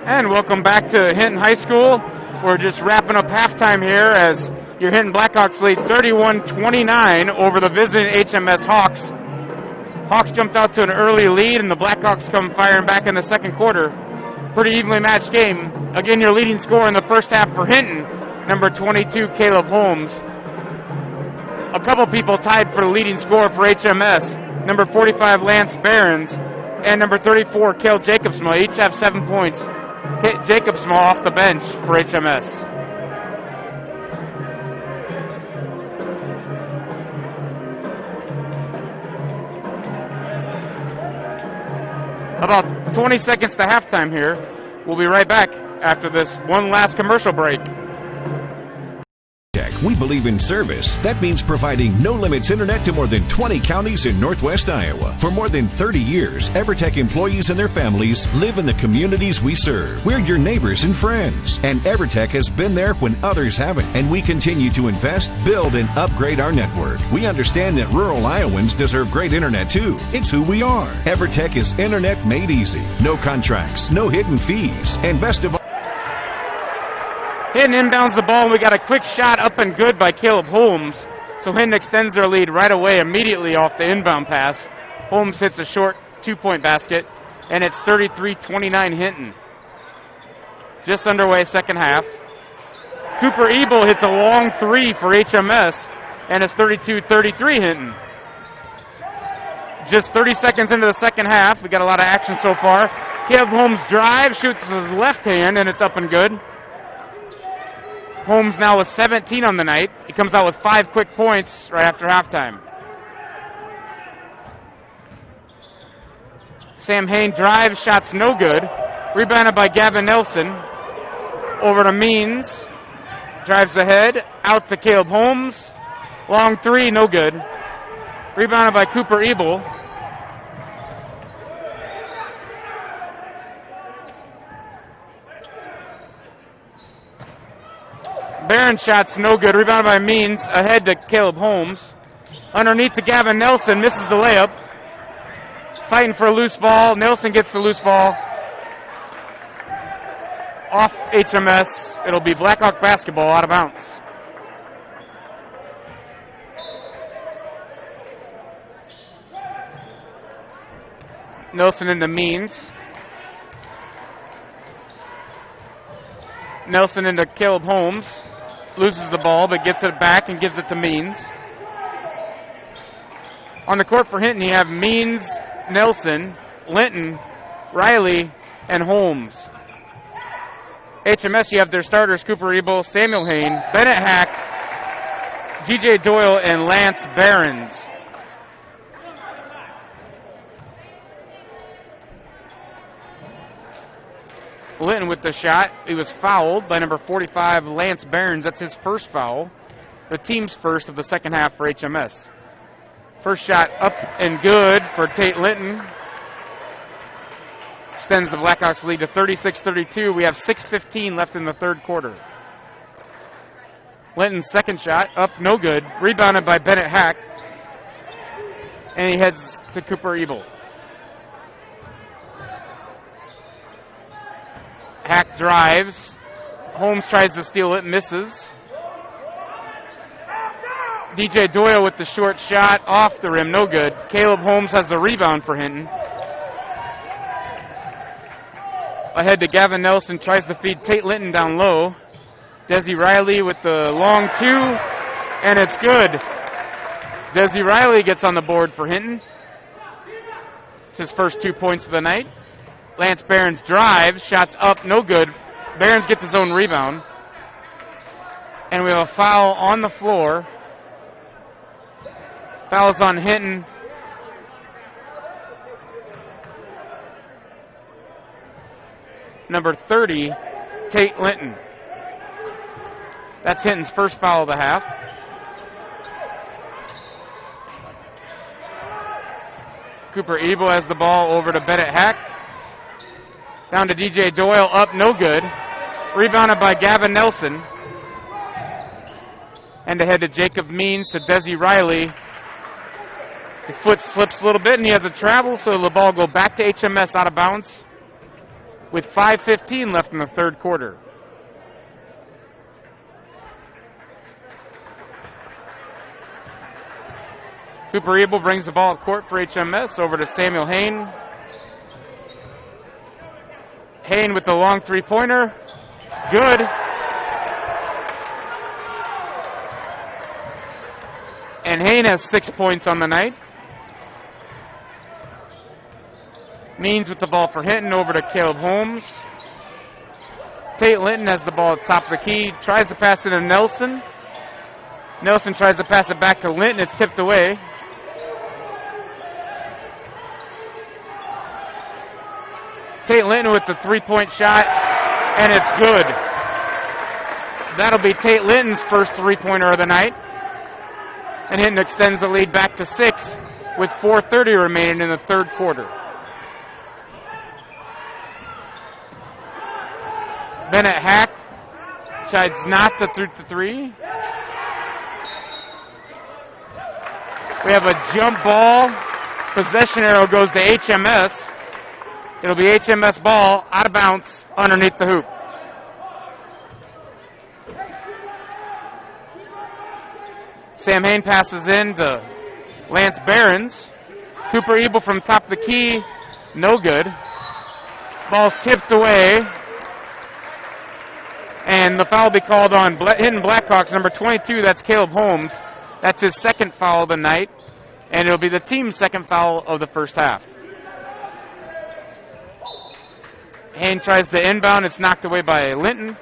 And welcome back to Hinton High School. We're just wrapping up halftime here as your Hinton Blackhawks lead 31-29 over the visiting HMS Hawks. Hawks jumped out to an early lead, and the Blackhawks come firing back in the second quarter. Pretty evenly matched game. Again, your leading scorer in the first half for Hinton, number 22, Caleb Holmes. A couple people tied for the leading scorer for HMS, number 45, Lance Behrens, and number 34, Cale Jacobsma. Each have 7 points. Jacobsma off the bench for HMS. About 20 seconds to halftime here. We'll be right back after this one last commercial break. We believe in service. That means providing no-limits internet to more than 20 counties in Northwest Iowa. For more than 30 years, EverTech employees and their families live in the communities we serve. We're your neighbors and friends. And EverTech has been there when others haven't. And we continue to invest, build, and upgrade our network. We understand that rural Iowans deserve great internet too. It's who we are. EverTech is internet made easy. No contracts, no hidden fees. And best of all, Hinton inbounds the ball, and we got a quick shot up and good by Caleb Holmes. So Hinton extends their lead right away immediately off the inbound pass. Holmes hits a short 2-point basket, and it's 33-29 Hinton. Just underway second half. Cooper Ebel hits a long three for HMS, and it's 32-33 Hinton. Just 30 seconds into the second half. We got a lot of action so far. Caleb Holmes drives, shoots his left hand, and it's up and good. Holmes now with 17 on the night. He comes out with 5 quick points right after halftime. Sam Hain drives, shots no good. Rebounded by Gavin Nelson. Over to Means. Drives ahead, out to Caleb Holmes. Long three, no good. Rebounded by Cooper Ebel. Barron shots no good. Rebounded by Means. Ahead to Caleb Holmes. Underneath to Gavin Nelson. Misses the layup. Fighting for a loose ball. Nelson gets the loose ball. Off HMS. It'll be Blackhawk basketball out of bounds. Nelson into Means. Nelson into Caleb Holmes. Loses the ball, but gets it back and gives it to Means. On the court for Hinton, you have Means, Nelson, Linton, Riley, and Holmes. HMS, you have their starters, Cooper Ebel, Samuel Hain, Bennett Hack, G.J. Doyle, and Lance Behrens. Linton with the shot. He was fouled by number 45, Lance Behrens. That's his first foul. The team's first of the second half for HMS. First shot up and good for Tate Linton. Extends the Blackhawks lead to 36-32. We have 6:15 left in the third quarter. Linton's second shot up, no good. Rebounded by Bennett Hack. And he heads to Cooper Ebel. Hack drives. Holmes tries to steal it, misses. DJ Doyle with the short shot off the rim, no good. Caleb Holmes has the rebound for Hinton. Ahead to Gavin Nelson, tries to feed Tate Linton down low. Desi Riley with the long two, and it's good. Desi Riley gets on the board for Hinton. It's his first 2 points of the night. Lance Behrens drives, shots up, no good. Behrens gets his own rebound. And we have a foul on the floor. Foul's on Hinton. Number 30, Tate Linton. That's Hinton's first foul of the half. Cooper Ebel has the ball over to Bennett Hack. Down to DJ Doyle, up, no good. Rebounded by Gavin Nelson. And ahead to Jacob Means to Desi Riley. His foot slips a little bit and he has a travel, so the ball go back to HMS out of bounds. with 5:15 left in the third quarter. Cooper Ebel brings the ball at court for HMS over to Samuel Hain. Hain with the long three-pointer. Good. And Hain has 6 points on the night. Means with the ball for Hinton over to Caleb Holmes. Tate Linton has the ball at the top of the key. Tries to pass it to Nelson. Nelson tries to pass it back to Linton. It's tipped away. Tate Linton with the three-point shot, and it's good. That'll be Tate Linton's first three-pointer of the night. And Hinton extends the lead back to 6 with 4:30 remaining in the third quarter. Bennett Hack tries not to through the three. We have a jump ball. Possession arrow goes to HMS. It'll be HMS ball out of bounds underneath the hoop. Sam Hain passes in to Lance Behrens. Cooper Ebel from top of the key. No good. Ball's tipped away. And the foul will be called on Hinton Blackhawks, number 22. That's Caleb Holmes. That's his second foul of the night. And it'll be the team's second foul of the first half. Hain tries to inbound. It's knocked away by Linton.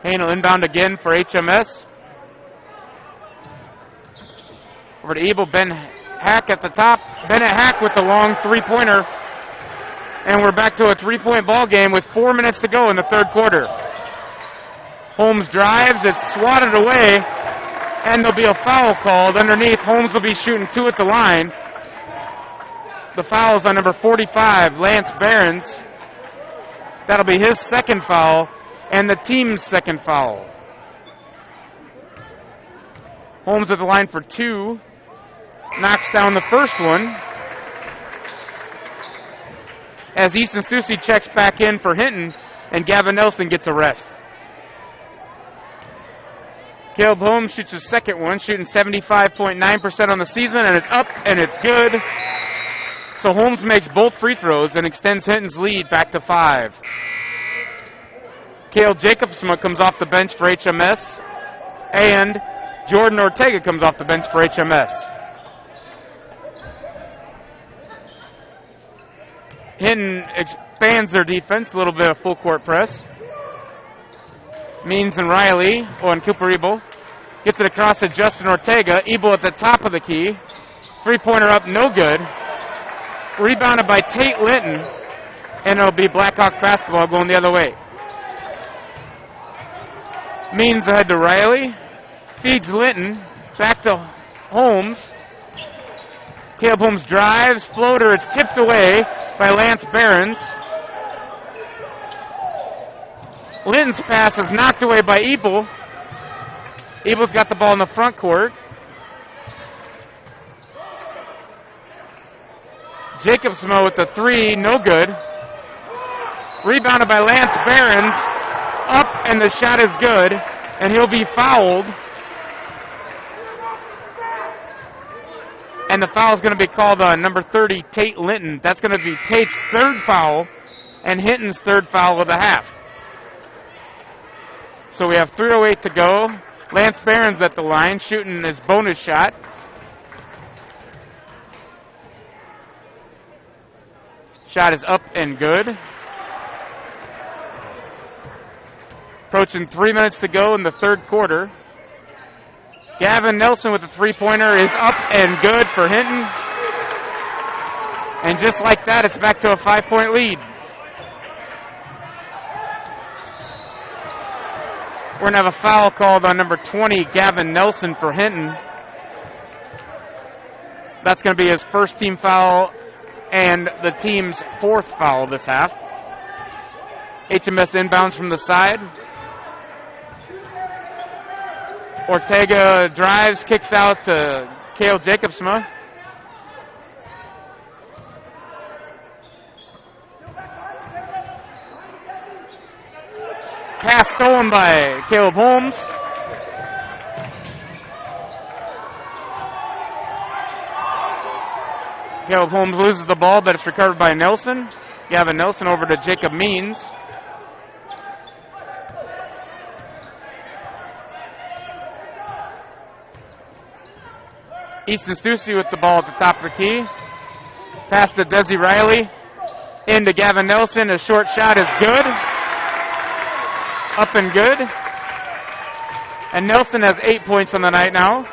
Hain will inbound again for HMS. Over to Ebel. Ben Hack at the top. Bennett Hack with the long three-pointer. And we're back to a three-point ball game with 4 minutes to go in the third quarter. Holmes drives. It's swatted away. And there'll be a foul called underneath. Holmes will be shooting 2 at the line. The foul is on number 45, Lance Behrens. That'll be his second foul and the team's second foul. Holmes at the line for 2. Knocks down the first one. As Easton Stussy checks back in for Hinton, and Gavin Nelson gets a rest. Caleb Holmes shoots his second one, shooting 75.9% on the season, and it's up, and it's good. So Holmes makes both free throws and extends Hinton's lead back to 5. Cale Jacobson comes off the bench for HMS, and Jordan Ortega comes off the bench for HMS. Hinton expands their defense, a little bit of full court press. Means and Riley, and Cooper Ebel. Gets it across to Justin Ortega. Ebel at the top of the key. Three-pointer up, no good. Rebounded by Tate Linton, and it'll be Blackhawk basketball going the other way. Means ahead to Riley. Feeds Linton. Back to Holmes. Caleb Holmes drives. Floater, it's tipped away by Lance Behrens. Linton's pass is knocked away by Ebel. Ebel's got the ball in the front court. Jacobson with the 3, no good. Rebounded by Lance Behrens. Up, and the shot is good, and he'll be fouled. And the foul is going to be called on number 30, Tate Linton. That's going to be Tate's third foul and Hinton's third foul of the half. So we have 3:08 to go. Lance Behrens at the line, shooting his bonus shot. Shot is up and good. Approaching 3 minutes to go in the third quarter. Gavin Nelson with the three-pointer is up and good for Hinton. And just like that, it's back to a 5-point lead. We're going to have a foul called on number 20, Gavin Nelson, for Hinton. That's going to be his first team foul and the team's fourth foul this half. HMS inbounds from the side. Ortega drives, kicks out to Cale Jacobsma. Pass stolen by Caleb Holmes. Caleb Holmes loses the ball, but it's recovered by Nelson. Gavin Nelson over to Jacob Means. Easton Stussy with the ball at the top of the key. Pass to Desi Riley. Into Gavin Nelson. A short shot is good. Up and good. And Nelson has 8 points on the night now.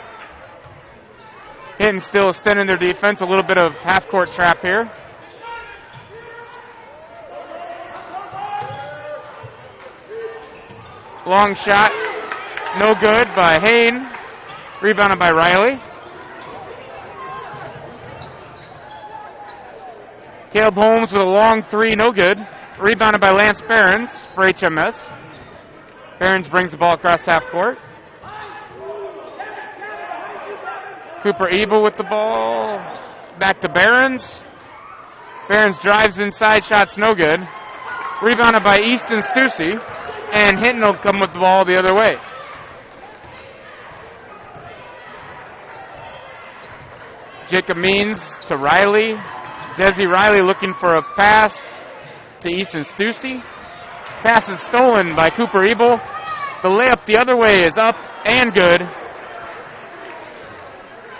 Hinton still extending their defense. A little bit of half-court trap here. Long shot. No good by Hain. Rebounded by Riley. Caleb Holmes with a long three, no good. Rebounded by Lance Behrens for HMS. Behrens brings the ball across half court. Cooper Ebel with the ball. Back to Behrens. Behrens drives inside, shots no good. Rebounded by Easton Stussy. And Hinton will come with the ball the other way. Jacob Means to Riley. Desi Riley looking for a pass to Easton Stussy. Pass is stolen by Cooper Ebel. The layup the other way is up and good.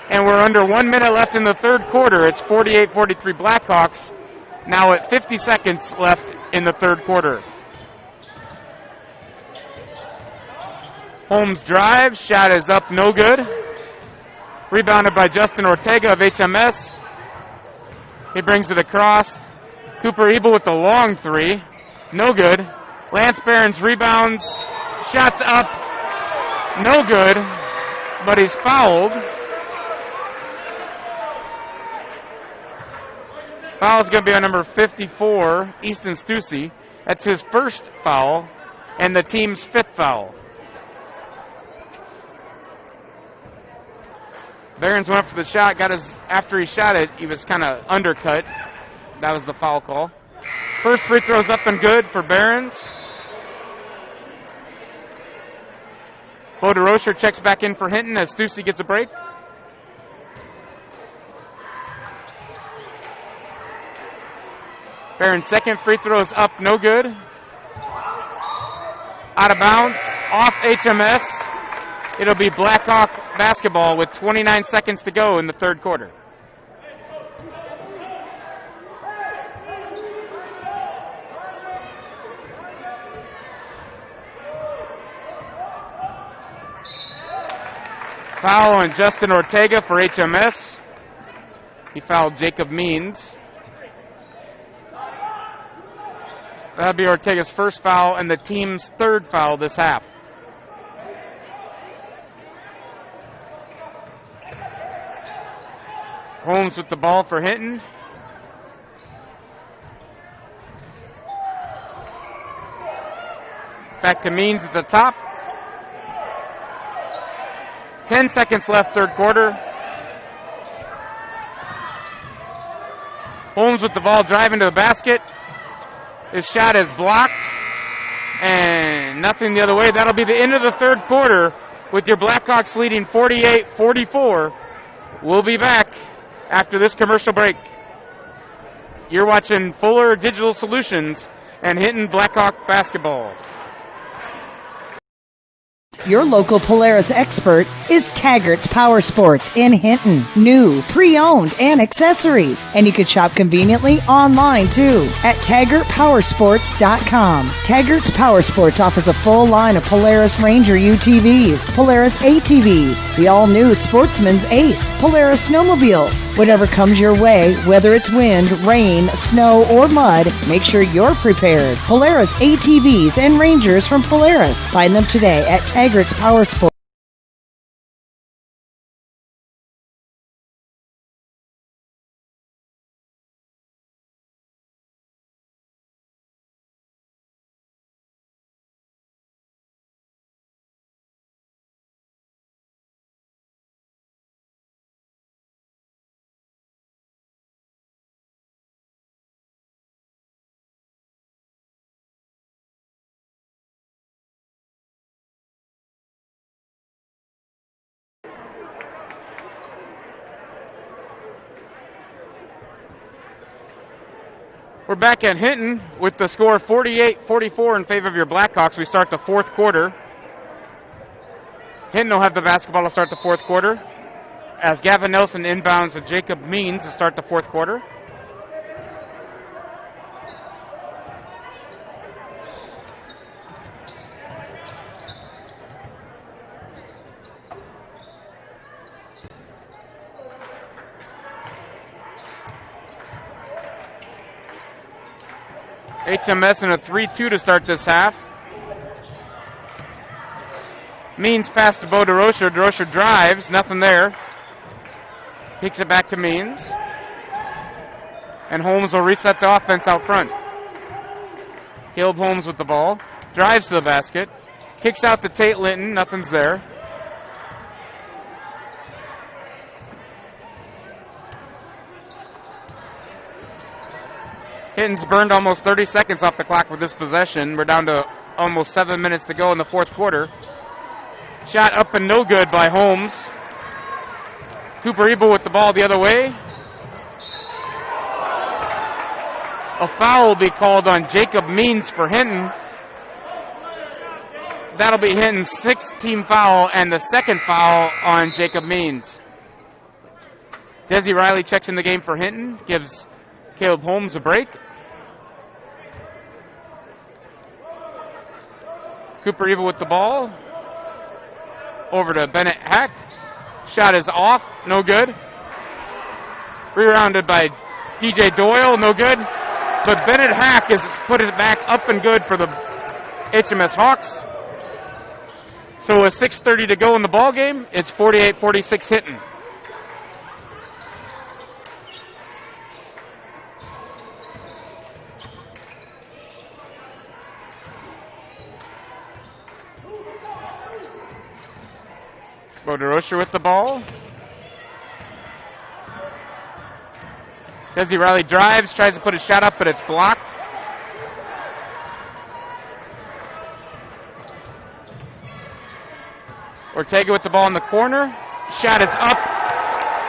And we're under 1 minute left in the third quarter. It's 48-43 Blackhawks. Now at 50 seconds left in the third quarter. Holmes drives. Shot is up, no good. Rebounded by Justin Ortega of HMS. He brings it across. Cooper Ebel with the long three. No good. Lance Behrens rebounds. Shots up. No good. But he's fouled. Foul is going to be on number 54, Easton Stussy. That's his first foul and the team's fifth foul. Behrens went up for the shot. After he shot it, he was kind of undercut. That was the foul call. First free throw's up and good for Behrens. Bo DeRocher checks back in for Hinton as Stussy gets a break. Behrens' second free throw is up, no good. Out of bounds, off HMS. It'll be Blackhawk basketball with 29 seconds to go in the third quarter. Foul on Justin Ortega for HMS. He fouled Jacob Means. That'll be Ortega's first foul and the team's third foul this half. Holmes with the ball for Hinton. Back to Means at the top. 10 seconds left, third quarter. Holmes with the ball driving to the basket. His shot is blocked. And nothing the other way. That'll be the end of the third quarter with your Blackhawks leading 48-44. We'll be back after this commercial break. You're watching Fuller Digital Solutions and Hinton Blackhawk basketball. Your local Polaris expert is Taggart's Power Sports in Hinton. New, pre-owned, and accessories. And you can shop conveniently online too at TaggartPowersports.com. Taggart's Power Sports offers a full line of Polaris Ranger UTVs, Polaris ATVs, the all-new Sportsman's Ace, Polaris snowmobiles. Whatever comes your way, whether it's wind, rain, snow, or mud, make sure you're prepared. Polaris ATVs and Rangers from Polaris. Find them today at Taggart's Power Sports. We're back at Hinton with the score 48-44 in favor of your Blackhawks. We start the fourth quarter. Hinton will have the basketball to start the fourth quarter as Gavin Nelson inbounds to Jacob Means to start the fourth quarter. HMS in a 3-2 to start this half. Means pass to Bo DeRocher. DeRocher drives, nothing there. Kicks it back to Means. And Holmes will reset the offense out front. Caleb Holmes with the ball. Drives to the basket. Kicks out to Tate Linton, nothing's there. Hinton's burned almost 30 seconds off the clock with this possession. We're down to almost 7 minutes to go in the fourth quarter. Shot up and no good by Holmes. Cooper Ebel with the ball the other way. A foul will be called on Jacob Means for Hinton. That'll be Hinton's sixth team foul and the second foul on Jacob Means. Desi Riley checks in the game for Hinton, gives Caleb Holmes a break. Cooper Ebel with the ball. Over to Bennett Hack. Shot is off, no good. Rebounded by DJ Doyle, no good. But Bennett Hack has put it back up and good for the HMS Hawks. So with 6:30 to go in the ball game, it's 48-46 Hinton. Bo DeRocher with the ball. Desi Riley drives, tries to put a shot up, but it's blocked. Ortega with the ball in the corner. Shot is up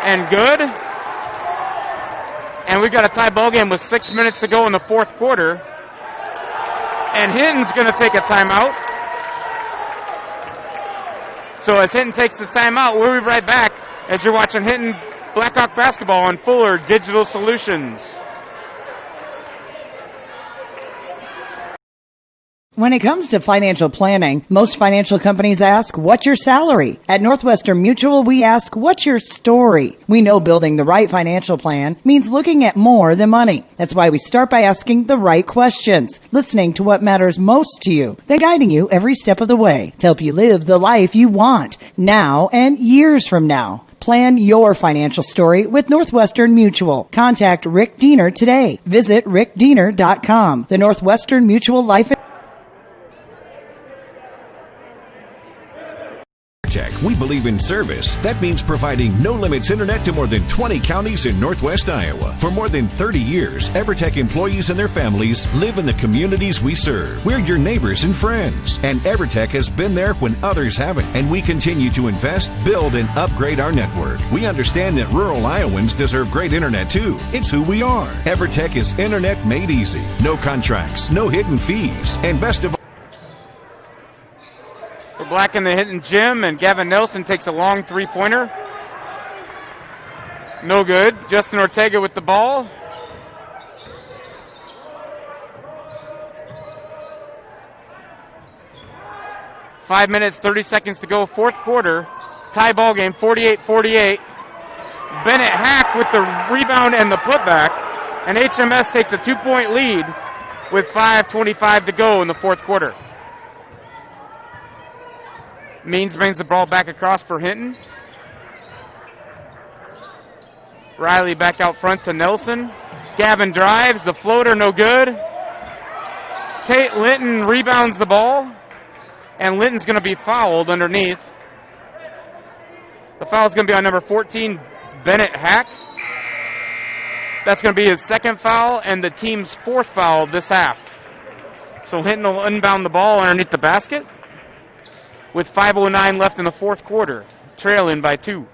and good. And we've got a tie ball game with 6 minutes to go in the fourth quarter. And Hinton's going to take a timeout. So as Hinton takes the timeout, we'll be right back as you're watching Hinton Blackhawk basketball on Fuller Digital Solutions. When it comes to financial planning, most financial companies ask, what's your salary? At Northwestern Mutual, we ask, what's your story? We know building the right financial plan means looking at more than money. That's why we start by asking the right questions, listening to what matters most to you, then guiding you every step of the way to help you live the life you want now and years from now. Plan your financial story with Northwestern Mutual. Contact Rick Diener today. Visit rickdiener.com. The Northwestern Mutual Life We believe in service. That means providing no limits internet to more than 20 counties in Northwest Iowa. For more than 30 years, EverTech employees and their families live in the communities we serve. We're your neighbors and friends. And EverTech has been there when others haven't. And we continue to invest, build, and upgrade our network. We understand that rural Iowans deserve great internet too. It's who we are. EverTech is internet made easy. No contracts, no hidden fees. And best of all, we're black in the Hinton gym, and Gavin Nelson takes a long three-pointer. No good. Justin Ortega with the ball. Five minutes, 30 seconds to go, fourth quarter. Tie ball game, 48-48. Bennett Hack with the rebound and the putback. And HMS takes a 2-point lead with 5:25 to go in the fourth quarter. Means brings the ball back across for Hinton. Riley back out front to Nelson. Gavin drives, the floater no good. Tate Linton rebounds the ball. And Linton's going to be fouled underneath. The foul's going to be on number 14, Bennett Hack. That's going to be his second foul and the team's fourth foul this half. So Hinton will inbound the ball underneath the basket with 5:09 left in the fourth quarter, trailing by 2.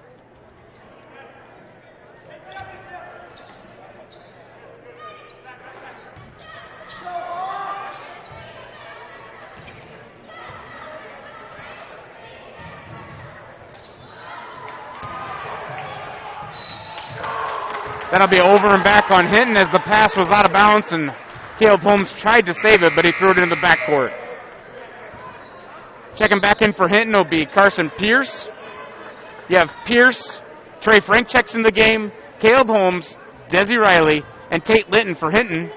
That'll be over and back on Hinton as the pass was out of bounds, and Caleb Holmes tried to save it, but he threw it into the backcourt. Checking back in for Hinton will be Carson Pierce. You have Pierce, Trey Frank checks in the game, Caleb Holmes, Desi Riley, and Tate Linton for Hinton.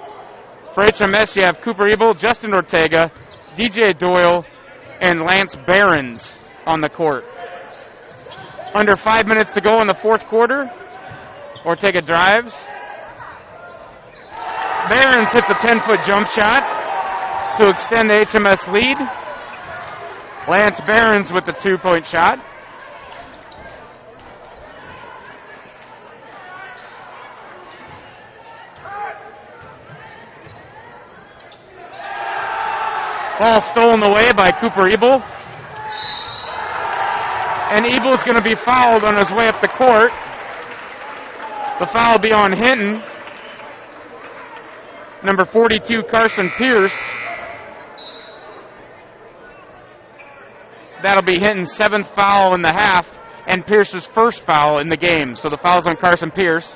For HMS, you have Cooper Ebel, Justin Ortega, DJ Doyle, and Lance Behrens on the court. Under 5 minutes to go in the fourth quarter. Ortega drives. Behrens hits a 10-foot jump shot to extend the HMS lead. Lance Behrens with the 2-point shot. Ball stolen away by Cooper Ebel. And Ebel's going to be fouled on his way up the court. The foul will be on Hinton. Number 42, Carson Pierce. That'll be Hinton's 7th foul in the half and Pierce's first foul in the game. So the foul's on Carson Pierce.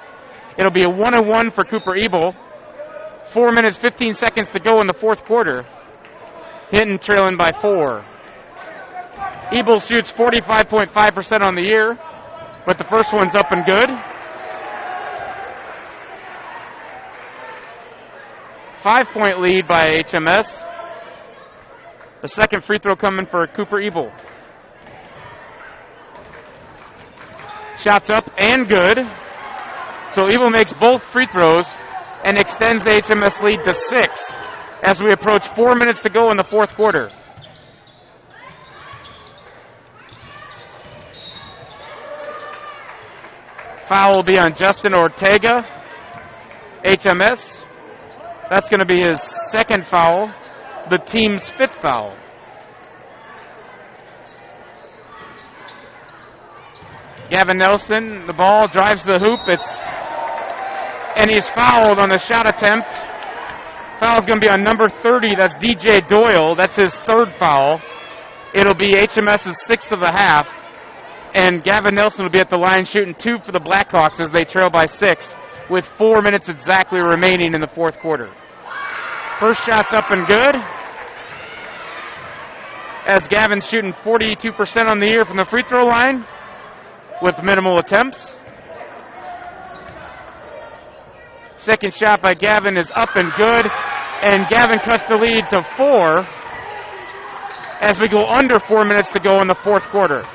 It'll be a 1-1 for Cooper Ebel. 4 minutes, 15 seconds to go in the fourth quarter. Hinton trailing by 4. Ebel shoots 45.5% on the year, but the first one's up and good. 5-point lead by HMS. The second free throw coming for Cooper Ebel. Shots up and good. So Ebel makes both free throws and extends the HMS lead to 6 as we approach 4 minutes to go in the fourth quarter. Foul will be on Justin Ortega, HMS. That's going to be his second foul, the team's 5th foul. Gavin Nelson, the ball drives the hoop. And he's fouled on the shot attempt. Foul's going to be on number 30. That's DJ Doyle. That's his 3rd foul. It'll be HMS's 6th of the half. And Gavin Nelson will be at the line shooting 2 for the Blackhawks as they trail by 6 with 4 minutes exactly remaining in the fourth quarter. First shot's up and good. As Gavin's shooting 42% on the year from the free throw line with minimal attempts. Second shot by Gavin is up and good. And Gavin cuts the lead to 4 as we go under 4 minutes to go in the fourth quarter.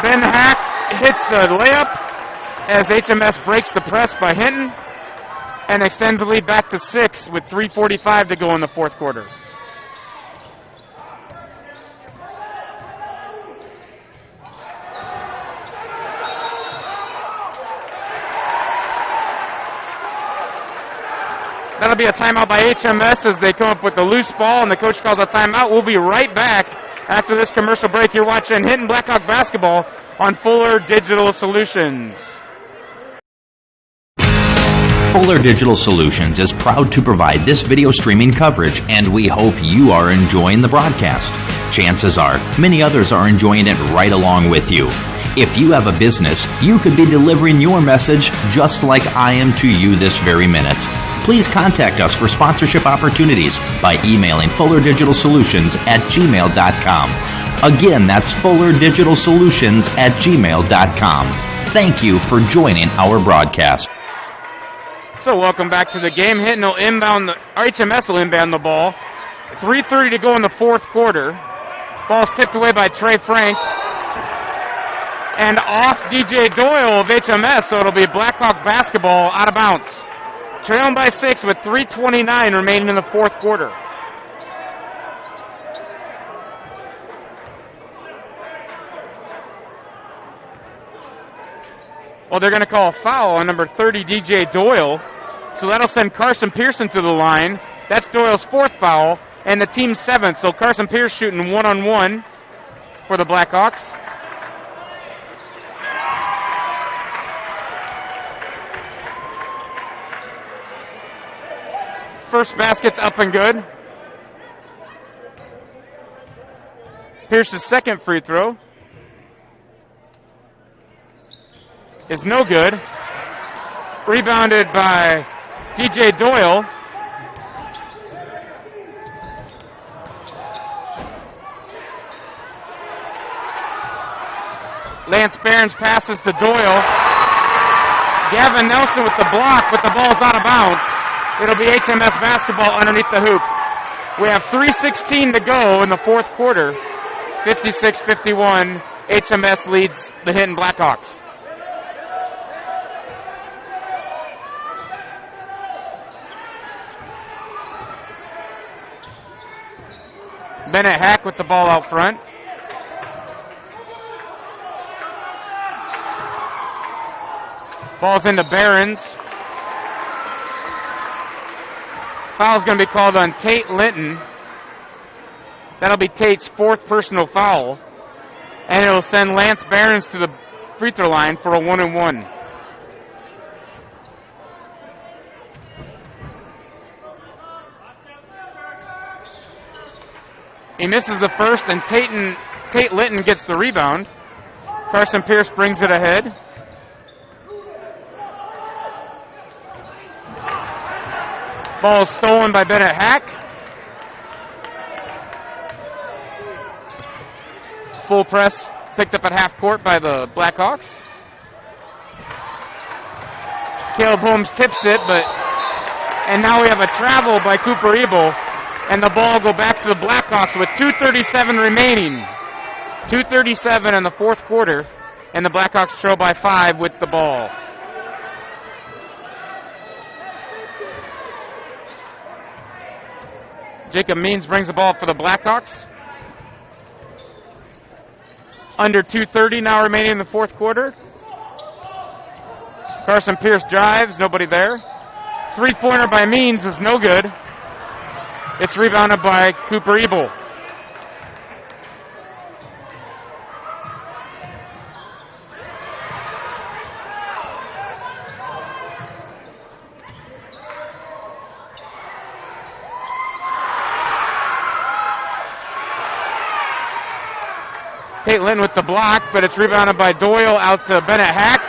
Ben Hack hits the layup as HMS breaks the press by Hinton and extends the lead back to 6 with 3:45 to go in the fourth quarter. That'll be a timeout by HMS as they come up with the loose ball, and the coach calls a timeout. We'll be right back after this commercial break. You're watching Hinton Blackhawk basketball on Fuller Digital Solutions. Fuller Digital Solutions is proud to provide this video streaming coverage, and we hope you are enjoying the broadcast. Chances are, many others are enjoying it right along with you. If you have a business, you could be delivering your message just like I am to you this very minute. Please contact us for sponsorship opportunities by emailing fullerdigitalsolutions@gmail.com. Again, that's fullerdigitalsolutions@gmail.com. Thank you for joining our broadcast. So welcome back to the game. Hinton will inbound, HMS will inbound the ball. 3:30 to go in the fourth quarter. Ball's tipped away by Trey Frank. And off DJ Doyle of HMS, so it'll be Blackhawk basketball out of bounds. Trailing by 6 with 3:29 remaining in the fourth quarter. Well, they're going to call a foul on number 30, DJ Doyle. So that'll send Carson Pearson to the line. That's Doyle's 4th foul and the team's 7th. So Carson Pierce shooting 1-on-1 for the Blackhawks. First basket's up and good. Pierce's second free throw. is no good. Rebounded by DJ Doyle. Lance Behrens passes to Doyle. Gavin Nelson with the block, but the ball's out of bounds. It'll be HMS basketball underneath the hoop. We have 3:16 to go in the fourth quarter. 56-51. HMS leads the Hinton Blackhawks. Bennett Hack with the ball out front. Ball's into Behrens. Foul's going to be called on Tate Linton. That'll be Tate's fourth personal foul. And it'll send Lance Behrens to the free throw line for a 1-and-1. He misses the first, and Tate Linton gets the rebound. Carson Pierce brings it ahead. Ball stolen by Bennett Hack. Full press picked up at half court by the Blackhawks. Caleb Holmes tips it, and now we have a travel by Cooper Ebel, and the ball will go back to the Blackhawks with 2:37 remaining. 2:37 in the fourth quarter, and the Blackhawks trail by 5 with the ball. Jacob Means brings the ball for the Blackhawks. Under 2:30 now remaining in the fourth quarter. Carson Pierce drives, nobody there. Three-pointer by Means is no good. It's rebounded by Cooper Ebel. Tate Linton with the block, but it's rebounded by Doyle out to Bennett Hack.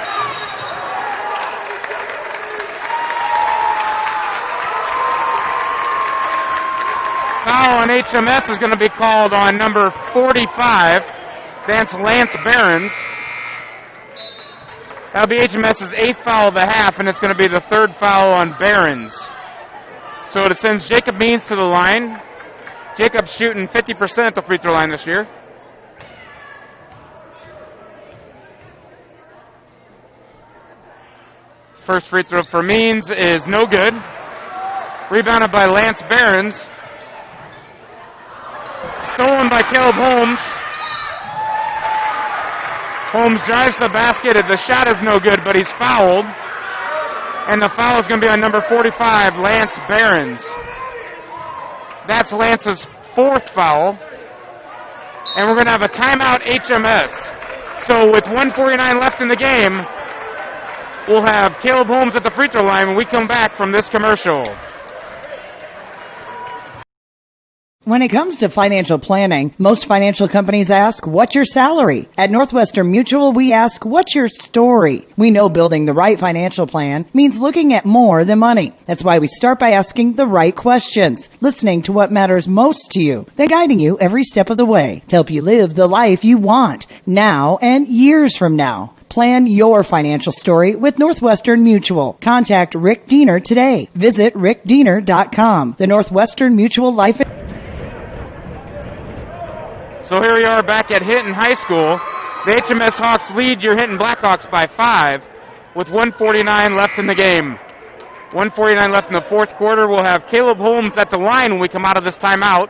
Foul on HMS is going to be called on number 45. That's Lance Behrens. That'll be HMS's 8th foul of the half, and it's going to be the 3rd foul on Behrens. So it sends Jacob Means to the line. Jacob's shooting 50% at the free throw line this year. First free throw for Means is no good. Rebounded by Lance Behrens. Stolen by Caleb Holmes. Holmes drives the basket. The shot is no good, but he's fouled. And the foul is going to be on number 45, Lance Behrens. That's Lance's 4th foul. And we're going to have a timeout HMS. So with 1:49 left in the game, we'll have Caleb Holmes at the free throw line when we come back from this commercial. When it comes to financial planning, most financial companies ask, what's your salary? At Northwestern Mutual, we ask, what's your story? We know building the right financial plan means looking at more than money. That's why we start by asking the right questions, listening to what matters most to you, then guiding you every step of the way to help you live the life you want, now and years from now. Plan your financial story with Northwestern Mutual. Contact Rick Diener today. Visit rickdiener.com. The Northwestern Mutual Life. So here we are back at Hinton High School. The HMS Hawks lead your Hinton Blackhawks by 5 with 1:49 left in the game. 1:49 left in the fourth quarter. We'll have Caleb Holmes at the line when we come out of this timeout.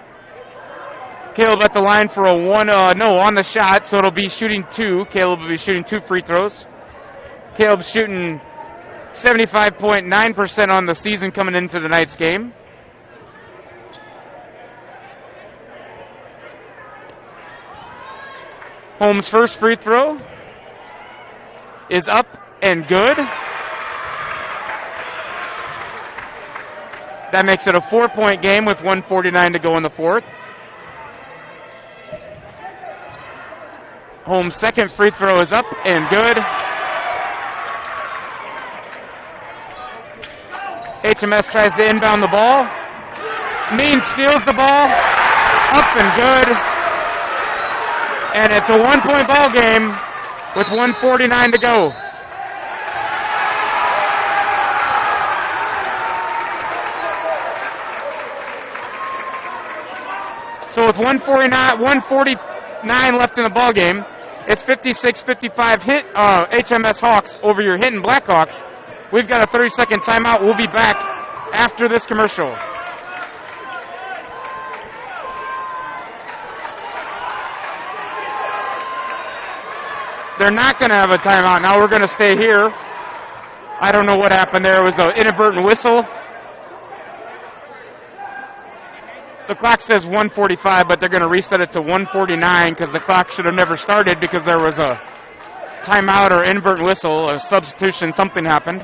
Caleb at the line for a on the shot, so it'll be shooting 2. Caleb will be shooting 2 free throws. Caleb's shooting 75.9% on the season coming into tonight's game. Holmes' first free throw is up and good. That makes it a 4-point game with 1:49 to go in the fourth. Holmes' second free throw is up and good. HMS tries to inbound the ball. Means steals the ball. Up and good. And it's a 1-point ball game with 1:49 to go. So with 149 left in the ball game, it's 56-55 HMS Hawks over your Hinton Blackhawks. We've got a 30-second timeout. We'll be back after this commercial. They're not going to have a timeout. Now we're going to stay here. I don't know what happened there. It was an inadvertent whistle. The clock says 1:45, but they're going to reset it to 1:49 because the clock should have never started because there was a timeout or inadvertent whistle, a substitution, something happened.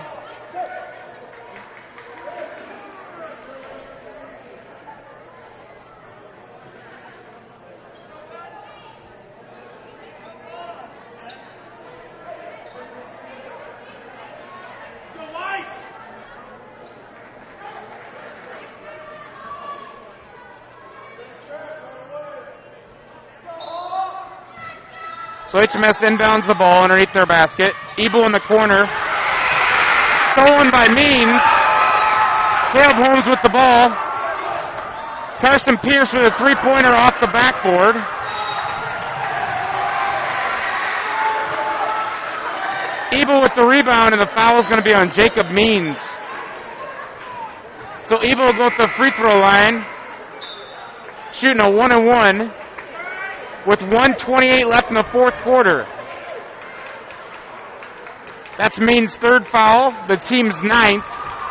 So HMS inbounds the ball underneath their basket. Bball in the corner. Stolen by Means. Caleb Holmes with the ball. Carson Pierce with a three-pointer off the backboard. Bball with the rebound, and the foul is going to be on Jacob Means. So Bball will go to the free throw line, shooting a 1-and-1. With 1:28 left in the fourth quarter. That's Means' third foul, the team's ninth.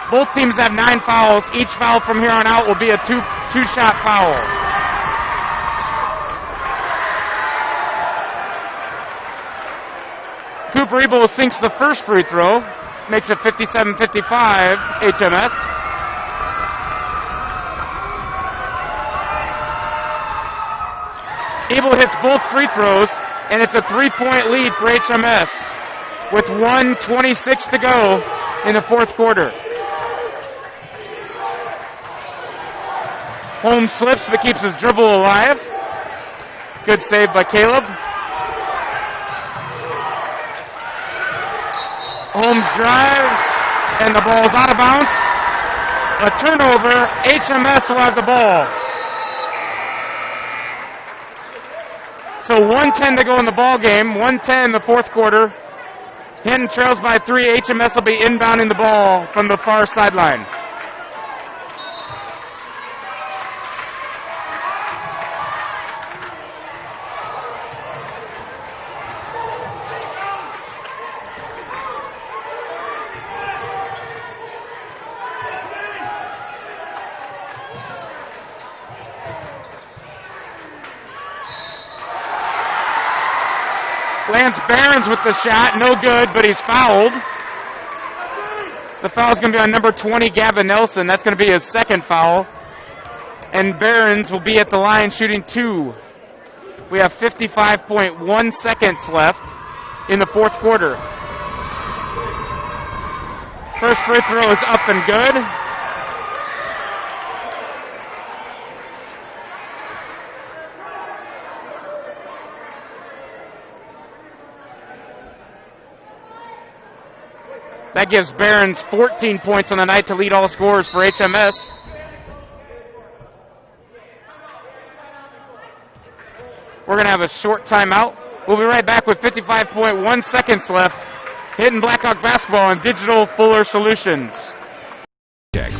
Both teams have 9 fouls. Each foul from here on out will be a two-shot foul. Cooper Bball sinks the first free throw, makes it 57-55 HMS. Bball hits both free throws, and it's a 3-point lead for HMS with 1:26 to go in the fourth quarter. Holmes slips but keeps his dribble alive. Good save by Caleb. Holmes drives, and the ball's out of bounds. A turnover. HMS will have the ball. So 1:10 to go in the ball game. 1:10 in the fourth quarter. Hinton trails by 3. HMS will be inbounding the ball from the far sideline. Lance Barons with the shot, no good, but he's fouled. The foul's going to be on number 20, Gavin Nelson. That's going to be his second foul. And Barons will be at the line shooting 2. We have 55.1 seconds left in the fourth quarter. First free throw is up and good. That gives Barons 14 points on the night to lead all scorers for HMS. We're going to have a short timeout. We'll be right back with 55.1 seconds left. Hinton Blackhawk basketball and Digital Fuller Solutions.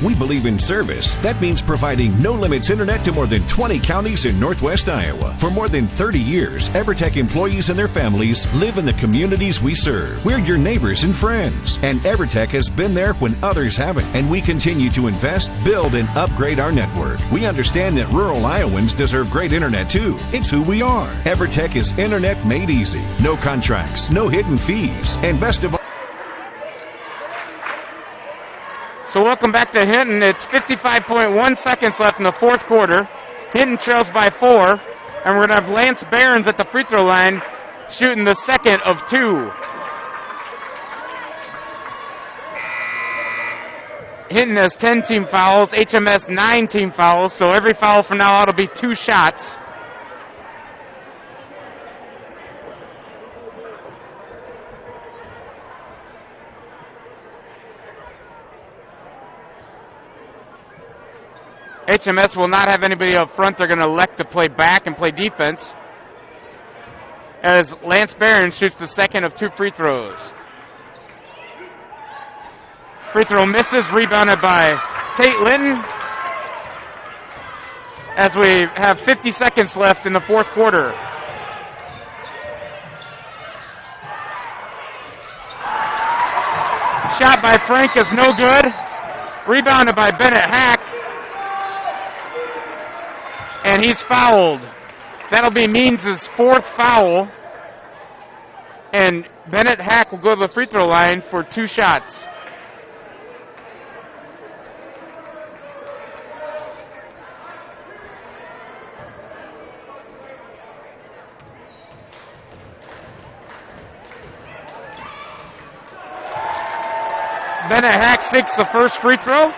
We believe in service. That means providing no-limits internet to more than 20 counties in Northwest Iowa. For more than 30 years, EverTech employees and their families live in the communities we serve. We're your neighbors and friends. And EverTech has been there when others haven't. And we continue to invest, build, and upgrade our network. We understand that rural Iowans deserve great internet too. It's who we are. EverTech is internet made easy. No contracts, no hidden fees. And best of all, so welcome back to Hinton. It's 55.1 seconds left in the fourth quarter. Hinton trails by 4, and we're going to have Lance Barons at the free throw line shooting the second of 2. Hinton has 10 team fouls, HMS 9 team fouls, so every foul from now on will be 2 shots. HMS will not have anybody up front. They're going to elect to play back and play defense, as Lance Barron shoots the second of 2 free throws. Free throw misses, rebounded by Tate Linton, as we have 50 seconds left in the fourth quarter. Shot by Frank is no good. Rebounded by Bennett Hack. And he's fouled. That'll be Means' 4th foul. And Bennett Hack will go to the free throw line for 2 shots. Bennett Hack sinks the first free throw.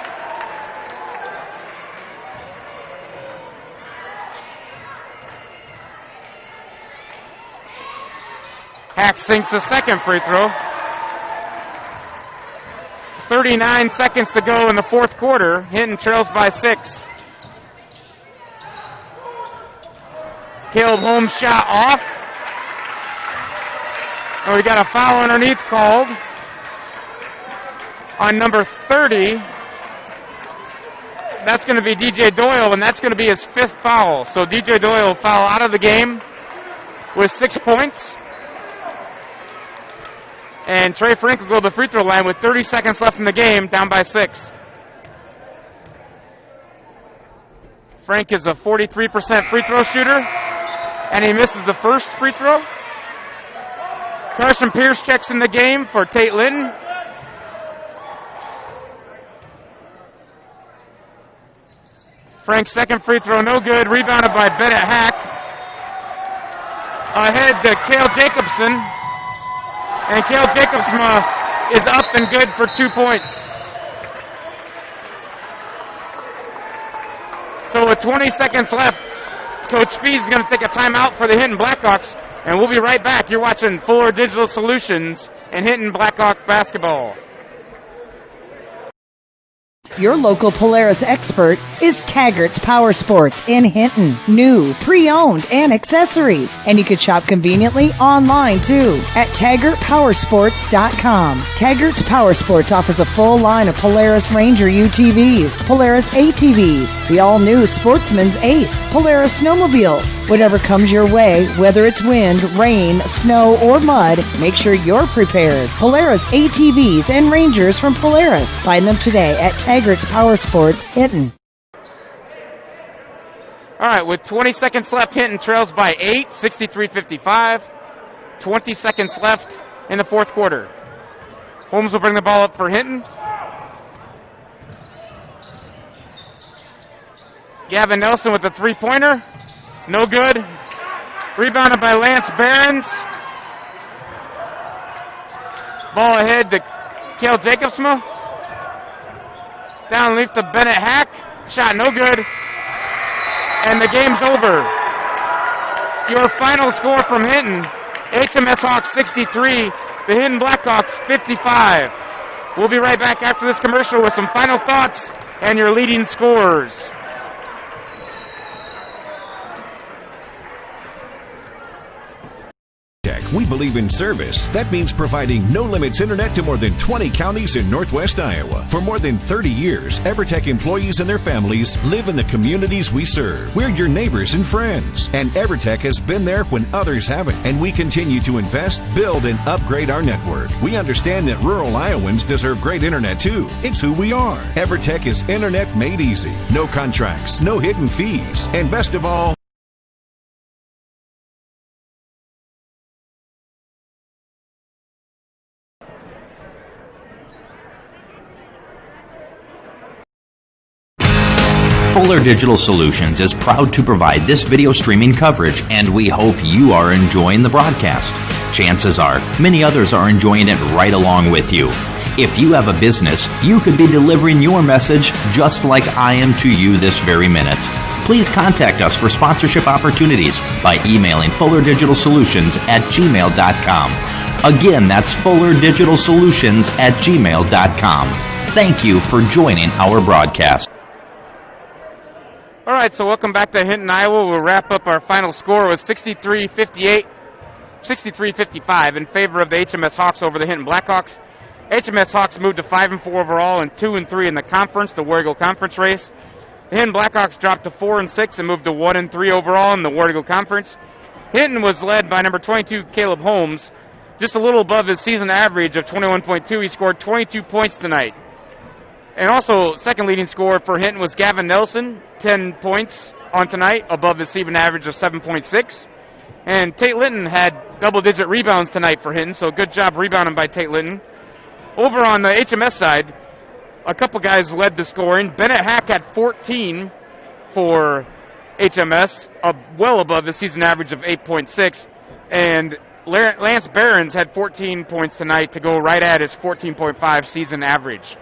Hack sinks the second free throw. 39 seconds to go in the fourth quarter. Hinton trails by 6. Caleb Holmes shot off. And we got a foul underneath called on number 30. That's going to be DJ Doyle, and that's going to be his 5th foul. So DJ Doyle will foul out of the game with 6 points. And Trey Frank will go to the free throw line with 30 seconds left in the game, down by 6. Frank is a 43% free throw shooter, and he misses the first free throw. Carson Pierce checks in the game for Tate Linton. Frank's second free throw, no good. Rebounded by Bennett Hack. Ahead to Cale Jacobson. And Cale Jacobson is up and good for 2 points. So with 20 seconds left, Coach Spees is going to take a timeout for the Hinton Blackhawks. And we'll be right back. You're watching Fuller Digital Solutions and Hinton Blackhawk basketball. Your local Polaris expert is Taggart's Power Sports in Hinton. New, pre-owned, and accessories. And you can shop conveniently online too at TaggartPowersports.com. Taggart's Power Sports offers a full line of Polaris Ranger UTVs, Polaris ATVs, the all-new Sportsman's Ace, Polaris snowmobiles. Whatever comes your way, whether it's wind, rain, snow, or mud, make sure you're prepared. Polaris ATVs and Rangers from Polaris. Find them today at Taggart's Power Sports, Hinton. All right, with 20 seconds left, Hinton trails by 8, 63-55. 20 seconds left in the fourth quarter. Holmes will bring the ball up for Hinton. Gavin Nelson with the three-pointer. No good. Rebounded by Lance Behrens. Ball ahead to Cale Jacobson. Down leaf to Bennett Hack. Shot no good. And the game's over. Your final score from Hinton, HMS Hawks 63, the Hinton Blackhawks 55. We'll be right back after this commercial with some final thoughts and your leading scores. We believe in service. That means providing no-limits internet to more than 20 counties in Northwest Iowa. For more than 30 years, EverTech employees and their families live in the communities we serve. We're your neighbors and friends. And EverTech has been there when others haven't. And we continue to invest, build, and upgrade our network. We understand that rural Iowans deserve great internet too. It's who we are. EverTech is internet made easy. No contracts, no hidden fees. And best of all, Fuller Digital Solutions is proud to provide this video streaming coverage, and we hope you are enjoying the broadcast. Chances are, many others are enjoying it right along with you. If you have a business, you could be delivering your message just like I am to you this very minute. Please contact us for sponsorship opportunities by emailing fullerdigitalsolutions@gmail.com. Again, that's fullerdigitalsolutions@gmail.com. Thank you for joining our broadcast. All right, so welcome back to Hinton, Iowa. We'll wrap up our final score with 63-55 in favor of the HMS Hawks over the Hinton Blackhawks. HMS Hawks moved to 5-4 overall and 2-3 in the conference, the War Eagle Conference race. The Hinton Blackhawks dropped to 4-6 and moved to 1-3 overall in the War Eagle Conference. Hinton was led by number 22, Caleb Holmes, just a little above his season average of 21.2. He scored 22 points tonight. And also, second leading scorer for Hinton was Gavin Nelson, 10 points on tonight, above his season average of 7.6. And Tate Linton had double-digit rebounds tonight for Hinton, so good job rebounding by Tate Linton. Over on the HMS side, a couple guys led the scoring. Bennett Hack had 14 for HMS, well above the season average of 8.6. And Lance Behrens had 14 points tonight to go right at his 14.5 season average.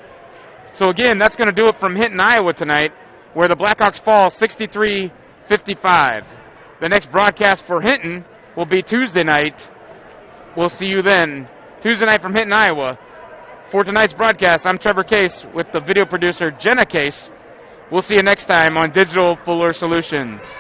So again, that's going to do it from Hinton, Iowa tonight, where the Blackhawks fall 63-55. The next broadcast for Hinton will be Tuesday night. We'll see you then. Tuesday night from Hinton, Iowa. For tonight's broadcast, I'm Trevor Case with the video producer Jenna Case. We'll see you next time on Digital Fuller Solutions.